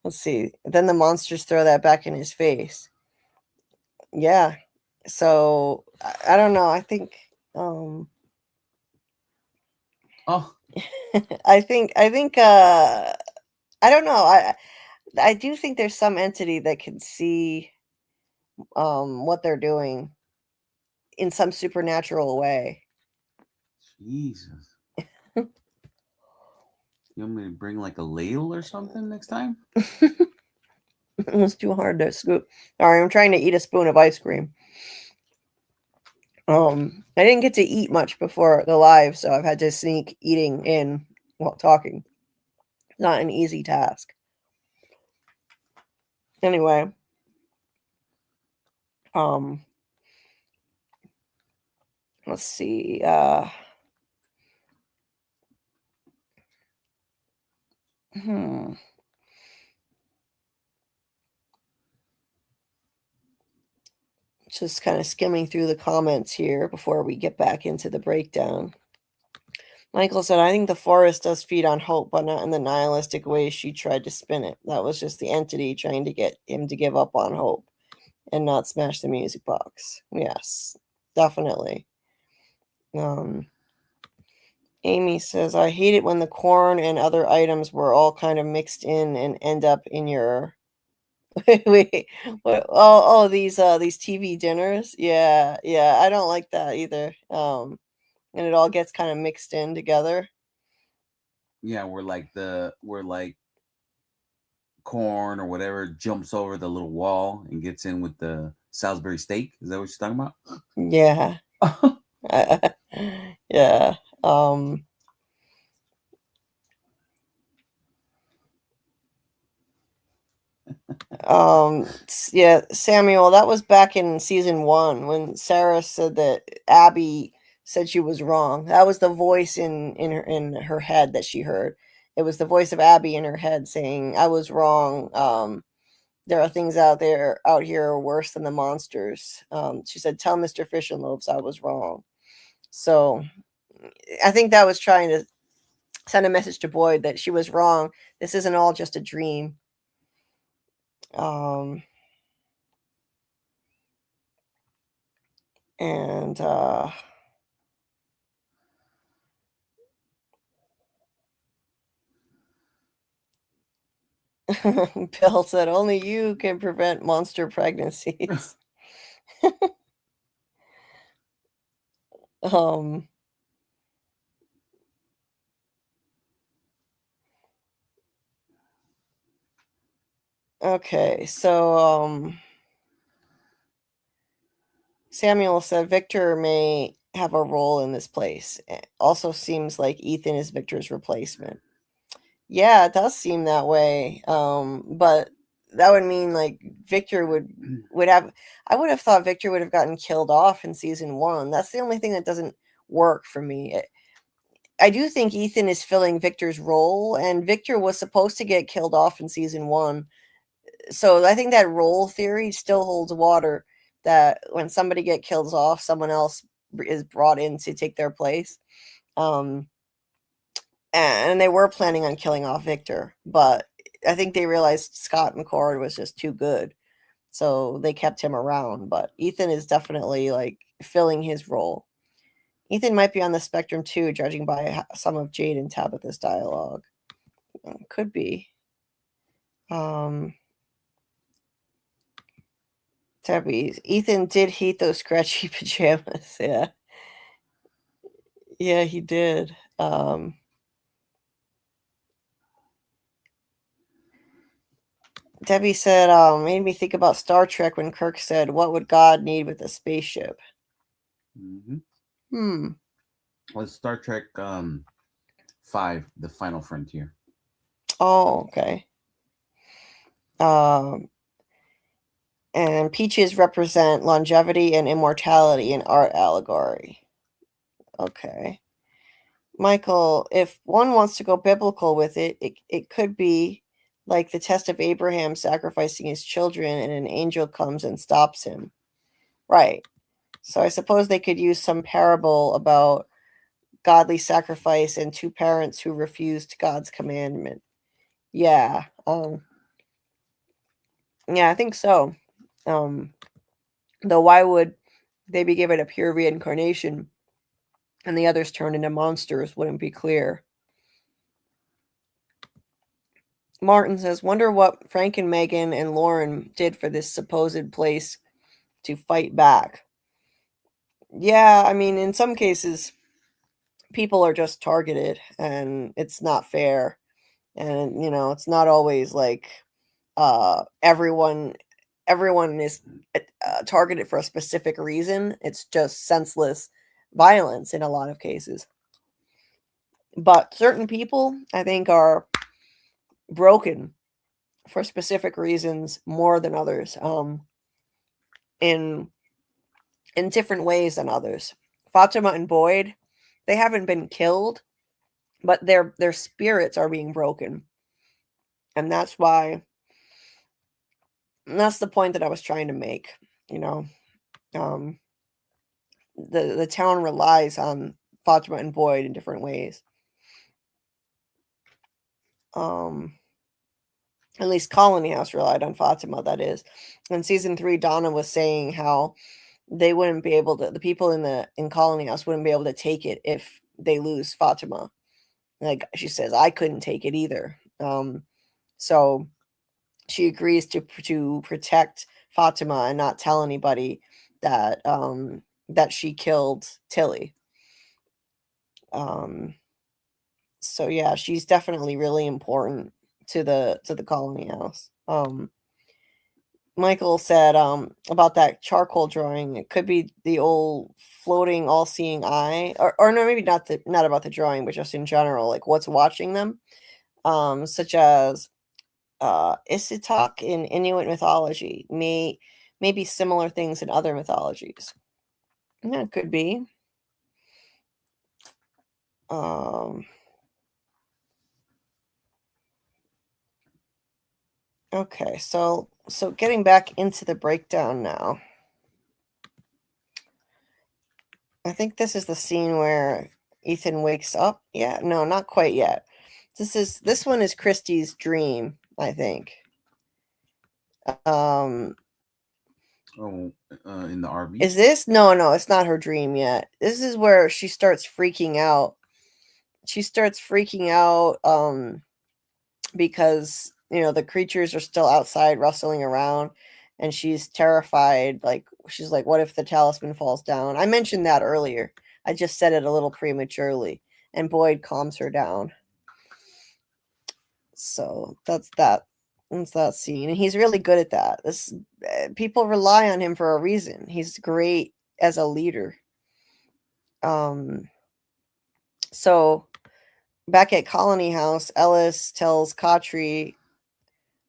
let's see. Then the monsters throw that back in his face. Yeah. So I don't know. I think Oh, I think I don't know. I do think there's some entity that can see what they're doing in some supernatural way. Jesus. You want me to bring like a ladle or something next time? It was too hard to scoop. Sorry, I'm trying to eat a spoon of ice cream. I didn't get to eat much before the live, so I've had to sneak eating in while talking. Not an easy task. Anyway, let's see. Just kind of skimming through the comments here before we get back into the breakdown. Michael said, I think the forest does feed on hope, but not in the nihilistic way she tried to spin it. That was just the entity trying to get him to give up on hope and not smash the music box. Yes, definitely. Amy says, I hate it when the corn and other items were all kind of mixed in and end up in your wait, what these TV dinners. Yeah, I don't like that either. And it all gets kind of mixed in together. Yeah, we're like corn or whatever jumps over the little wall and gets in with the Salisbury steak. Is that what you're talking about? Yeah. Yeah. Yeah, Samuel, that was back in season 1 when Sarah said that Abby said she was wrong. That was the voice in her head that she heard. It was the voice of Abby in her head saying, I was wrong. There are things out here worse than the monsters. She said, tell Mr. Fish and Loaves I was wrong. So I think that was trying to send a message to Boyd that she was wrong. This isn't all just a dream. And Bill said only you can prevent monster pregnancies. Okay, so Samuel said Victor may have a role in this place. It also seems like Ethan is Victor's replacement. Yeah, it does seem that way. But that would mean like Victor would have. I would have thought Victor would have gotten killed off in season 1. That's the only thing that doesn't work for me. I do think Ethan is filling Victor's role, and Victor was supposed to get killed off in season 1. So I think that role theory still holds water, that when somebody gets killed off, someone else is brought in to take their place. And they were planning on killing off Victor, but I think they realized Scott McCord was just too good. So they kept him around, but Ethan is definitely like filling his role. Ethan might be on the spectrum too, judging by some of Jade and Tabitha's dialogue. Could be. Debbie, Ethan did hate those scratchy pajamas. Yeah. Yeah, he did. Debbie said, made me think about Star Trek when Kirk said, what would God need with a spaceship? Well, Star Trek 5, The Final Frontier. Oh, okay. And peaches represent longevity and immortality in art allegory. Okay. Michael, if one wants to go biblical with it, it could be like the test of Abraham sacrificing his children and an angel comes and stops him. Right. So I suppose they could use some parable about godly sacrifice and 2 parents who refused God's commandment. Yeah. Yeah, I think so. Though why would they be given a pure reincarnation and the others turned into monsters wouldn't be clear. Martin says, wonder what Frank and Megan and Lauren did for this supposed place to fight back. Yeah, I mean, in some cases, people are just targeted and it's not fair. And, it's not always like everyone is targeted for a specific reason. It's just senseless violence in a lot of cases. But certain people, I think, are broken for specific reasons more than others, in different ways than others. Fatima and Boyd, they haven't been killed, but their spirits are being broken. And that's why, and that's the point that I was trying to make, the town relies on Fatima and Boyd in different ways. At least Colony House relied on Fatima, that is. In season 3, Donna was saying how they wouldn't be able to, the people in Colony House wouldn't be able to take it if they lose Fatima. Like she says, I couldn't take it either. So she agrees to protect Fatima and not tell anybody that that she killed Tilly. So yeah, she's definitely really important to the colony house. Michael said about that charcoal drawing, it could be the old floating all-seeing eye, or no, maybe not about the drawing, but just in general, like what's watching them, such as Isitok in Inuit mythology, maybe similar things in other mythologies. Yeah, it could be. Okay, so getting back into the breakdown now. I think this is the scene where Ethan wakes up. Yeah, no, not quite yet. This one is Christie's dream, I think. In the RV. Is this? No, it's not her dream yet. This is where she starts freaking out. She starts freaking out because, you know, the creatures are still outside rustling around, and she's terrified. Like, she's like, what if the talisman falls down? I mentioned that earlier. I just said it a little prematurely, and Boyd calms her down. So that's that. That's that scene, and he's really good at that. People rely on him for a reason. He's great as a leader. So back at Colony House, Ellis tells Katri,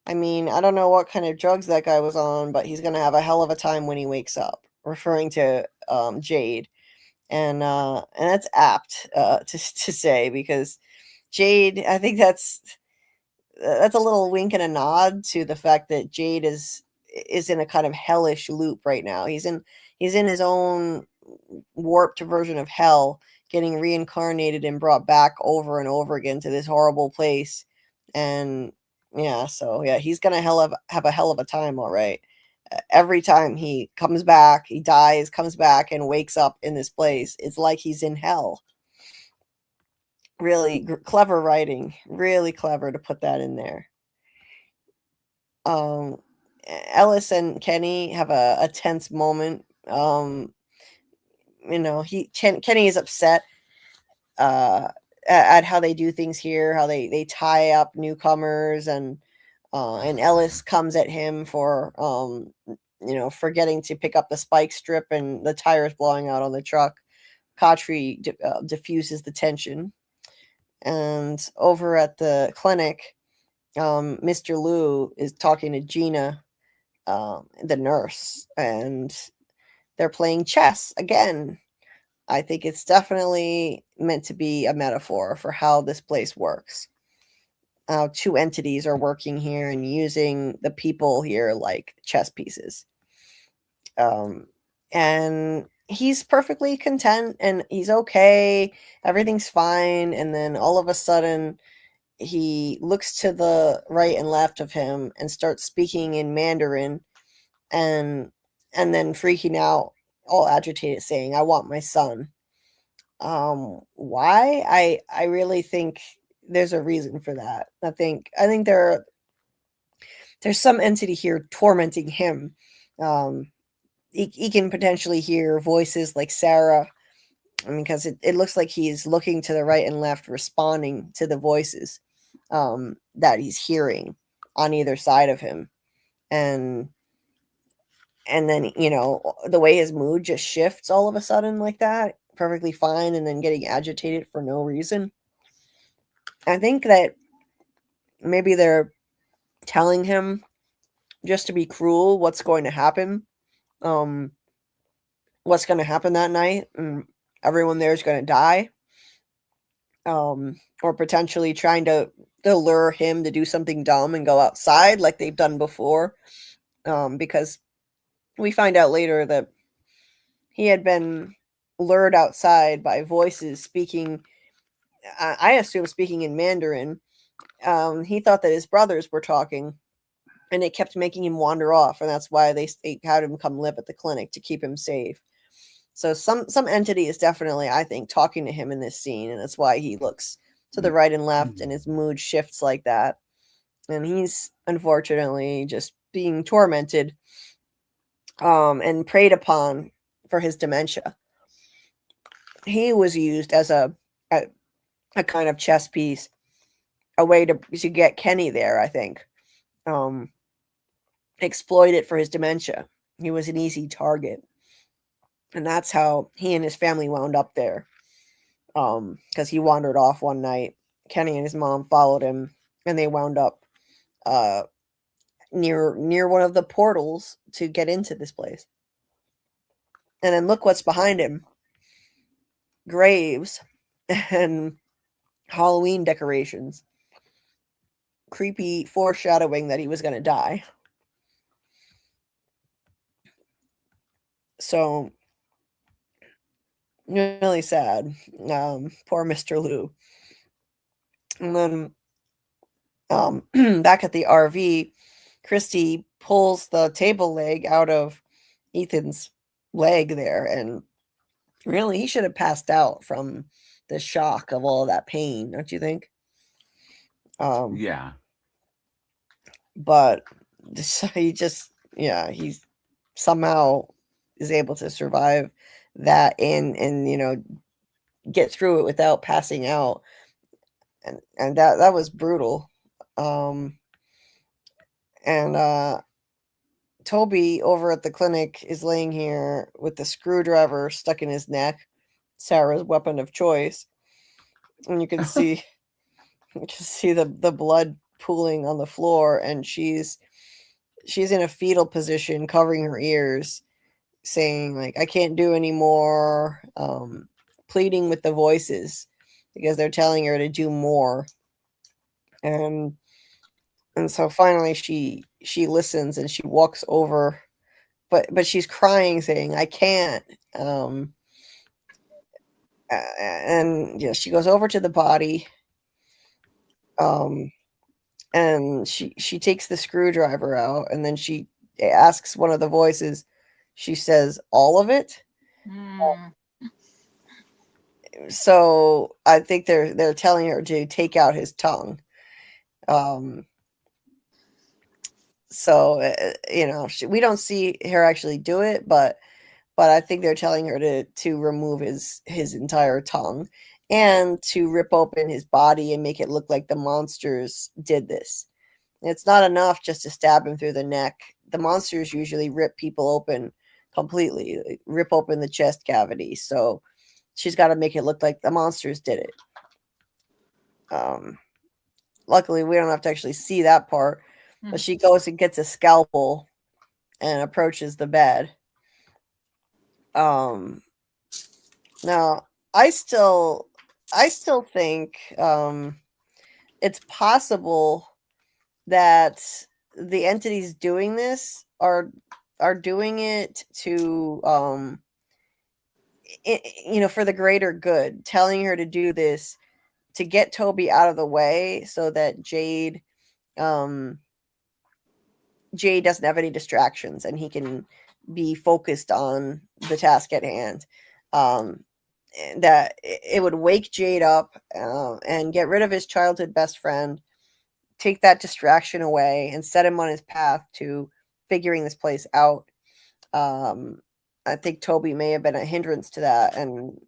I mean, I don't know what kind of drugs that guy was on, but he's gonna have a hell of a time when he wakes up, referring to Jade. And that's apt to say, because Jade, I think that's a little wink and a nod to the fact that Jade is in a kind of hellish loop right now. He's in his own warped version of hell, getting reincarnated and brought back over and over again to this horrible place. And yeah, so yeah, he's gonna have a hell of a time, all right. Every time he comes back, he dies, comes back, and wakes up in this place, it's like he's in hell. Really clever writing, really clever to put that in there. Ellis and Kenny have a tense moment. You know, Kenny is upset at how they do things here, how they tie up newcomers, and Ellis comes at him for you know, forgetting to pick up the spike strip and the tires blowing out on the truck. Katri diffuses the tension. And over at the clinic, Mr. Liu is talking to Gina, the nurse, and they're playing chess again. I think it's definitely meant to be a metaphor for how this place works. Two entities are working here and using the people here like chess pieces. And he's perfectly content and he's okay. Everything's fine. And then all of a sudden, he looks to the right and left of him and starts speaking in Mandarin, and then freaking out, all agitated, saying, I want my son. Why? I really think there's a reason for that. I think there's some entity here tormenting him. He can potentially hear voices like Sarah, because it looks like he's looking to the right and left, responding to the voices that he's hearing on either side of him. And then, you know, the way his mood just shifts all of a sudden like that, perfectly fine, and then getting agitated for no reason. I think that maybe they're telling him, just to be cruel, what's going to happen. What's going to happen that night, and everyone there is going to die. Or potentially trying to lure him to do something dumb and go outside like they've done before. Because we find out later that he had been lured outside by voices speaking, I assume speaking in Mandarin. He thought that his brothers were talking, and it kept making him wander off, and that's why they had him come live at the clinic, to keep him safe. So some entity is definitely, I think, talking to him in this scene, and that's why he looks to the right and left, and his mood shifts like that. And he's unfortunately just being tormented and preyed upon for his dementia. He was used as a kind of chess piece, a way to get Kenny there, I think. Exploit it for his dementia. He was an easy target. And that's how he and his family wound up there. Because he wandered off one night. Kenny and his mom followed him, and they wound up near one of the portals to get into this place. And then look what's behind him. Graves and Halloween decorations. Creepy foreshadowing that he was going to die. So, really sad. Poor Mr. Lou. And then back at the RV, Christy pulls the table leg out of Ethan's leg there, and really he should have passed out from the shock of all that pain, don't you think? Yeah. But he somehow is able to survive that and get through it without passing out. And that was brutal. Toby over at the clinic is laying here with the screwdriver stuck in his neck, Sarah's weapon of choice. And you can see the blood pooling on the floor, and she's in a fetal position, covering her ears, saying, like, I can't do anymore, pleading with the voices because they're telling her to do more. And so finally she listens, and she walks over, but she's crying, saying, I can't. And yeah, she goes over to the body, and she takes the screwdriver out, and then she asks one of the voices, she says, all of it? So I think they're telling her to take out his tongue. So we don't see her actually do it, but I think they're telling her to remove his entire tongue and to rip open his body and make it look like the monsters did this. It's not enough just to stab him through the neck. The monsters usually rip people open completely, rip open the chest cavity. So she's got to make it look like the monsters did it. Luckily, we don't have to actually see that part. But she goes and gets a scalpel and approaches the bed. Now, I still think it's possible that the entities doing this are doing it to for the greater good, telling her to do this to get Toby out of the way so that Jade doesn't have any distractions and he can be focused on the task at hand. That it would wake Jade up and get rid of his childhood best friend, take that distraction away, and set him on his path to figuring this place out. I think Toby may have been a hindrance to that, and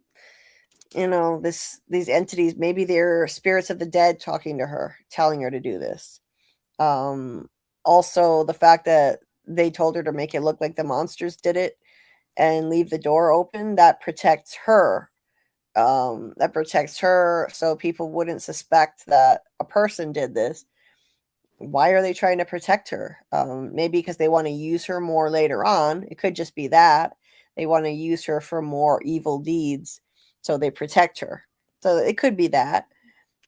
these entities, maybe they're spirits of the dead talking to her, telling her to do this. Also, the fact that they told her to make it look like the monsters did it and leave the door open, that protects her. So people wouldn't suspect that a person did this. Why are they trying to protect her? Maybe because they want to use her more later on. It could just be that they want to use her for more evil deeds, so they protect her. So it could be that,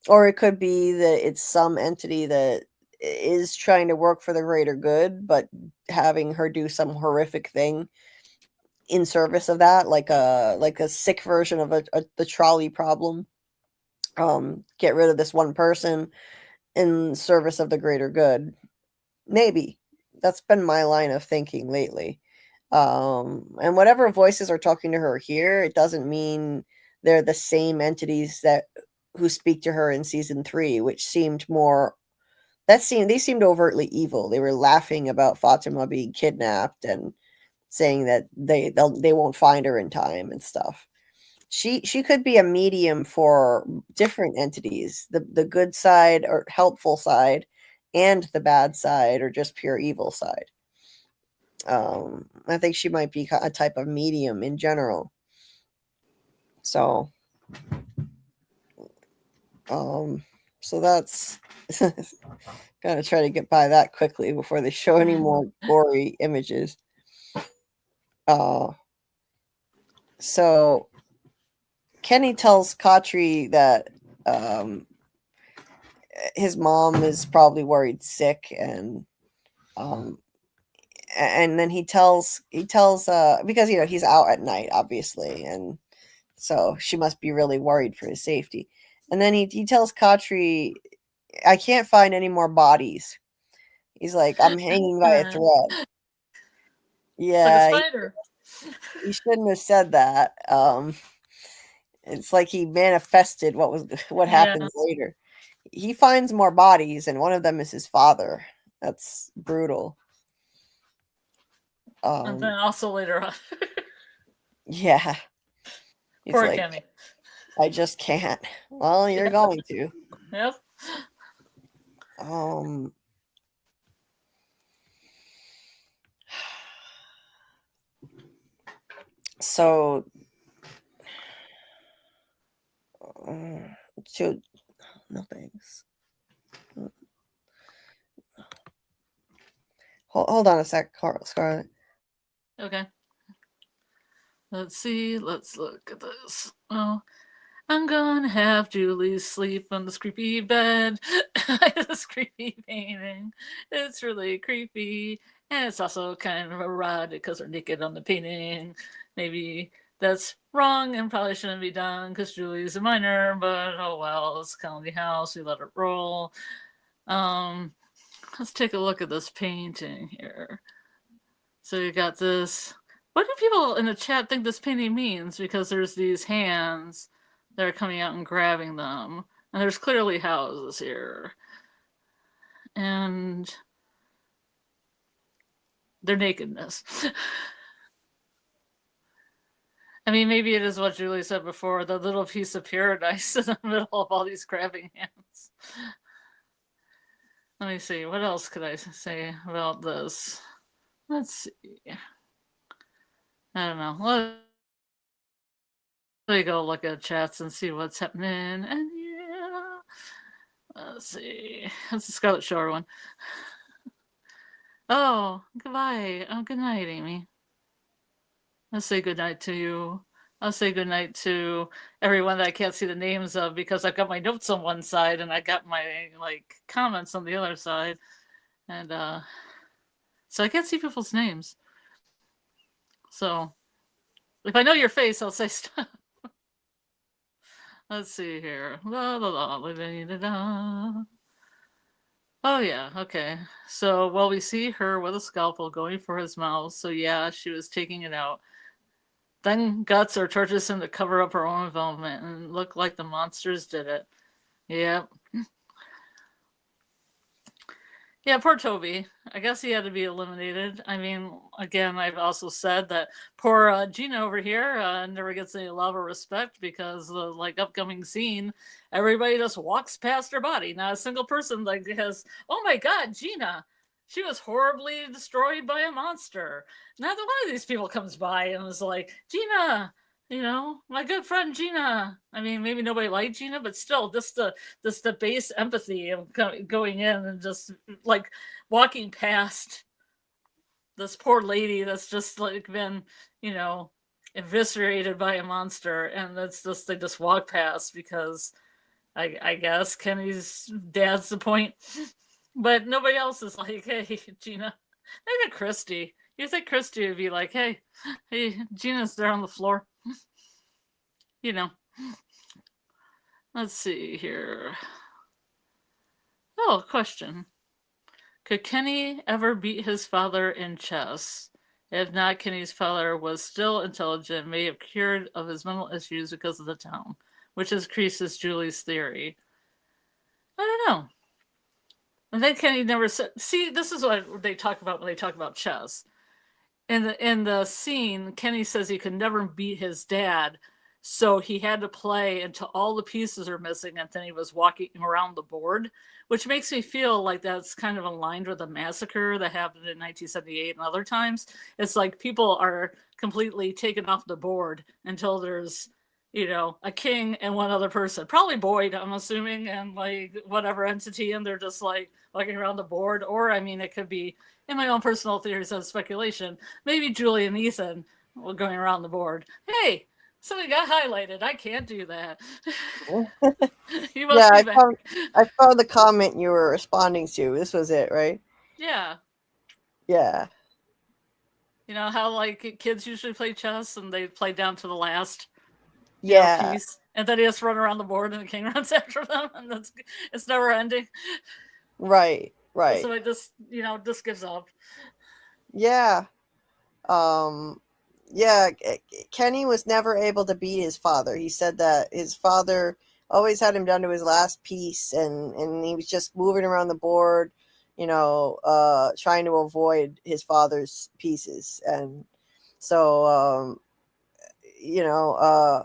or it could be that it's some entity that is trying to work for the greater good, but having her do some horrific thing in service of that, like a sick version of the trolley problem. Get rid of this one person in service of the greater good. Maybe that's been my line of thinking lately. And whatever voices are talking to her here, it doesn't mean they're the same entities who speak to her in season 3, which seemed more they seemed overtly evil. They were laughing about Fatima being kidnapped and saying that they won't find her in time and stuff. She could be a medium for different entities, the good side or helpful side, and the bad side or just pure evil side. I think she might be a type of medium in general. So, so that's gotta try to get by that quickly before they show any more gory images. So Kenny tells Katri that his mom is probably worried sick, and then he tells because he's out at night, obviously, and so she must be really worried for his safety. And then he tells Katri, I can't find any more bodies. He's like, I'm hanging by a thread. Yeah, like a spider. He shouldn't have said that. It's like he manifested what happens later. He finds more bodies, and one of them is his father. That's brutal. And then also later on. Yeah. He's Poor like, Kenny. I just can't. Well, you're going to. Yep. So no thanks. Hold on a sec, Scarlet. Okay. Let's see. Let's look at this. Oh, I'm gonna have Julie sleep on this creepy bed. This creepy painting. It's really creepy. And it's also kind of erotic because they're naked on the painting. Maybe that's wrong and probably shouldn't be done because Julie's a minor, but oh well, it's County House. We let it roll. Let's take a look at this painting here. So you got this. What do people in the chat think this painting means? Because there's these hands that are coming out and grabbing them. And there's clearly houses here. And their nakedness. I mean, maybe it is what Julie said before, the little piece of paradise in the middle of all these grabbing hands. Let me see. What else could I say about this? Let's see. I don't know. Let me go look at chats and see what's happening. And yeah. Let's see. That's the Scarlet Shore one. Oh, goodbye. Oh, good night, Amy. I'll say good night to you. I'll say good night to everyone that I can't see the names of because I've got my notes on one side and I got my comments on the other side. And so I can't see people's names. So if I know your face, I'll say stuff. Let's see here. La, la, la, la, la, la. Oh, yeah. Okay. So, well, we see her with a scalpel going for his mouth. So, yeah, she was taking it out. Then Guts or tortures him to cover up her own involvement and look like the monsters did it. Yep. Yeah, poor Toby. I guess he had to be eliminated. I mean, again, I've also said that poor Gina over here never gets any love or respect because the upcoming scene, everybody just walks past her body. Not a single person has, oh my God, Gina, she was horribly destroyed by a monster. Not that one of these people comes by and was like, Gina, my good friend Gina. I mean, maybe nobody liked Gina, but still, just the base empathy of going in and just walking past this poor lady that's just been, eviscerated by a monster, and that's just they just walk past because I guess Kenny's dad's the point, but nobody else is like, hey, Gina. Maybe Christy. You think Christy would be like, hey, Gina's there on the floor. Let's see here. Oh, question. Could Kenny ever beat his father in chess? If not, Kenny's father was still intelligent, may have cured of his mental issues because of the town, which increases Julie's theory. I don't know. And then Kenny never said. See, this is what they talk about when they talk about chess. In the scene, Kenny says he could never beat his dad, so he had to play until all the pieces are missing, and then he was walking around the board, which makes me feel like that's kind of aligned with the massacre that happened in 1978 and other times. It's like people are completely taken off the board until there's, a king and one other person, probably Boyd, I'm assuming, and like whatever entity, and they're just like walking around the board. Or, I mean, it could be, in my own personal theories of speculation, maybe Julie and Ethan were going around the board. Hey, something got highlighted. I can't do that. You must Yeah, be back. I found the comment you were responding to. This was it, right? Yeah. Yeah. You know how like kids usually play chess and they play down to the last Yeah. piece, and then they just run around the board and the king runs after them, and it's never ending. Right. Right. So it just just gives up. Yeah. Yeah, Kenny was never able to beat his father. He said that his father always had him down to his last piece, and he was just moving around the board, trying to avoid his father's pieces. And so, yeah,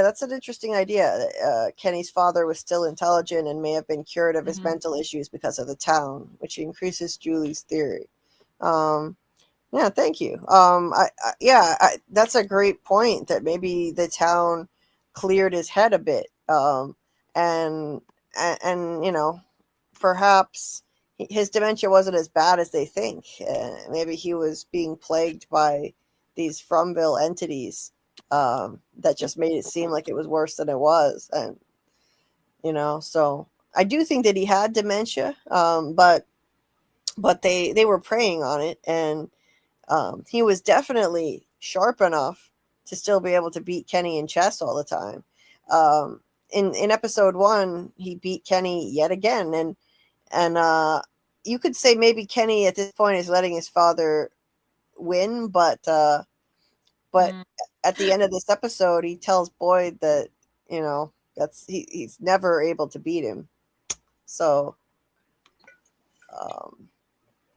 that's an interesting idea. Kenny's father was still intelligent and may have been cured of his mental issues because of the town, which increases Julie's theory. Yeah, thank you. That's a great point, that maybe the town cleared his head a bit. And perhaps his dementia wasn't as bad as they think. Maybe he was being plagued by these Fromville entities that just made it seem like it was worse than it was. And, so I do think that he had dementia, but they were preying on it, and he was definitely sharp enough to still be able to beat Kenny in chess all the time. In episode 1, he beat Kenny yet again, and you could say maybe Kenny at this point is letting his father win, but at the end of this episode, he tells Boyd that he's never able to beat him. So,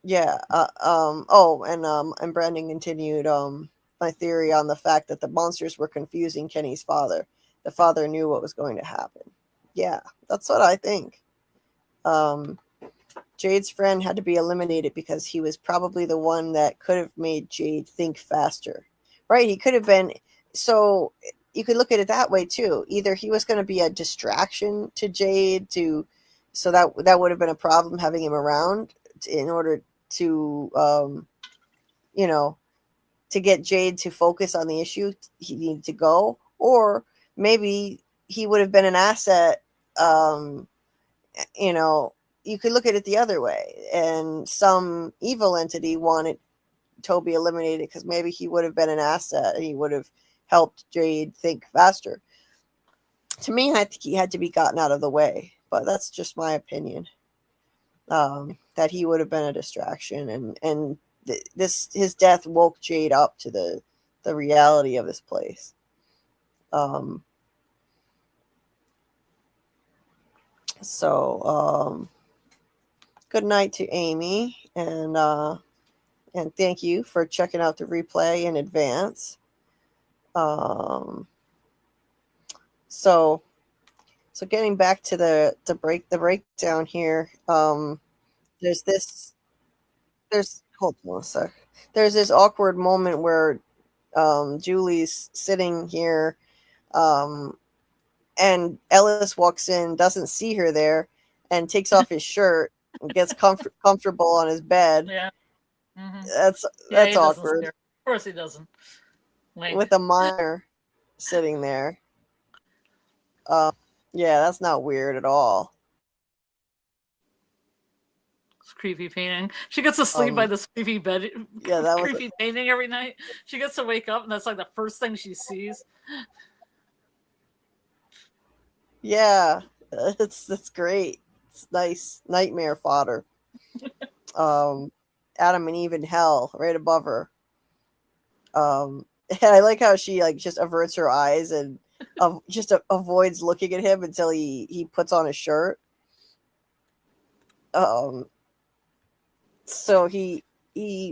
yeah. And Brandon continued my theory on the fact that the monsters were confusing Kenny's father. The father knew what was going to happen. Yeah, that's what I think. Jade's friend had to be eliminated because he was probably the one that could have made Jade think faster. Right? He could have been. So you could look at it that way too. Either he was going to be a distraction to Jade, so that would have been a problem having him around in order to to get Jade to focus on the issue he needed to go, or maybe he would have been an asset. You could look at it the other way, and some evil entity wanted Toby eliminated because maybe he would have been an asset and he would have helped Jade think faster. To me, I think he had to be gotten out of the way, but that's just my opinion. That he would have been a distraction, and his death woke Jade up to the reality of this place. Good night to Amy, and thank you for checking out the replay in advance. So getting back to the breakdown here, there's hold on a sec. There's this awkward moment where Julie's sitting here, and Ellis walks in, doesn't see her there, and takes off his shirt and gets comfortable on his bed. Yeah. Mm-hmm. That's awkward. Of course he doesn't. Wink. With a minor sitting there. Yeah, that's not weird at all. It's creepy painting. She gets to sleep by this creepy bed. Yeah, that was creepy painting every night. She gets to wake up, and that's like the first thing she sees. Yeah, that's great. It's nice nightmare fodder. Adam and Eve in hell right above her. And I like how she like just averts her eyes and just avoids looking at him until he puts on his shirt. So he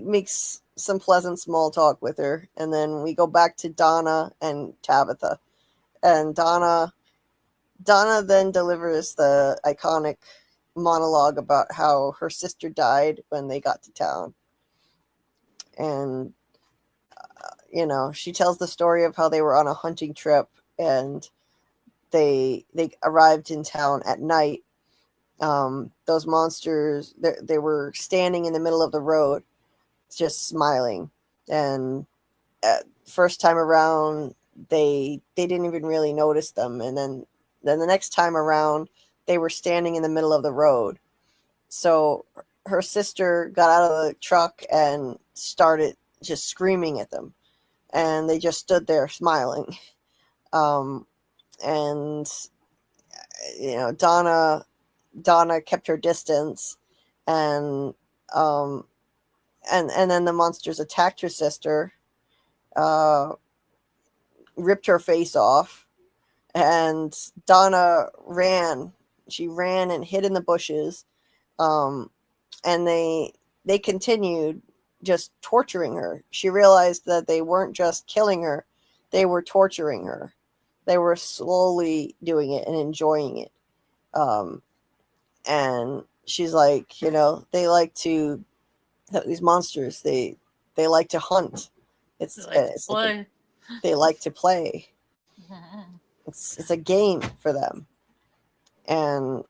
makes some pleasant small talk with her, and then we go back to Donna and Tabitha, and Donna then delivers the iconic monologue about how her sister died when they got to town, and she tells the story of how they were on a hunting trip and they arrived in town at night. Those monsters, they were standing in the middle of the road, just smiling. And first time around, they didn't even really notice them. And then the next time around, they were standing in the middle of the road. So her sister got out of the truck and started just screaming at them. And they just stood there smiling. And Donna kept her distance, and then the monsters attacked her sister, ripped her face off, and Donna ran. She ran and hid in the bushes, and they continued just torturing her. She realized that they weren't just killing her, they were torturing her. They were slowly doing it and enjoying it. And she's like, they like to, these monsters, they like to hunt. It's like they like to play. It's a game for them. And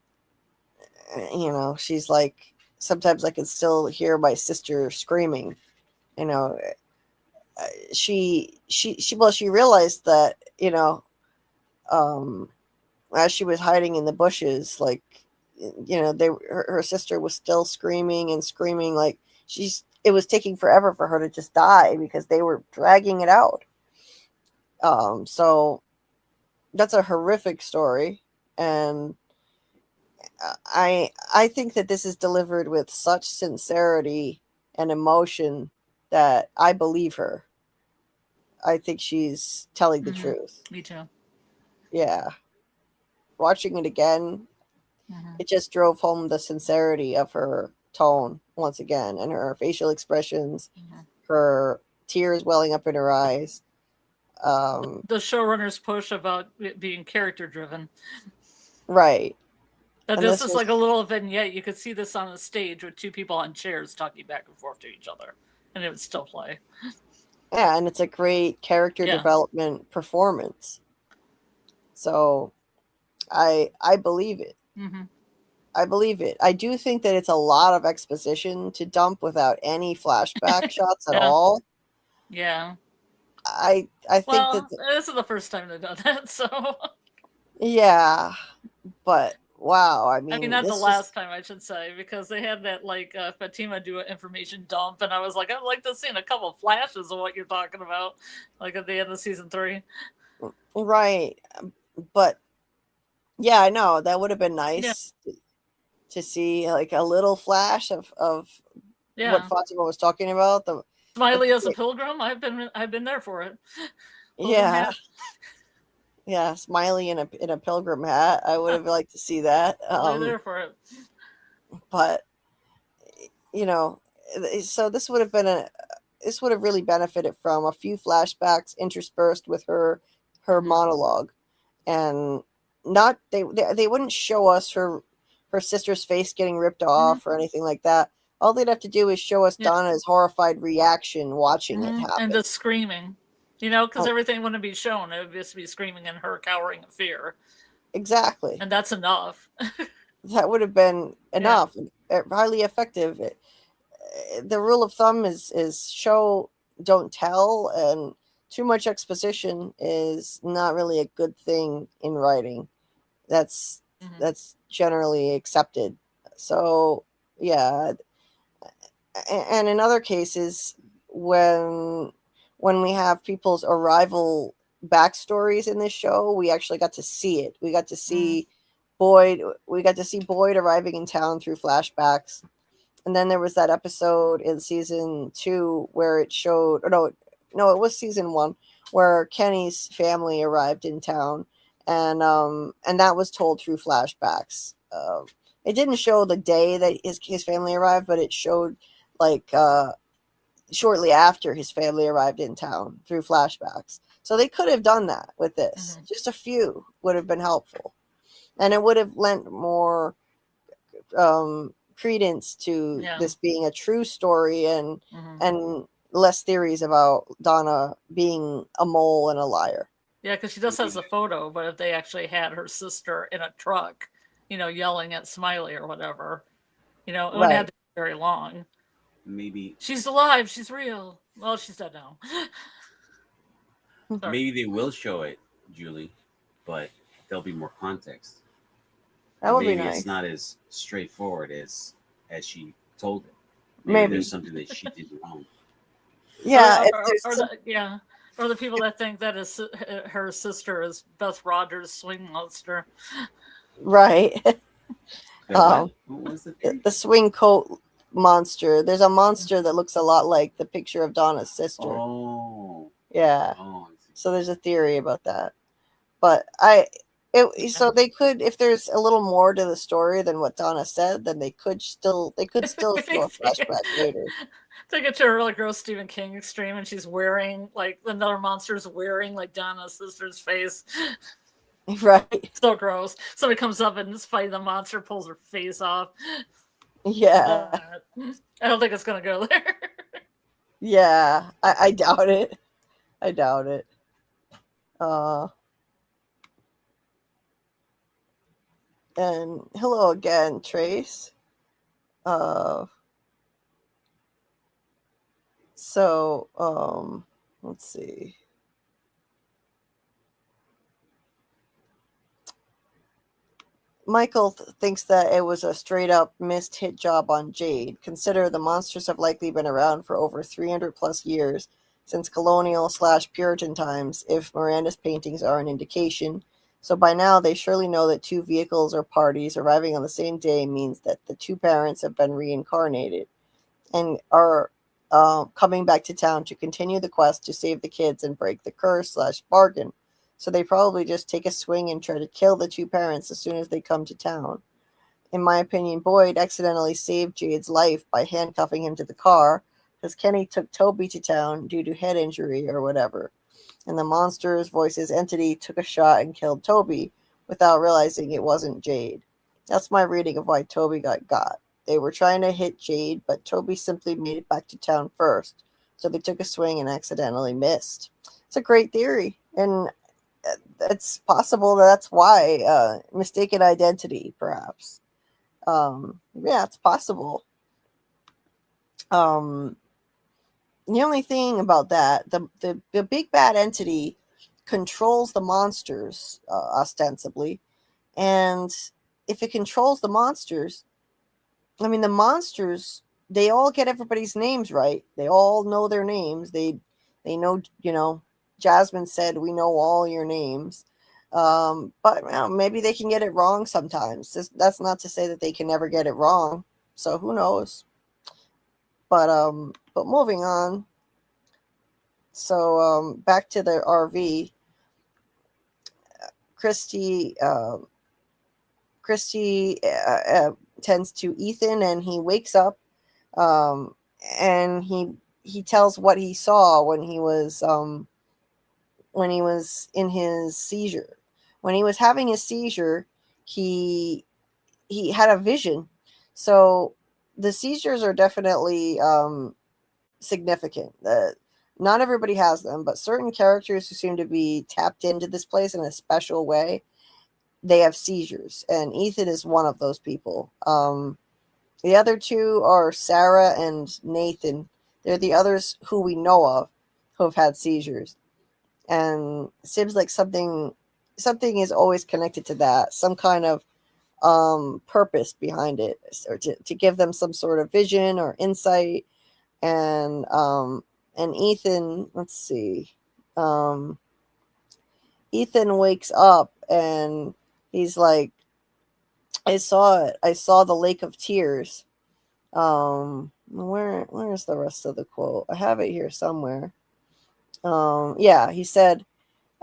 she's like, sometimes I can still hear my sister screaming. She realized that as she was hiding in the bushes, like her sister was still screaming and screaming, like it was taking forever for her to just die because they were dragging it out. So that's a horrific story, and I think that this is delivered with such sincerity and emotion that I believe her. I think she's telling the truth. Me too. Yeah. Watching it again, it just drove home the sincerity of her tone once again, and her facial expressions, her tears welling up in her eyes. The showrunner's push about it being character driven. Right. And this is like a little vignette. You could see this on a stage with two people on chairs talking back and forth to each other, and it would still play. Yeah, and it's a great character development performance. So I believe it. I believe it. I do think that it's a lot of exposition to dump without any flashback shots at all. Yeah. I think that this is the first time they've done that, so yeah, but wow, I mean not the last time, I should say, because they had that Fatima do an information dump, and I was like, I'd like to see a couple of flashes of what you're talking about, like at the end of season 3. Right, but yeah, I know that would have been nice to see like a little flash of what Fatima was talking about. The Smiley as a pilgrim, I've been there for it. Yeah. Yeah, Smiley in a pilgrim hat. I would have liked to see that. I'm there for it. But so this would have really benefited from a few flashbacks interspersed with her monologue, and not they wouldn't show us her sister's face getting ripped off or anything like that. All they'd have to do is show us Donna's horrified reaction watching it happen. And the screaming. Because everything wouldn't be shown. It would just be screaming and her cowering in fear. Exactly. And that's enough. That would have been enough. Highly effective. The rule of thumb is show, don't tell, and too much exposition is not really a good thing in writing. That's generally accepted. So, yeah. And in other cases, when we have people's arrival backstories in this show, we actually got to see it. We got to see Boyd. We got to see Boyd arriving in town through flashbacks, And then there was that episode in season 2 where it showed, or no, it was season 1 where Kenny's family arrived in town, and that was told through flashbacks. It didn't show the day that his family arrived, but it showed like shortly after his family arrived in town through flashbacks. So they could have done that with this. Just a few would have been helpful, and it would have lent more credence to this being a true story, and less theories about Donna being a mole and a liar. Yeah, because she just has a photo, but if they actually had her sister in a truck, yelling at Smiley or whatever, it wouldn't have to be very long. Maybe she's alive, she's real. Well, she's dead now. Maybe they will show it, Julie, but there'll be more context. That would maybe be nice. It's not as straightforward as she told it. Maybe there's something that she did wrong. Yeah, or the people that think that her sister is Beth Rogers' swing monster. Right. What was the swing coat monster. There's a monster that looks a lot like the picture of Donna's sister. Oh. Yeah. Oh, so there's a theory about that. But so they could, if there's a little more to the story than what Donna said, then they could still show a flashback later. Take it to a really gross Stephen King extreme, and she's wearing like another monster's wearing like Donna's sister's face. Right. So gross. Somebody comes up and is fighting the monster, pulls her face off. Yeah. I don't think it's gonna go there. Yeah, I doubt it. And hello again, Trace. Let's see. Michael thinks that it was a straight up missed hit job on Jade. Consider the monsters have likely been around for over 300 plus years, since colonial/Puritan times, if Miranda's paintings are an indication. So by now, they surely know that 2 vehicles or parties arriving on the same day means that the 2 parents have been reincarnated and are coming back to town to continue the quest to save the kids and break the curse/bargain. So they probably just take a swing and try to kill the 2 parents as soon as they come to town. In my opinion, Boyd accidentally saved Jade's life by handcuffing him to the car, because Kenny took Toby to town due to head injury or whatever. And the monster's voice's entity took a shot and killed Toby without realizing it wasn't Jade. That's my reading of why Toby got. They were trying to hit Jade, but Toby simply made it back to town first. So they took a swing and accidentally missed. It's a great theory. And it's possible that's why mistaken identity, perhaps. Yeah, it's possible. The only thing about that, the big bad entity controls the monsters, ostensibly, and if it controls the monsters, I mean, the monsters, they all get everybody's names right. They all know their names. They know, Jasmine said, "We know all your names." But maybe they can get it wrong sometimes. That's not to say that they can never get it wrong. So who knows? But moving on. So back to the RV. Christy tends to Ethan, and he wakes up, and he tells what he saw when he was in his seizure. When he was having his seizure, he had a vision. So the seizures are definitely significant. Not everybody has them, but certain characters who seem to be tapped into this place in a special way, they have seizures, and Ethan is one of those people. The other 2 are Sarah and Nathan. They're the others who we know of who have had seizures. And it seems like something is always connected to that, some kind of purpose behind it, or to give them some sort of vision or insight. And Ethan, let's see, Ethan wakes up and he's like, I saw it. I saw the lake of tears. Where's the rest of the quote? I have it here somewhere. Yeah, he said,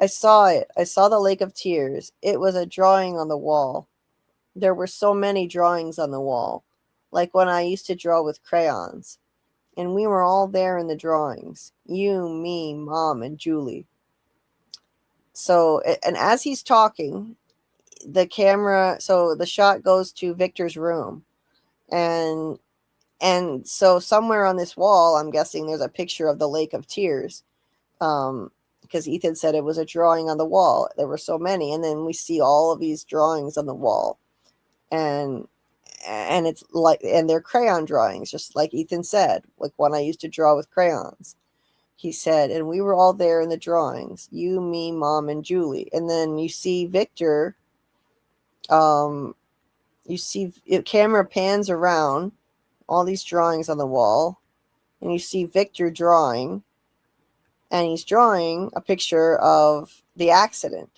I saw it. I saw the Lake of Tears. It was a drawing on the wall. There were so many drawings on the wall, like when I used to draw with crayons. And we were all there in the drawings. You, me, Mom, and Julie. So, and as he's talking, the camera, so the shot goes to Victor's room. And so somewhere on this wall, I'm guessing there's a picture of the Lake of Tears. Because Ethan said it was a drawing on the wall. There were so many. And then we see all of these drawings on the wall. And it's like, and they're crayon drawings, just like Ethan said, like when I used to draw with crayons. He said, and we were all there in the drawings, you, me, Mom, and Julie. And then you see Victor, you see camera pans around all these drawings on the wall, and you see Victor drawing, and he's drawing a picture of the accident,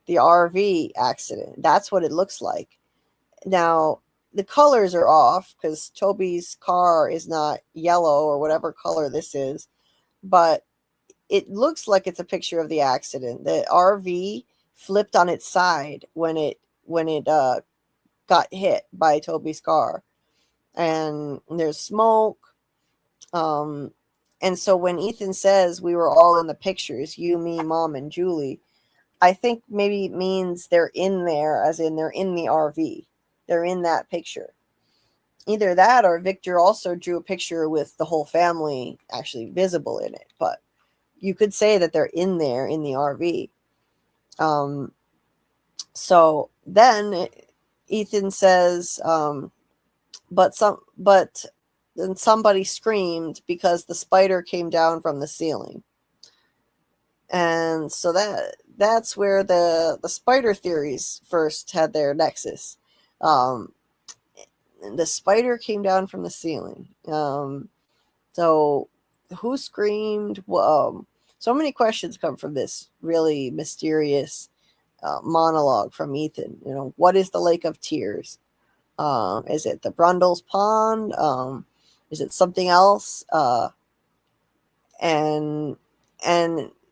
the RV accident. That's what it looks like. Now, the colors are off because Toby's car is not yellow or whatever color this is, but it looks like it's a picture of the accident. The RV flipped on its side when it got hit by Toby's car, and there's smoke. And so when Ethan says we were all in the pictures, you, me, Mom, and Julie, I think maybe it means they're in there, as in they're in the RV. They're in that picture. Either that or Victor also drew a picture with the whole family actually visible in it. But you could say that they're in there in the RV. So then Ethan says, but then somebody screamed because the spider came down from the ceiling. And so that's where the spider theories first had their nexus. The spider came down from the ceiling. So who screamed? So many questions come from this really mysterious monologue from Ethan. You know, what is the Lake of Tears? Is it the Brundle's Pond? Is it something else? And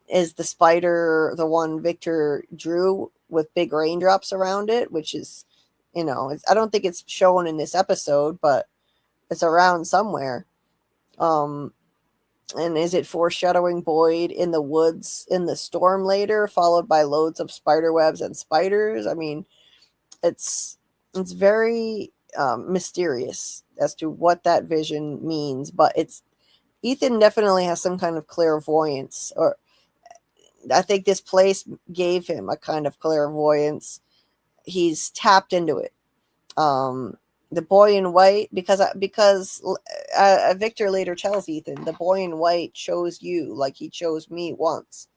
is the spider the one Victor drew with big raindrops around it? Which is, you know, I don't think it's shown in this episode, but it's around somewhere. And is it foreshadowing Boyd in the woods in the storm later, followed by loads of spider webs and spiders? I mean, it's very mysterious as to what that vision means, but Ethan definitely has some kind of clairvoyance, or I think this place gave him a kind of clairvoyance. He's tapped into it. The boy in white, because Victor later tells Ethan, the boy in white chose you like he chose me once.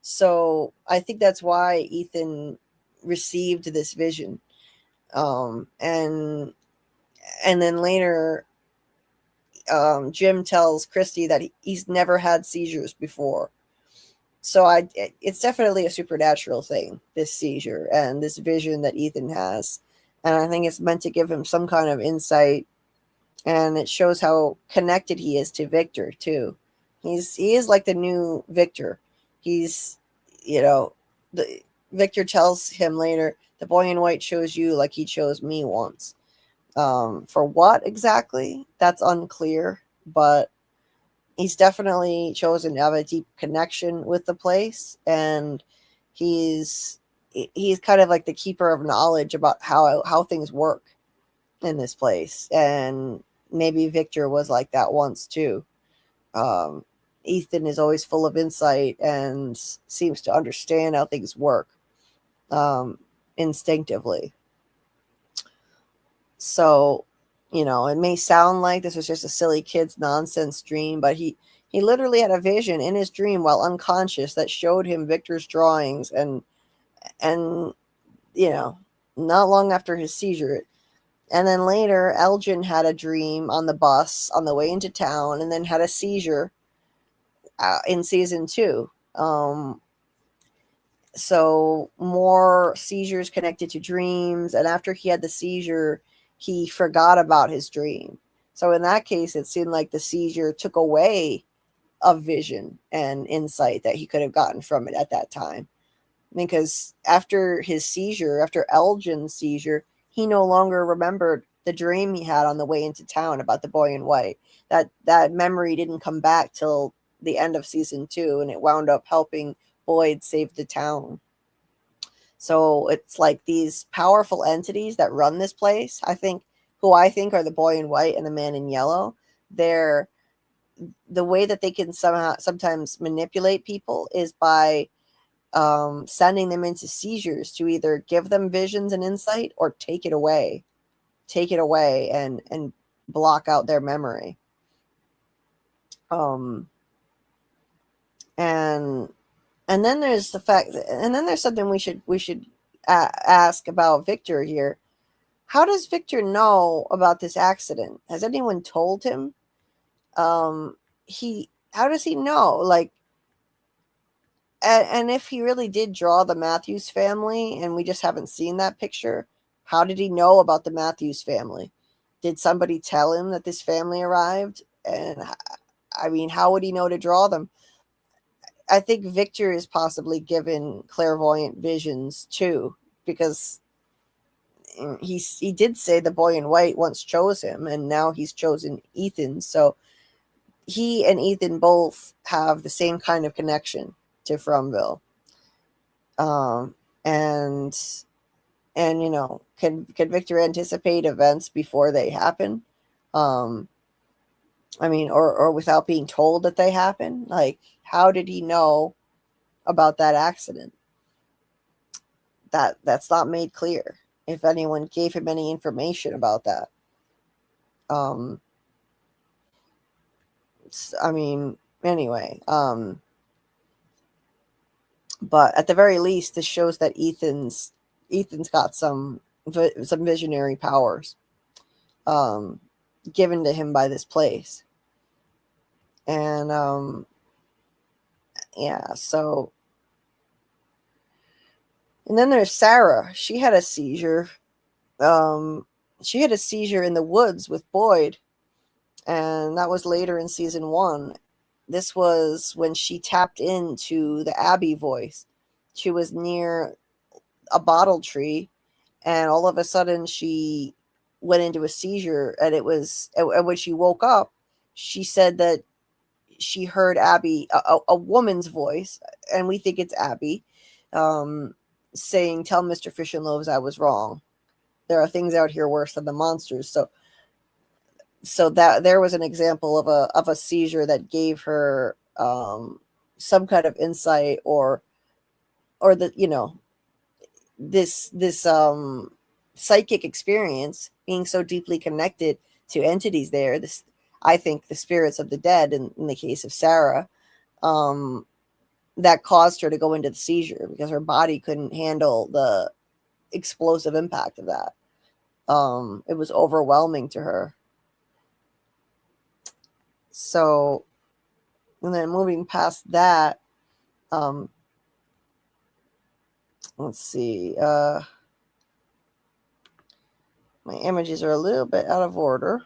So I think that's why Ethan received this vision. And then later, Jim tells Christy that he's never had seizures before. So it's definitely a supernatural thing, this seizure and this vision that Ethan has. And I think it's meant to give him some kind of insight. And it shows how connected he is to Victor, too. He is like the new Victor. He's, you know, Victor tells him later, the boy in white chose you like he chose me once. For what exactly? That's unclear. But he's definitely chosen to have a deep connection with the place. And he's kind of like the keeper of knowledge about how things work in this place. And maybe Victor was like that once too. Ethan is always full of insight and seems to understand how things work instinctively. So, you know, it may sound like this was just a silly kid's nonsense dream, but he literally had a vision in his dream while unconscious that showed him Victor's drawings and you know, not long after his seizure. And then later, Elgin had a dream on the bus on the way into town and then had a seizure in season 2. So more seizures connected to dreams. And after he had the seizure, he forgot about his dream. So in that case, it seemed like the seizure took away a vision and insight that he could have gotten from it at that time. Because after his seizure, after Elgin's seizure, he no longer remembered the dream he had on the way into town about the boy in white. That memory didn't come back till the end of season 2, and it wound up helping Boyd save the town. So it's like these powerful entities that run this place, who I think are the boy in white and the man in yellow. They're the way that they can sometimes manipulate people is by sending them into seizures to either give them visions and insight or take it away and block out their memory. And then there's the fact and then there's something we should ask about Victor here. How does Victor know about this accident? Has anyone told him? How does he know? Like, and if he really did draw the Matthews family and we just haven't seen that picture, how did he know about the Matthews family? Did somebody tell him that this family arrived? And I mean, how would he know to draw them? I think Victor is possibly given clairvoyant visions too, because he did say the boy in white once chose him, and now he's chosen Ethan. So he and Ethan both have the same kind of connection to Fromville. And you know, can Victor anticipate events before they happen? I mean, or without being told that they happen? Like, how did he know about that accident? That's not made clear. If anyone gave him any information about that. I mean, anyway, but at the very least, this shows that Ethan's got some visionary powers, given to him by this place. And, yeah, so, and then there's Sarah. She had a seizure. She had a seizure in the woods with Boyd, and that was later in season 1. This was when she tapped into the Abby voice. She was near a bottle tree, and all of a sudden she went into a seizure, and it was, and when she woke up, she said that she heard Abby, a woman's voice, and we think it's Abby, saying, "Tell Mr. Fish and Loaves I was wrong. There are things out here worse than the monsters." So that there was an example of a seizure that gave her some kind of insight or the, you know, this psychic experience, being so deeply connected to entities there. This, I think, the spirits of the dead in the case of Sarah, that caused her to go into the seizure because her body couldn't handle the explosive impact of that. It was overwhelming to her. So, and then moving past that, let's see. My images are a little bit out of order.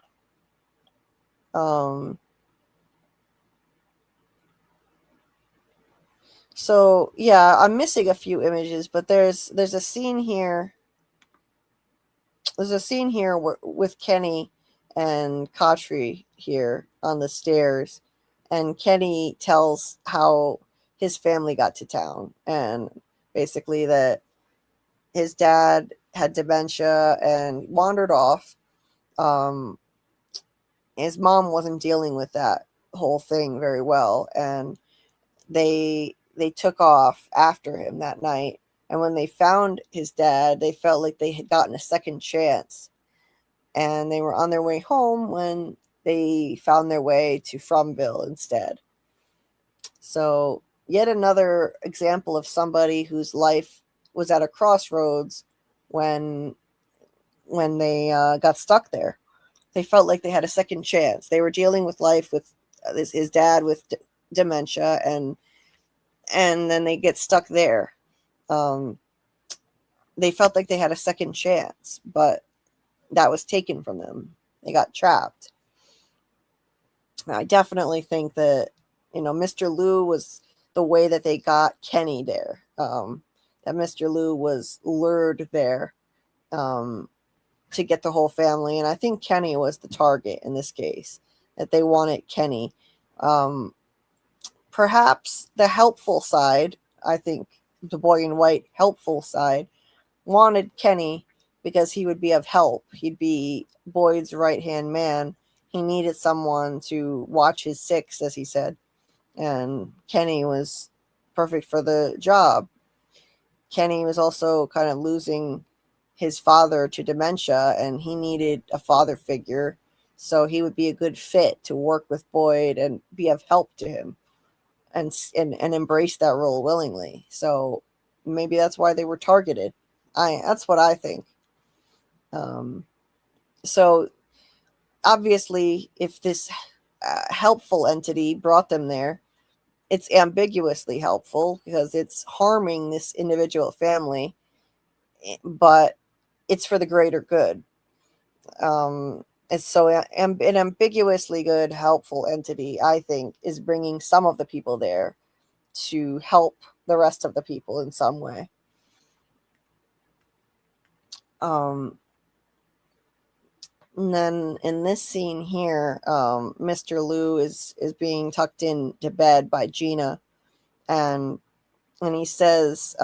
So yeah, I'm missing a few images, but there's a scene here. There's a scene here with Kenny and Kotri here on the stairs, and Kenny tells how his family got to town, and basically that his dad had dementia and wandered off. His mom wasn't dealing with that whole thing very well, and they took off after him that night. And when they found his dad, they felt like they had gotten a second chance, and they were on their way home when they found their way to Fromville instead. So yet another example of somebody whose life was at a crossroads when they got stuck there. They felt like they had a second chance. They were dealing with life with his dad with dementia, and then they get stuck there. They felt like they had a second chance, but that was taken from them. They got trapped. I definitely think that, Mr. Liu was the way that they got Kenny there. That Mr. Liu was lured there to get the whole family. And I think Kenny was the target in this case, that they wanted Kenny. Perhaps the helpful side, I think the boy in white helpful side, wanted Kenny because he would be of help. He'd be Boyd's right-hand man. He needed someone to watch his six, as he said. And Kenny was perfect for the job. Kenny was also kind of losing his father to dementia, and he needed a father figure. So he would be a good fit to work with Boyd and be of help to him and embrace that role willingly. So maybe that's why they were targeted. That's what I think. So obviously, if this helpful entity brought them there, it's ambiguously helpful because it's harming this individual family, but it's for the greater good. And so an ambiguously good, helpful entity, I think, is bringing some of the people there to help the rest of the people in some way. And then in this scene here, Mr. Liu is being tucked into bed by Gina, and he says,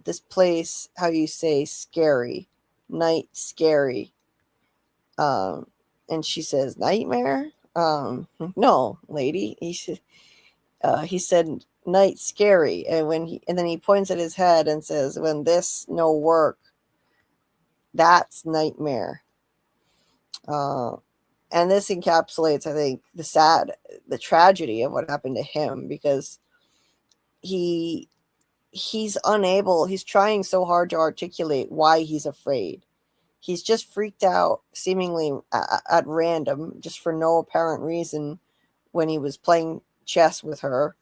"This place, how you say, scary, night scary." And she says, "Nightmare? No, lady." He said, "Night scary," and then he points at his head and says, "When this no work, that's nightmare." And this encapsulates, I think, the tragedy of what happened to him, because he's trying so hard to articulate why he's afraid. He's just freaked out, seemingly at random, just for no apparent reason, when he was playing chess with her.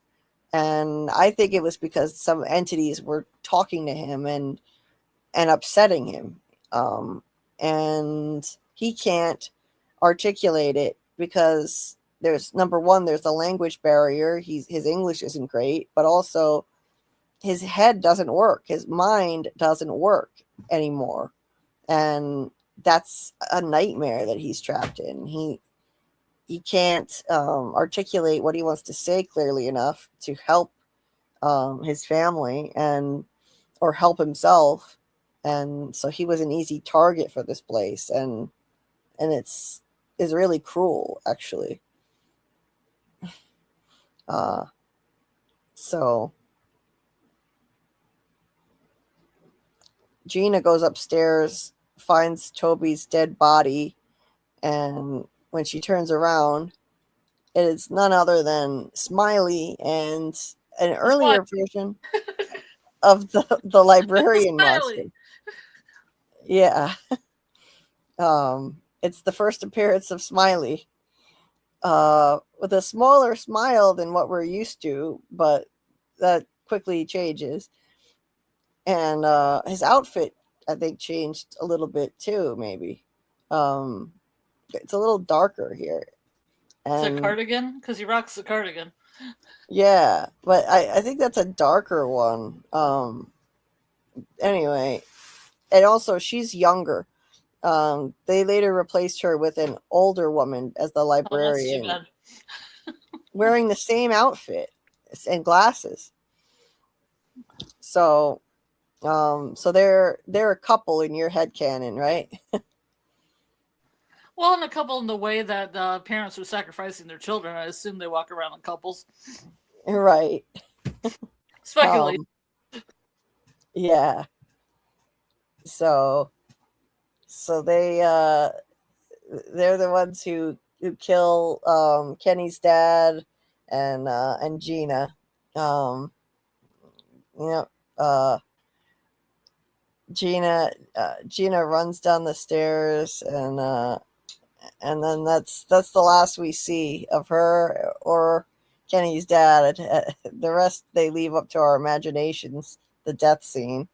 And I think it was because some entities were talking to him and upsetting him. And he can't articulate it because there's, number one, there's a language barrier. His English isn't great, but also his head doesn't work. His mind doesn't work anymore. And that's a nightmare that he's trapped in. He can't articulate what he wants to say clearly enough to help his family or help himself. And so he was an easy target for this place, and it's really cruel, actually. So Gina goes upstairs, finds Toby's dead body, and when she turns around, it's none other than Smiley and an earlier version of the librarian monster. Yeah. It's the first appearance of Smiley, with a smaller smile than what we're used to, but that quickly changes. And his outfit, I think, changed a little bit too, maybe. It's a little darker here. It's a cardigan? Because he rocks the cardigan. Yeah, but I think that's a darker one. Anyway, and also she's younger. They later replaced her with an older woman as the librarian, that's too bad. wearing the same outfit and glasses. So they're a couple in your headcanon, right? Well, and a couple in the way that parents are sacrificing their children. I assume they walk around in couples. Right. Speculate. Yeah. So they're the ones who kill Kenny's dad and Gina. Gina runs down the stairs, and then that's the last we see of her or Kenny's dad. The rest they leave up to our imaginations, the death scene.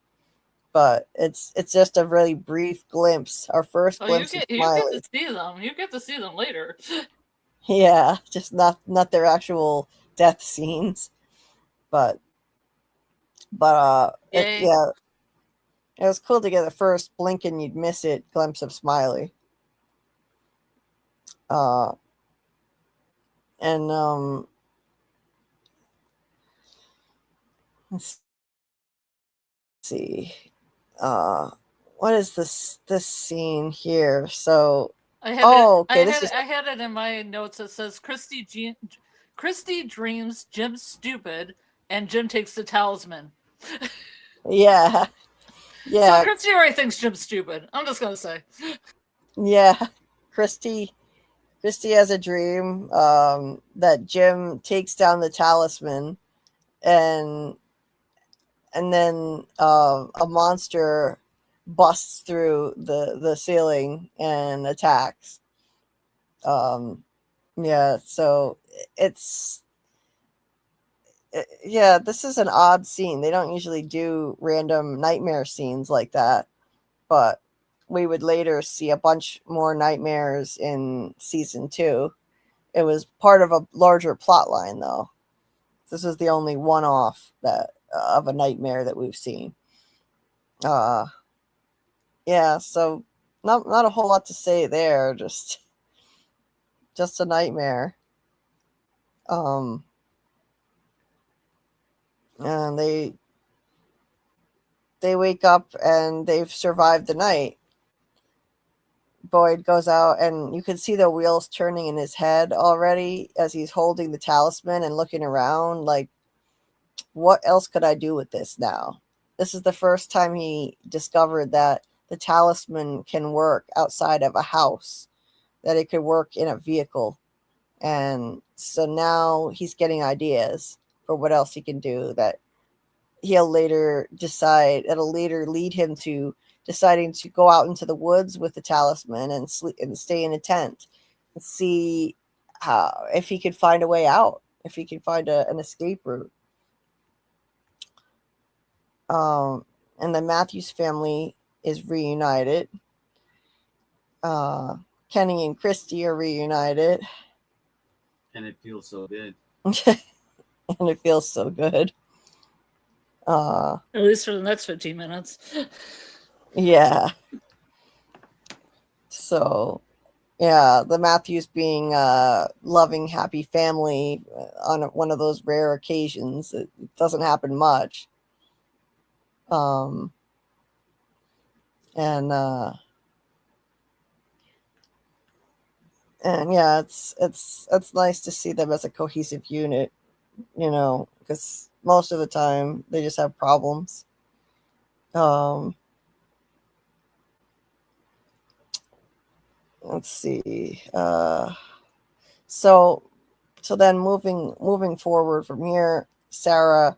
But it's just a really brief glimpse. Our first glimpse of Smiley. You get to see them. You get to see them later. Yeah, just not their actual death scenes, but Yay. yeah, it was cool to get the first blink and you'd miss it glimpse of Smiley. Uh, and let's see, uh, what is this scene here? So, I had it. oh, okay, this is I had it in my notes. It says Christy dreams Jim's stupid, and Jim takes the talisman. yeah, So yeah, Christy already thinks Jim's stupid. I'm just gonna say. yeah. Christy has a dream that Jim takes down the talisman, and then a monster busts through the ceiling and attacks. Yeah, so it's yeah, this is an odd scene. They don't usually do random nightmare scenes like that, but we would later see a bunch more nightmares in season 2. It was part of a larger plot line, though. This is the only one-off that of a nightmare that we've seen. Uh, yeah, so not a whole lot to say there. Just a nightmare. Um, and they wake up and they've survived the night. Boyd goes out and you can see the wheels turning in his head already as he's holding the talisman and looking around like, what else could I do with this now? This is the first time he discovered that the talisman can work outside of a house, that it could work in a vehicle. And so now he's getting ideas for what else he can do that he'll later decide, it'll later lead him to deciding to go out into the woods with the talisman and sleep and stay in a tent and see how, if he could find a way out, if he could find an escape route. And the Matthews family is reunited. Kenny and Christy are reunited. And it feels so good. And it feels so good. At least for the next 15 minutes. Yeah. So, yeah, the Matthews being a loving, happy family on one of those rare occasions. It doesn't happen much. And yeah, it's nice to see them as a cohesive unit, because most of the time they just have problems. Let's see. So then moving forward from here, Sarah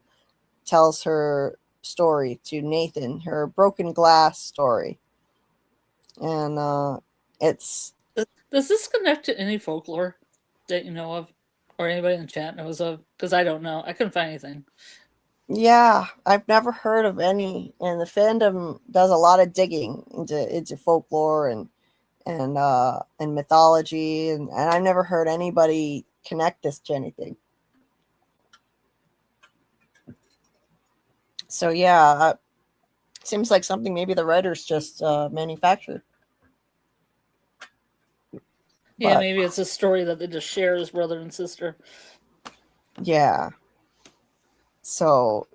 tells her story to Nathan, her broken glass story, and it's. Does this connect to any folklore that you know of, or anybody in the chat knows of? Because I don't know. I couldn't find anything. Yeah, I've never heard of any, and the fandom does a lot of digging into folklore and mythology, and I've never heard anybody connect this to anything. So yeah, seems like something maybe the writers just manufactured. Yeah, But, maybe it's a story that they just share as brother and sister. yeah. So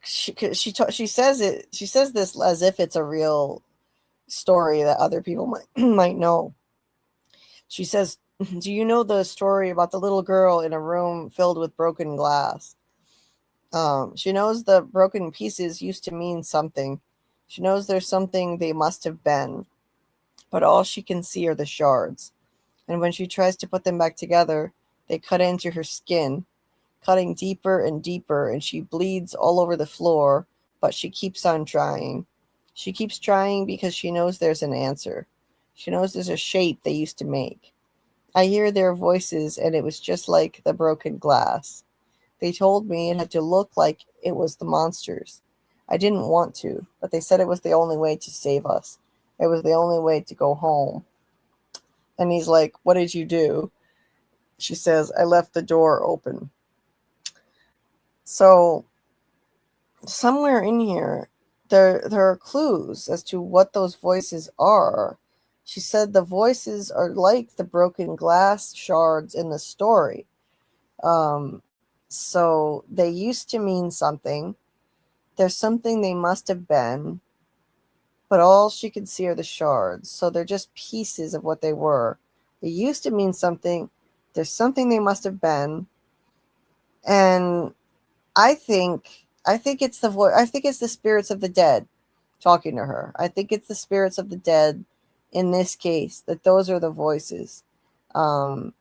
she says it. She says this as if it's a real story that other people might know. She says, "Do you know the story about the little girl in a room filled with broken glass? She knows the broken pieces used to mean something. She knows there's something they must have been, but all she can see are the shards. And when she tries to put them back together, they cut into her skin, cutting deeper and deeper, and she bleeds all over the floor, but she keeps on trying. She keeps trying because she knows there's an answer. She knows there's a shape they used to make. I hear their voices, and it was just like the broken glass. They told me it had to look like it was the monsters. I didn't want to, but they said it was the only way to save us. It was the only way to go home." And he's like, "What did you do?" She says, I left the door open. So somewhere in here, there are clues as to what those voices are. She said the voices are like the broken glass shards in the story. So they used to mean something. There's something they must have been, but all she could see are the shards. So they're just pieces of what they were. They used to mean something. There's something they must have been. And I think it's the voice. I think it's the spirits of the dead talking to her. I think it's the spirits of the dead in this case, that those are the voices. And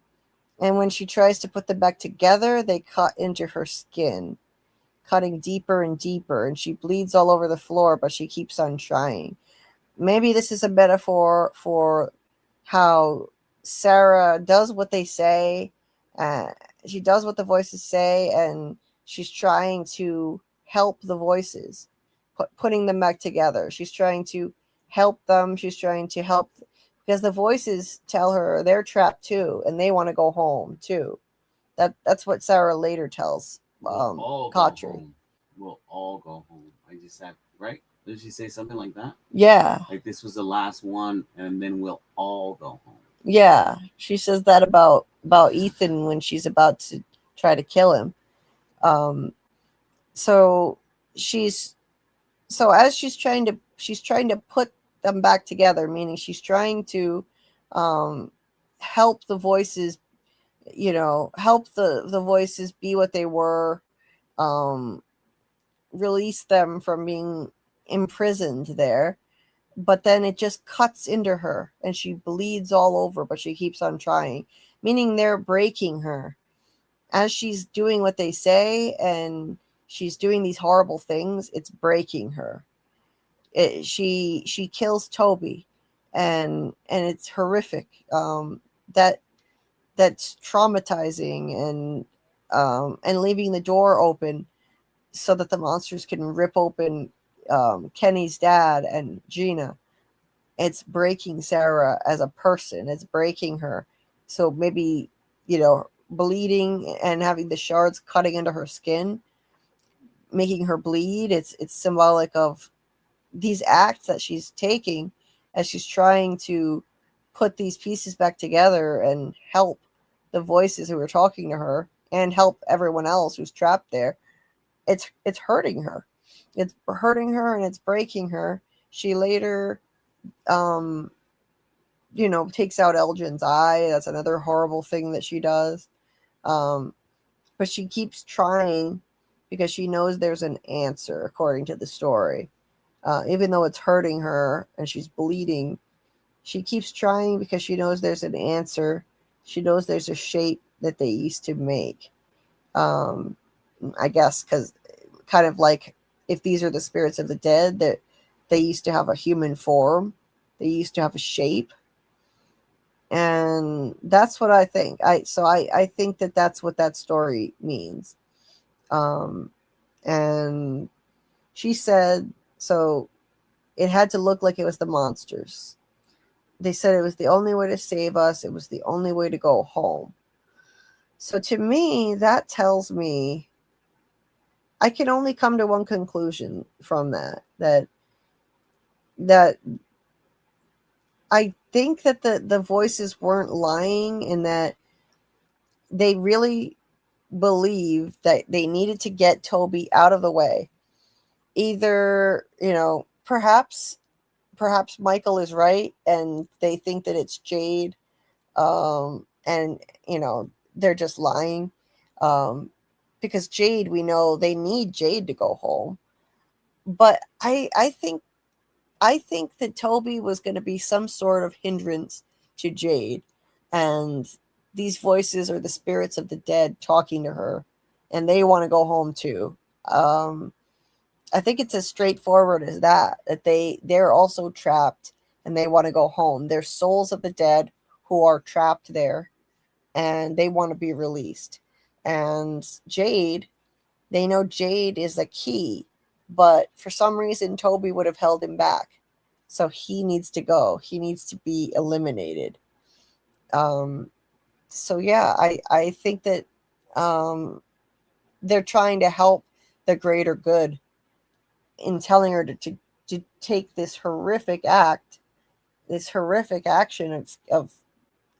when she tries to put them back together, they cut into her skin, cutting deeper and deeper, and she bleeds all over the floor, but she keeps on trying. Maybe this is a metaphor for how Sarah does what they say. She does what the voices say, and she's trying to help the voices, putting them back together. She's trying to help them. She's trying to help because the voices tell her they're trapped too, and they want to go home too. That's what Sarah later tells We'll Kotri. We'll all go home. I just have, right? Did she say something like that? Yeah. Like this was the last one, and then we'll all go home. Yeah, she says that about Ethan when she's about to try to kill him. So as she's trying to put them back together, meaning she's trying to help the voices, help the voices be what they were, release them from being imprisoned there. But then it just cuts into her and she bleeds all over, but she keeps on trying, meaning they're breaking her as she's doing what they say and she's doing these horrible things. It's breaking her. She kills Toby, and it's horrific. That's traumatizing, and leaving the door open so that the monsters can rip open Kenny's dad and Gina. It's breaking Sarah as a person. It's breaking her. So maybe, bleeding and having the shards cutting into her skin, making her bleed. It's symbolic of these acts that she's taking as she's trying to put these pieces back together and help the voices who are talking to her and help everyone else who's trapped there. It's hurting her. It's hurting her and it's breaking her. She later takes out Elgin's eye. That's another horrible thing that she does. But she keeps trying because she knows there's an answer, according to the story. Even though it's hurting her and she's bleeding, she keeps trying because she knows there's an answer. She knows there's a shape that they used to make. I guess because kind of like if these are the spirits of the dead, that they used to have a human form. They used to have a shape. And that's what I think. I think that that's what that story means. And she said, so it had to look like it was the monsters. They said it was the only way to save us. It was the only way to go home. So to me, that tells me I can only come to one conclusion from that I think that the voices weren't lying in that they really believed that they needed to get Toby out of the way. Either, perhaps Michael is right and they think that it's Jade, and they're just lying, because Jade, we know they need Jade to go home. But I think that Toby was going to be some sort of hindrance to Jade, and these voices are the spirits of the dead talking to her, and they want to go home too. I think it's as straightforward as that they're also trapped and they want to go home. They're souls of the dead who are trapped there and they want to be released. And Jade, they know Jade is the key, but for some reason Toby would have held him back. So he needs to go. He needs to be eliminated. So yeah, I think that they're trying to help the greater good in telling her to take this horrific action of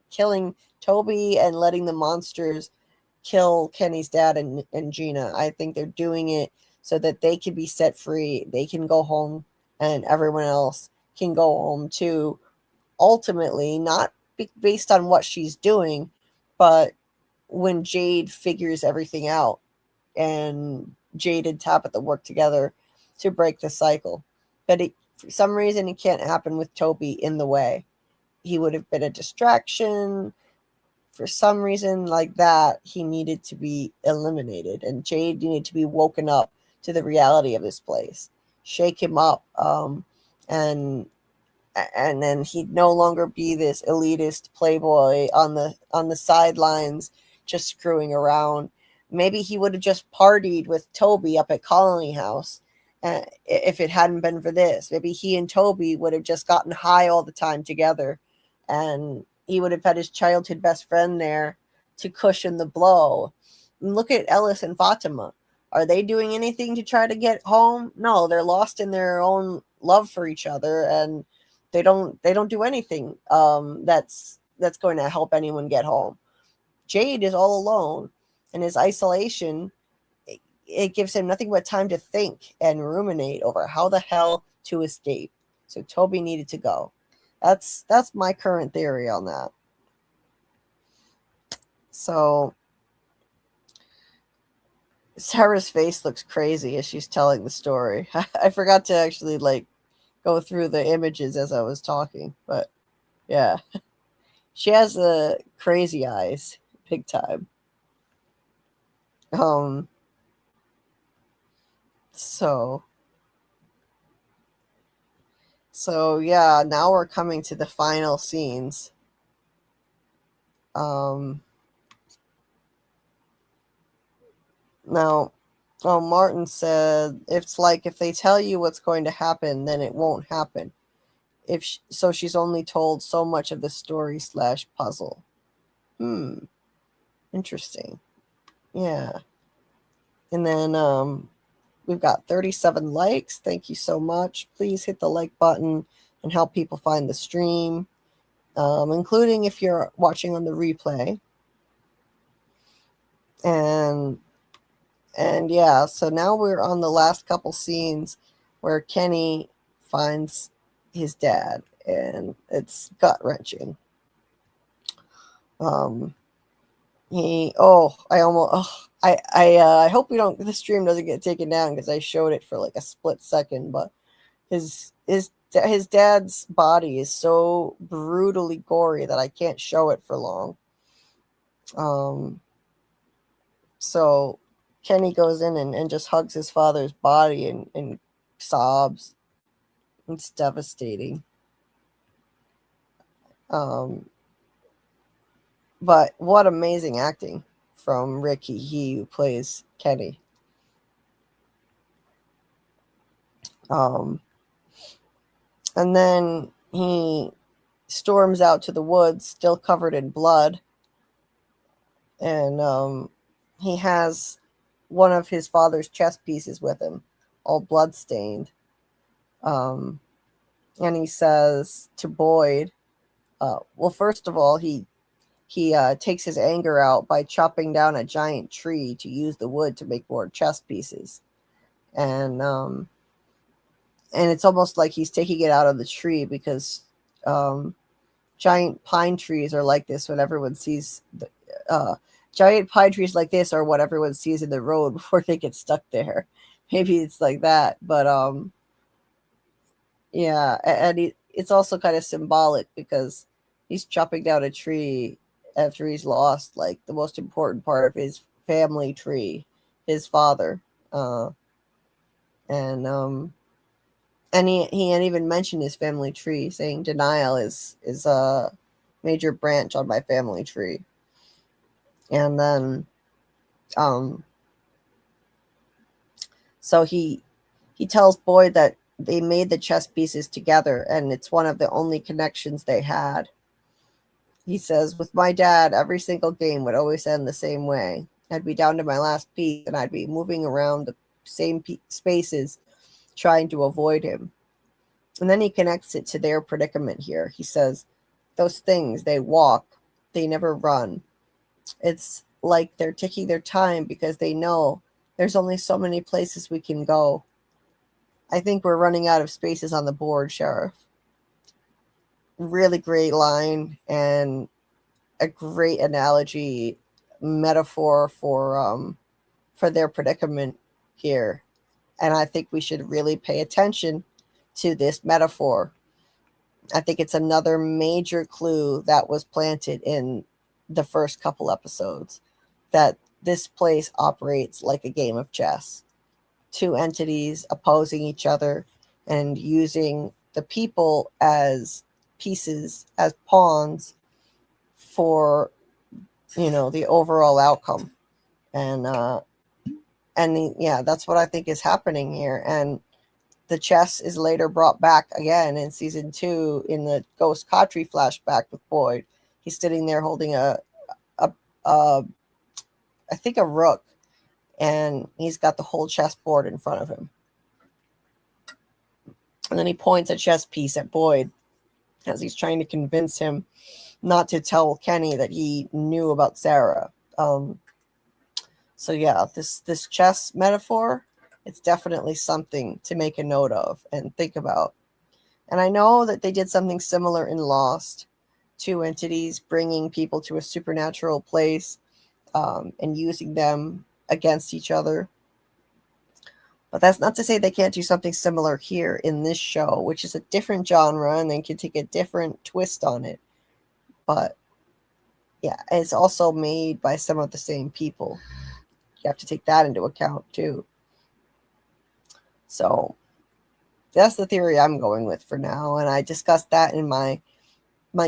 killing Toby and letting the monsters kill Kenny's dad and Gina. I think they're doing it so that they can be set free. They can go home and everyone else can go home too. Ultimately, not based on what she's doing, but when Jade figures everything out and Jade and Tabitha work together to break the cycle. But for some reason, it can't happen with Toby in the way. He would have been a distraction. For some reason like that, he needed to be eliminated, and Jade needed to be woken up to the reality of this place, shake him up, and then he'd no longer be this elitist playboy on the sidelines, just screwing around. Maybe he would have just partied with Toby up at Colony House if it hadn't been for this. Maybe he and Toby would have just gotten high all the time together, and he would have had his childhood best friend there to cushion the blow. And look at Ellis and Fatima. Are they doing anything to try to get home? No, they're lost in their own love for each other, and they don't do anything that's going to help anyone get home. Jade is all alone, and his isolation, it gives him nothing but time to think and ruminate over how the hell to escape. So Toby needed to go. That's my current theory on that. So Sarah's face looks crazy as she's telling the story. I forgot to actually go through the images as I was talking, but yeah, she has crazy eyes, big time. So yeah, now we're coming to the final scenes. Now, Martin said, it's like if they tell you what's going to happen, then it won't happen. So she's only told so much of the story / puzzle. Interesting. Yeah. And then we've got 37 likes. Thank you so much. Please hit the like button and help people find the stream, including if you're watching on the replay. And yeah, so now we're on the last couple scenes where Kenny finds his dad, and it's gut-wrenching. I hope the stream doesn't get taken down because I showed it for a split second, but his dad's body is so brutally gory that I can't show it for long. So Kenny goes in and just hugs his father's body and sobs. It's devastating. But what amazing acting from Ricky, who plays Kenny. And then he storms out to the woods, still covered in blood. And he has one of his father's chess pieces with him, all bloodstained. And he says to Boyd, well, first of all, he takes his anger out by chopping down a giant tree to use the wood to make more chess pieces. And it's almost like he's taking it out of the tree because giant pine trees are like this when everyone sees giant pine trees like this are what everyone sees in the road before they get stuck there. Maybe it's like that, but yeah, and it's also kind of symbolic because he's chopping down a tree after he's lost the most important part of his family tree, his father. And he had even mentioned his family tree, saying denial is a major branch on my family tree. And then so he tells Boyd that they made the chess pieces together and it's one of the only connections they had. he says, with my dad, every single game would always end the same way. I'd be down to my last piece and I'd be moving around the same spaces trying to avoid him. And then he connects it to their predicament here. He says, those things, they walk, they never run. It's like they're taking their time because they know there's only so many places we can go. I think we're running out of spaces on the board, Sheriff. Really great line and a great analogy, metaphor for their predicament here. And I think we should really pay attention to this metaphor. I think it's another major clue that was planted in the first couple episodes, that this place operates like a game of chess. Two entities opposing each other and using the people as pieces, as pawns for, the overall outcome. And that's what I think is happening here. And the chess is later brought back again in season 2 in the Ghost Khatri flashback with Boyd. He's sitting there holding I think a rook, and he's got the whole chessboard in front of him. And then he points a chess piece at Boyd as he's trying to convince him not to tell Kenny that he knew about Sarah. So yeah, this chess metaphor, it's definitely something to make a note of and think about. And I know that they did something similar in Lost, two entities bringing people to a supernatural place and using them against each other. But that's not to say they can't do something similar here in this show, which is a different genre and they can take a different twist on it. But yeah, it's also made by some of the same people. You have to take that into account too. So that's the theory I'm going with for now. And I discussed that in my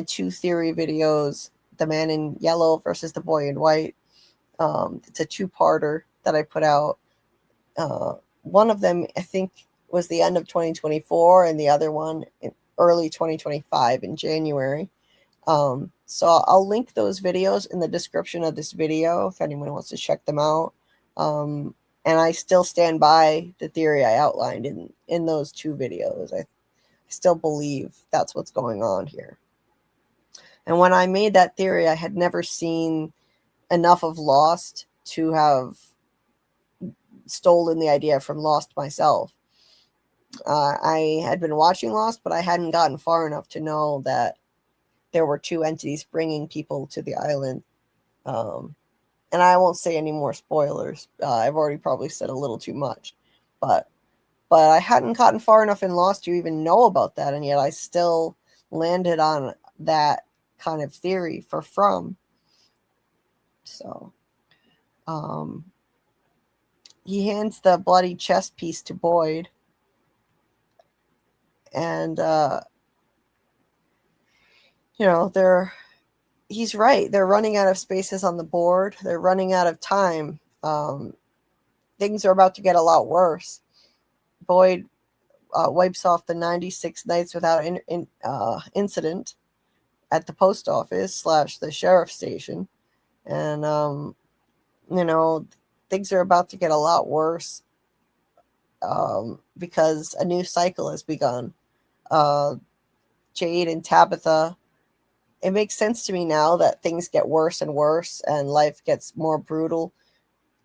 2 theory videos, The Man in Yellow versus The Boy in White. It's a 2-parter that I put out. One of them, I think, was the end of 2024, and the other one in early 2025 in January. So I'll link those videos in the description of this video if anyone wants to check them out. And I still stand by the theory I outlined in those 2 videos. I still believe that's what's going on here. And when I made that theory, I had never seen enough of Lost to have stolen the idea from Lost myself. I had been watching Lost, but I hadn't gotten far enough to know that there were 2 entities bringing people to the island. And I won't say any more spoilers. I've already probably said a little too much. But I hadn't gotten far enough in Lost to even know about that, and yet I still landed on that kind of theory for From. So, he hands the bloody chess piece to Boyd, and he's right. They're running out of spaces on the board. They're running out of time. Things are about to get a lot worse. Boyd wipes off the 96 nights without incident at the post office / the sheriff's station. And, things are about to get a lot worse because a new cycle has begun. Jade and Tabitha, it makes sense to me now that things get worse and worse and life gets more brutal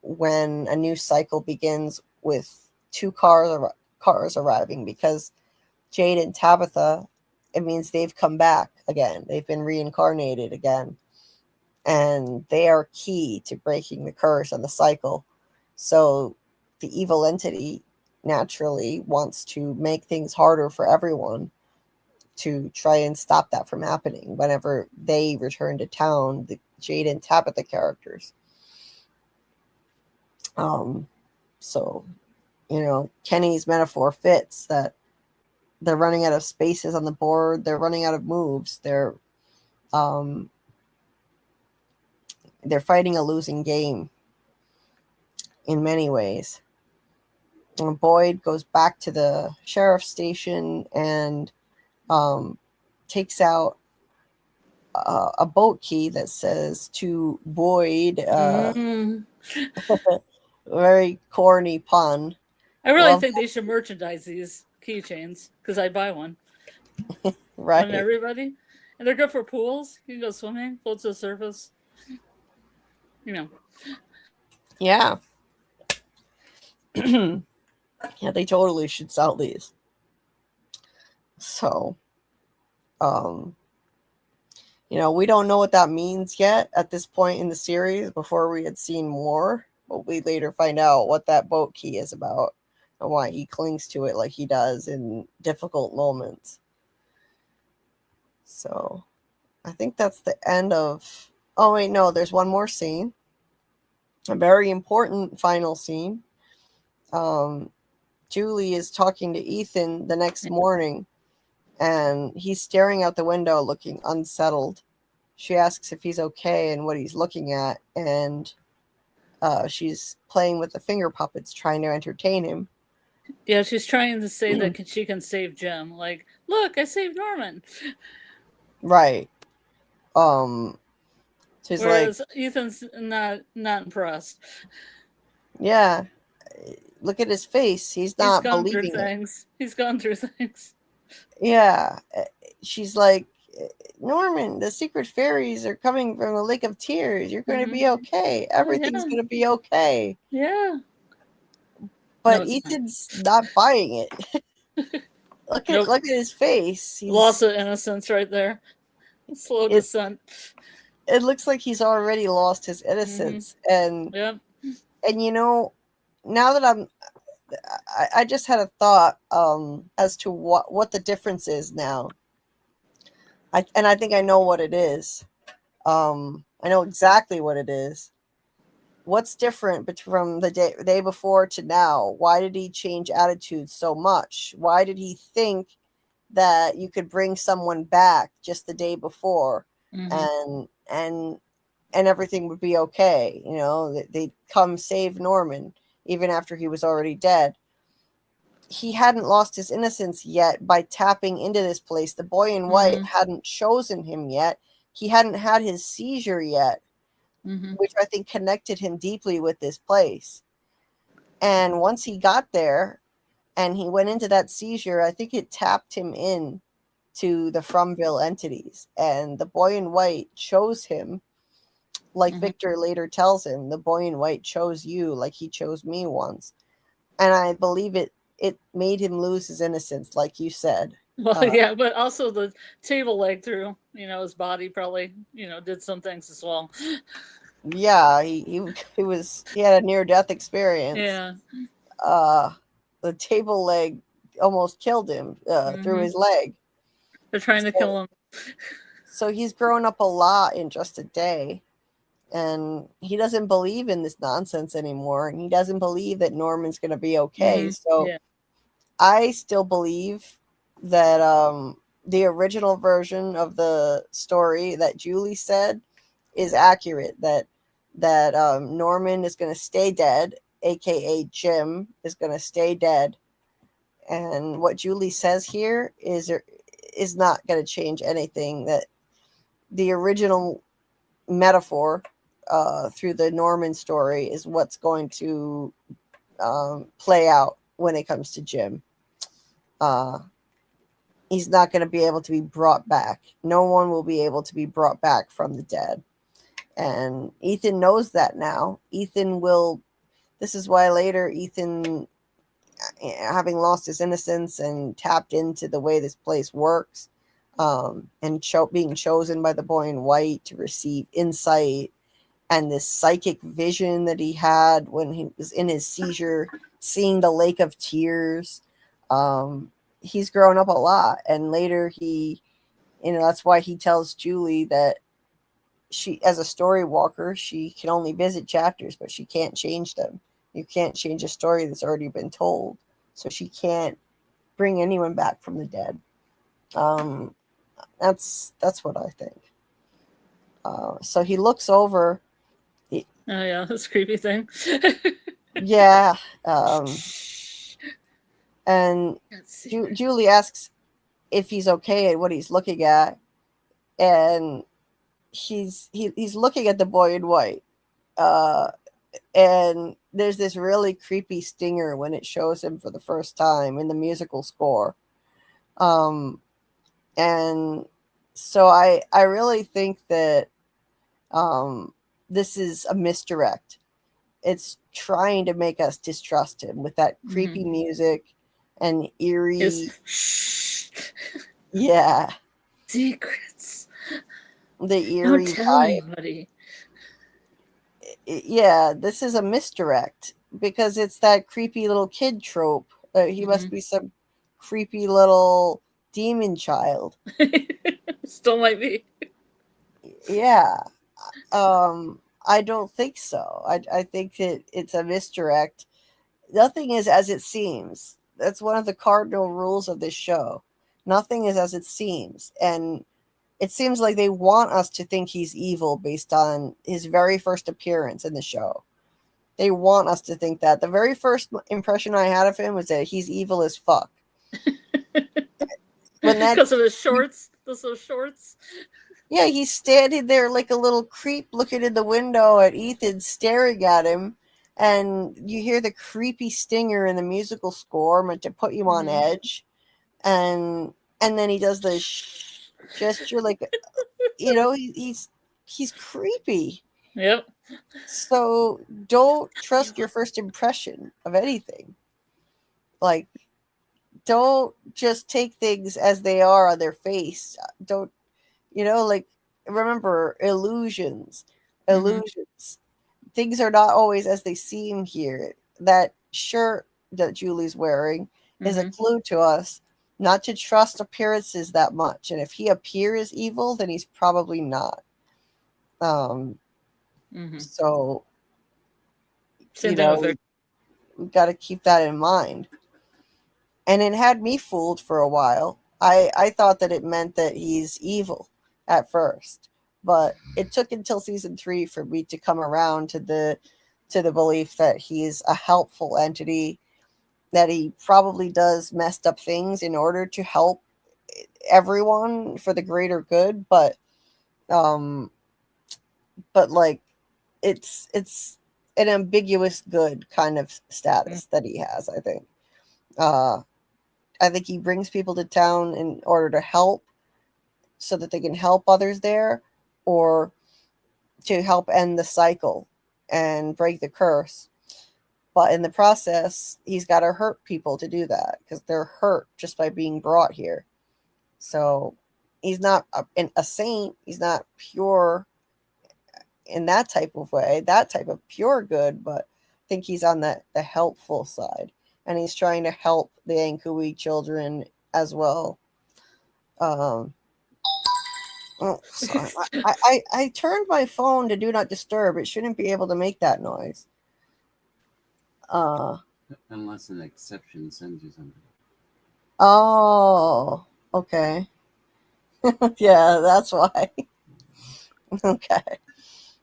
when a new cycle begins with 2 cars arriving, because Jade and Tabitha, it means they've come back again. They've been reincarnated again. And they are key to breaking the curse and the cycle. So the evil entity naturally wants to make things harder for everyone to try and stop that from happening whenever they return to town, the Jade and Tabitha characters. So, Kenny's metaphor fits that they're running out of spaces on the board. They're running out of moves. They're fighting a losing game in many ways. And Boyd goes back to the sheriff's station and takes out a boat key that says to Boyd. Very corny pun. I really Love think they should merchandise these keychains because I buy one. right. On everybody. And they're good for pools. You can go swimming, float to the surface. You know. Yeah. Yeah, they totally should sell these. So, we don't know what that means yet at this point in the series before we had seen more, but we later find out what that boat key is about and why he clings to it like he does in difficult moments. So, I think that's the end of... Oh, wait, no, there's one more scene. A very important final scene. Julie is talking to Ethan the next morning, and he's staring out the window looking unsettled. She asks if he's okay and what he's looking at, and she's playing with the finger puppets trying to entertain him. Yeah, she's trying to say that she can save Jim. Like, look, I saved Norman. Right. She's Whereas like, Ethan's not impressed. yeah, look at his face. He's not He's gone through believing it. things. He's gone through things. Yeah. She's like, Norman, the secret fairies are coming from the Lake of Tears. You're going to be okay. Everything's going to be okay. Yeah. But No, Ethan's not buying it. Look at his face. He's loss of innocence right there. Slow descent. It looks like he's already lost his innocence. And now that I just had a thought as to what the difference is now. I think I know what it is. I know exactly what it is. What's different from the day before to now? Why did he change attitudes so much? Why did he think that you could bring someone back just the day before and everything would be okay? They'd come save Norman even after he was already dead. He hadn't lost his innocence yet by tapping into this place. The boy in white hadn't chosen him yet. He hadn't had his seizure yet, which I think connected him deeply with this place. And once he got there and he went into that seizure, I think it tapped him in to the Fromville entities. And the boy in white chose him, like Victor later tells him, the boy in white chose you like he chose me once. And I believe it made him lose his innocence, like you said. Well, yeah, but also the table leg through, his body probably, did some things as well. Yeah, he had a near-death experience. Yeah. The table leg almost killed him through his leg. They're trying to kill him. So he's grown up a lot in just a day. And he doesn't believe in this nonsense anymore. And he doesn't believe that Norman's going to be okay. So I still believe that the original version of the story that Julie said is accurate. That Norman is going to stay dead, a.k.a. Jim is going to stay dead. And what Julie says here is not going to change anything. That the original metaphor through the Norman story is what's going to play out when it comes to Jim. He's not going to be able to be brought back. No one will be able to be brought back from the dead. And Ethan knows that now. This is why later Ethan, having lost his innocence and tapped into the way this place works, and being chosen by the boy in white to receive insight and this psychic vision that he had when he was in his seizure, seeing the Lake of Tears. He's grown up a lot. And later that's why he tells Julie that she, as a story walker, she can only visit chapters, but she can't change them. You can't change a story that's already been told. So she can't bring anyone back from the dead. That's what I think. So he looks over. Oh yeah, this creepy thing. Yeah. And Julie asks if he's okay at what he's looking at. And he's looking at the boy in white, and there's this really creepy stinger when it shows him for the first time in the musical score. And so I really think that this is a misdirect. It's trying to make us distrust him with that creepy music and eerie. Shh. Yeah. Secrets. The eerie Don't tell vibe. anybody. Yeah, this is a misdirect because it's that creepy little kid trope. He must be some creepy little demon child. Still might be. Yeah. I don't think so. I think it's a misdirect. Nothing is as it seems. That's one of the cardinal rules of this show. Nothing is as it seems. And it seems like they want us to think he's evil based on his very first appearance in the show. They want us to think that. The very first impression I had of him was that he's evil as fuck. Because of his shorts. Those shorts. Yeah, he's standing there like a little creep looking in the window at Ethan staring at him. And you hear the creepy stinger in the musical score meant to put you on edge. And then he does the gesture like, he's creepy. Yep. So don't trust your first impression of anything. Like, don't just take things as they are on their face. Don't, remember illusions. Things are not always as they seem here. That shirt that Julie's wearing is a clue to us not to trust appearances that much. And if he appears evil, then he's probably not. So, we've got to keep that in mind. And it had me fooled for a while. I thought that it meant that he's evil at first, but it took until season 3 for me to come around to the belief that he's a helpful entity, that he probably does messed up things in order to help everyone for the greater good, but like it's an ambiguous good kind of status that he has. I think he brings people to town in order to help so that they can help others there, or to help end the cycle and break the curse. But in the process, he's got to hurt people to do that because they're hurt just by being brought here. So he's not a saint. He's not pure in that type of way, that type of pure good, but I think he's on the helpful side. And he's trying to help the Ankui children as well. Sorry. I turned my phone to do not disturb. It shouldn't be able to make that noise. Unless an exception sends you something. Oh, okay. Yeah, that's why. Okay.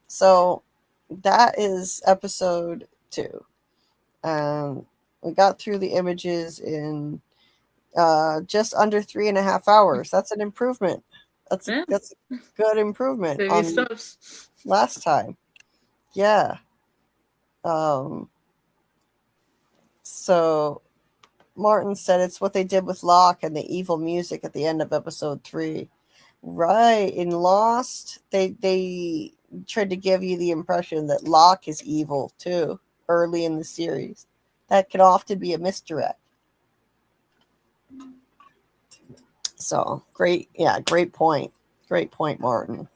So that is episode 2. We got through the images in just under 3.5 hours. That's an improvement. That's a good improvement on last time. Yeah. So Martin said it's what they did with Locke and the evil music at the end of episode 3. Right. In Lost, they tried to give you the impression that Locke is evil too early in the series. That can often be a misdirect. So great point. Great point, Martin.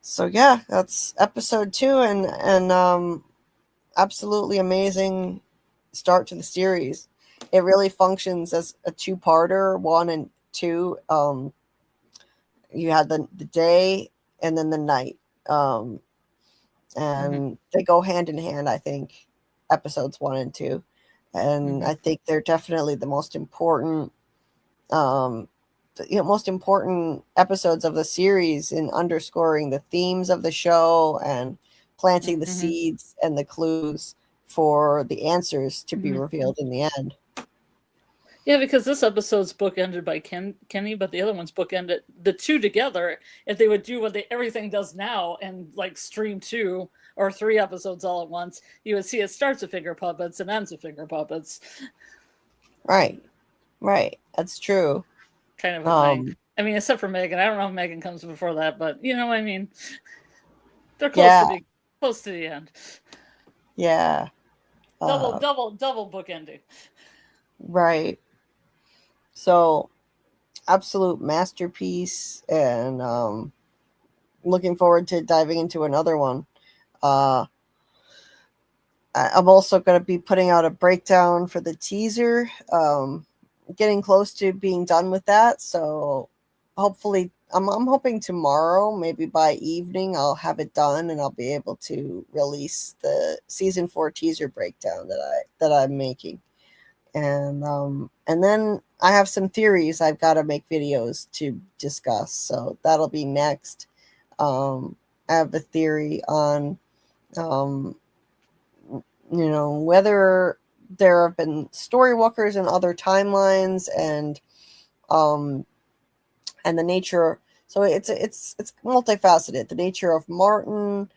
So yeah, that's episode 2 and absolutely amazing start to the series. It really functions as a 2-parter, 1 and 2. You had the day and then the night. And they go hand in hand, I think, episodes 1 and 2. And I think they're definitely the most important most important episodes of the series in underscoring the themes of the show and planting the seeds and the clues for the answers to be revealed in the end. Yeah, because this episode's bookended by Kenny, but the other one's bookended. The two together, if they would do what everything does now and like stream 2 or 3 episodes all at once, you would see it starts with Finger Puppets and ends with Finger Puppets. Right. That's true. Kind of a thing. I mean, except for Megan. I don't know if Megan comes before that, but you know what I mean. They're close to the end. Yeah. Double bookending. Right. So, absolute masterpiece, and looking forward to diving into another one. I'm also going to be putting out a breakdown for the teaser. Getting close to being done with that, so hopefully, I'm hoping tomorrow, maybe by evening, I'll have it done and I'll be able to release the season 4 teaser breakdown that I'm making. And then I have some theories I've got to make videos to discuss, so that'll be next. I have a theory on whether there have been story walkers in other timelines, and the nature. So it's multifaceted. The nature of Martin.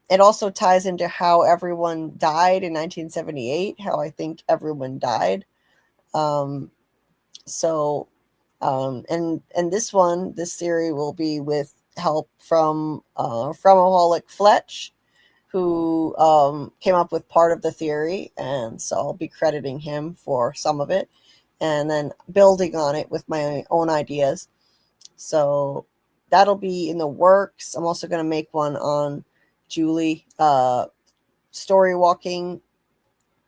It also ties into how everyone died in 1978. How I think everyone died. And this theory will be with help from Fromaholic Fletch, who came up with part of the theory, and so I'll be crediting him for some of it, and then building on it with my own ideas. So that'll be in the works. I'm also going to make one on Julie story walking,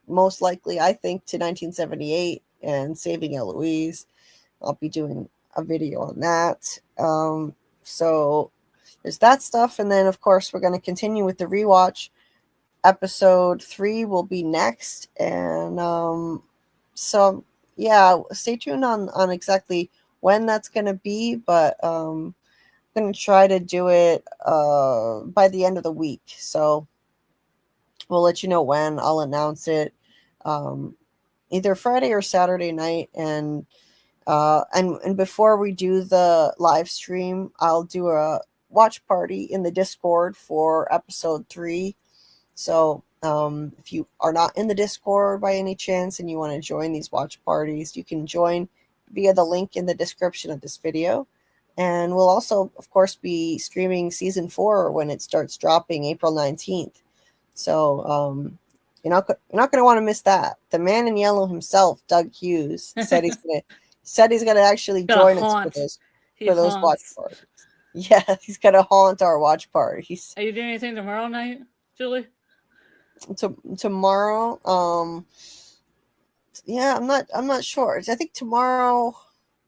most likely, I think, to 1978 and saving Eloise. I'll be doing a video on that. So there's that stuff. And then, of course, we're going to continue with the rewatch. Episode 3 will be next. And so, yeah, stay tuned on exactly when that's going to be. But I'm going to try to do it by the end of the week. So we'll let you know when. I'll announce it either Friday or Saturday night. And before we do the live stream, I'll do a watch party in the Discord for episode 3. So if you are not in the Discord by any chance and you want to join these watch parties, you can join via the link in the description of this video. And we'll also, of course, be streaming season 4 when it starts dropping April 19th. So you're not going to want to miss that. The man in yellow himself, Doug Hughes, said he's going to actually join us for those watch parties. Yeah, he's going to haunt our watch parties. Are you doing anything tomorrow night, Julie? Tomorrow, yeah, I'm not sure. I think tomorrow,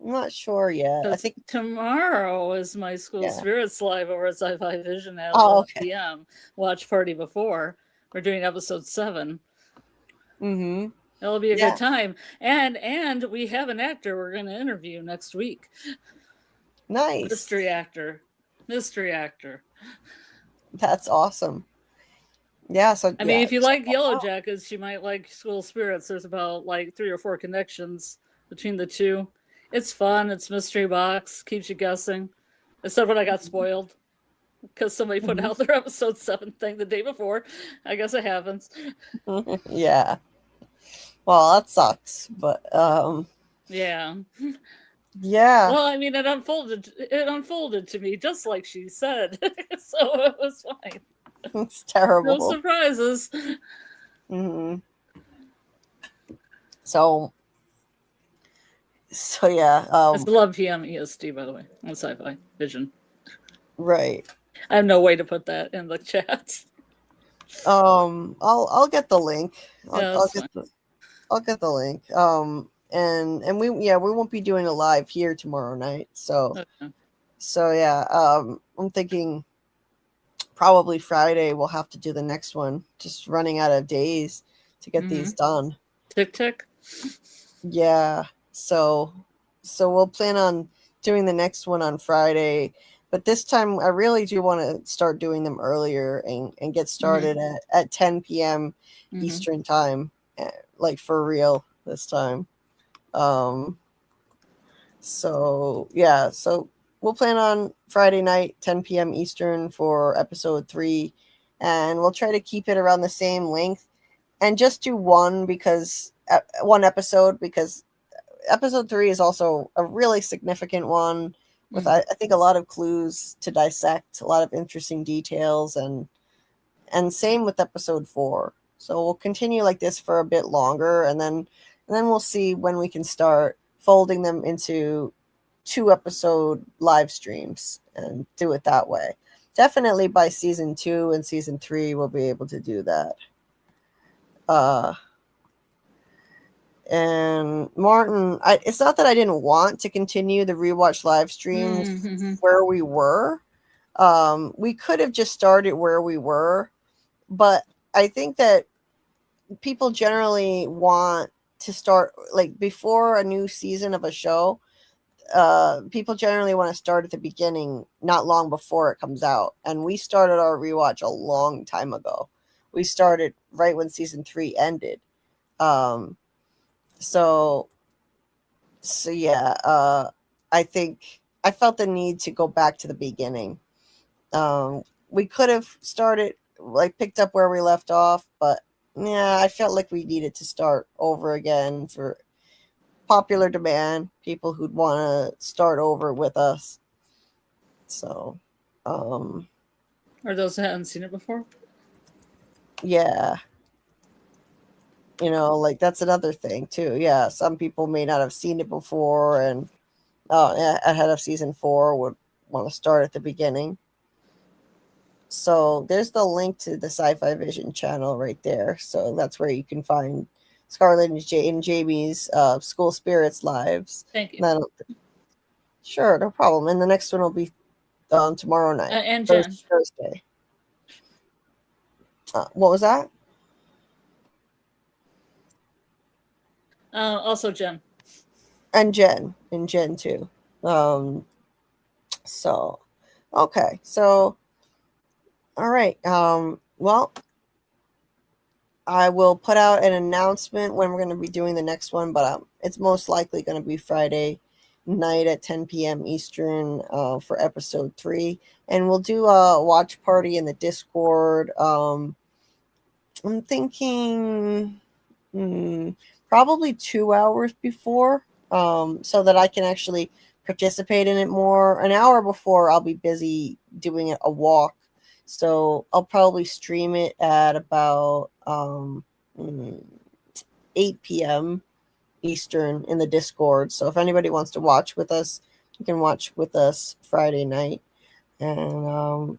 I'm not sure yet. I think tomorrow is my school spirits live over at Sci-Fi Vision at 11 p.m. Watch party before. We're doing episode 7. Mm-hmm. It'll be a good time. And we have an actor we're going to interview next week. Nice. Mystery actor. That's awesome. Yeah, so I mean, if you like Yellow Jackets, you might like School Spirits. There's about like 3 or 4 connections between the two. It's fun. It's mystery box. Keeps you guessing. Except when I got spoiled because somebody put out their episode 7 thing the day before. I guess it happens. Yeah. Well, that sucks, but yeah. Yeah. Well, I mean, it unfolded to me just like she said, so it was fine. It's terrible. No surprises. Mm-hmm. So yeah. It's 11 p.m. EST, by the way, on Sci-Fi Vision. Right. I have no way to put that in the chat. I'll get the link. I'll get the link. And we won't be doing a live here tomorrow night. So yeah. I'm thinking probably Friday we'll have to do the next one. Just running out of days to get these done. Tick. Yeah. So we'll plan on doing the next one on Friday. But this time I really do want to start doing them earlier and get started at 10 p.m. Eastern time. Like for real this time. So yeah, so we'll plan on Friday night, 10 p.m. Eastern for episode 3, and we'll try to keep it around the same length, and just do one episode because episode 3 is also a really significant one with I think a lot of clues to dissect, a lot of interesting details, and same with episode 4. So we'll continue like this for a bit longer, and then we'll see when we can start folding them into 2-episode live streams and do it that way. Definitely by season 2 and season 3 we'll be able to do that. And Martin, it's not that I didn't want to continue the rewatch live streams where we were. We could have just started where we were, but I think that people generally want to start like before a new season of a show. People generally want to start at the beginning, not long before it comes out. And we started our rewatch a long time ago. We started right when season 3 ended. So yeah, I think I felt the need to go back to the beginning. We could have started, like, picked up where we left off, but yeah, I felt like we needed to start over again for popular demand, people who'd want to start over with us. So, or those who hadn't seen it before. Yeah. You know, like that's another thing too. Yeah, some people may not have seen it before, and ahead of season 4 would want to start at the beginning. So there's the link to the Sci-Fi Vision channel right there. So that's where you can find Scarlet and Jamie's School Spirits lives. Thank you. Sure, no problem. And the next one will be tomorrow night. And Jen. Thursday. What was that? Also Jen. And Jen too. So, okay. So, all right. Well, I will put out an announcement when we're going to be doing the next one, but it's most likely going to be Friday night at 10 p.m. Eastern for episode 3. And we'll do a watch party in the Discord. I'm thinking probably 2 hours before, so that I can actually participate in it more. An hour before, I'll be busy doing a walk. So I'll probably stream it at about 8 p.m. Eastern in the Discord. So if anybody wants to watch with us, you can watch with us Friday night. And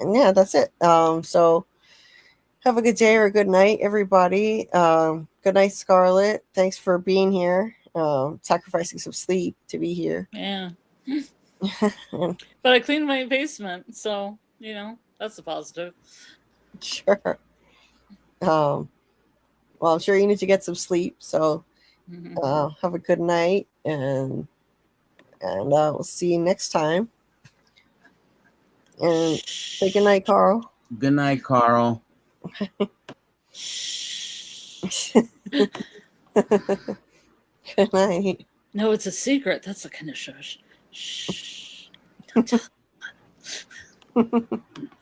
yeah, that's it. So have a good day or a good night, everybody. Good night, Scarlet. Thanks for being here, sacrificing some sleep to be here. Yeah. But I cleaned my basement, so, you know, that's a positive. Sure. Well, I'm sure you need to get some sleep, so have a good night, and we'll see you next time. And say good night, Carl. Good night, Carl. Good night. No, it's a secret. That's a kind of shush. Shh.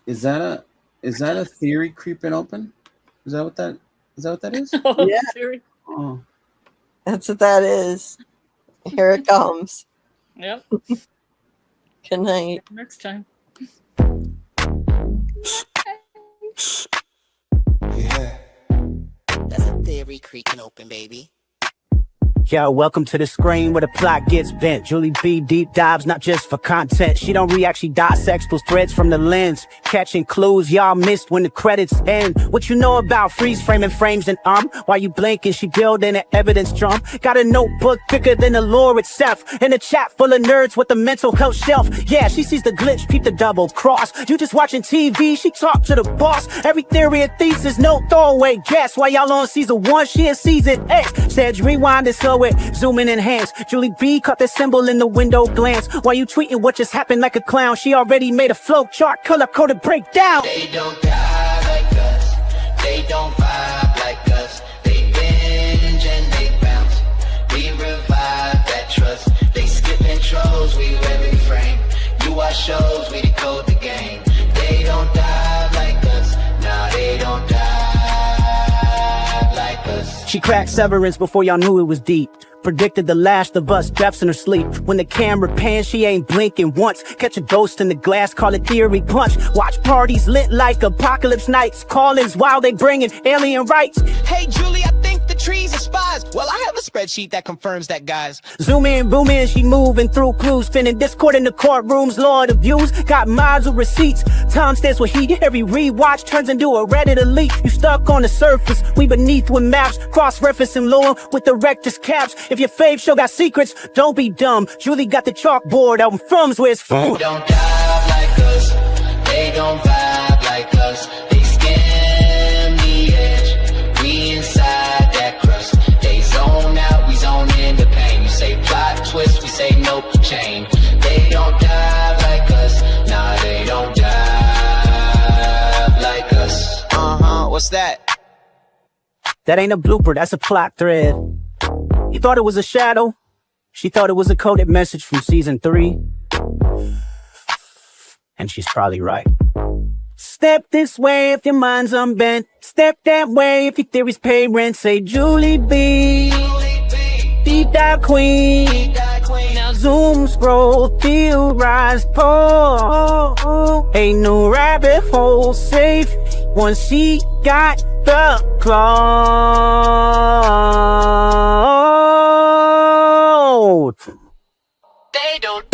Is that a theory creeping open? Is that what that is? Oh, Yeah. theory. Oh. That's what that is. Here it comes. Yep. Good night. Next time. Yeah. That's a theory creaking open, baby. Yo, welcome to the screen where the plot gets bent. Julie B deep dives, not just for content. She don't react, she dissects those threads from the lens. Catching clues y'all missed when the credits end. What you know about freeze framing frames and while you blinking, she building an evidence drum. Got a notebook thicker than the lore itself. In a chat full of nerds with a mental health shelf. Yeah, she sees the glitch, peep the double cross. You just watching TV, she talk to the boss. Every theory and thesis, no throwaway guess. While y'all on season 1, she in season X. Said rewind and slow it, zoom in enhance. Julie B caught the symbol in the window glance. While you tweeting what just happened like a clown, she already made a flow chart, color coded breakdown. They don't die like us. They don't vibe like us. They binge and they bounce. We shows, we decode the game. They don't dive like us, nah, they don't dive like us. She cracked Severance before y'all knew it was deep. Predicted the Last of Us deaths in her sleep. When the camera pans, she ain't blinking once. Catch a ghost in the glass, call it theory punch. Watch parties lit like apocalypse nights. Call-ins while they bringing alien rights. Hey Julie, I think the trees are spies. Well, I have a spreadsheet that confirms that, guys. Zoom in, boom in, she moving through clues. Spinning Discord in the courtrooms, Lord of views. Got mods with receipts. Time stands with heat. Every rewatch turns into a Reddit elite. You stuck on the surface, we beneath with maps. Cross-referencing lore with the rector's caps. If your fave show got secrets, don't be dumb. Julie got the chalkboard out in Frum's where it's from. They don't dive like us, they don't vibe like us. They skim the edge, we inside that crust. They zone out, we zone into pain. You say plot twist, we say nope, chain. They don't dive like us, nah, they don't dive like us. What's that? That ain't a blooper, that's a plot thread. You thought it was a shadow? She thought it was a coded message from season 3. And she's probably right. Step this way if your mind's unbent. Step that way if your theories pay rent. Say Julie B, deep dive queen. Now zoom, scroll, theorize, pull. Ain't no rabbit hole safe once she got the cloud. They don't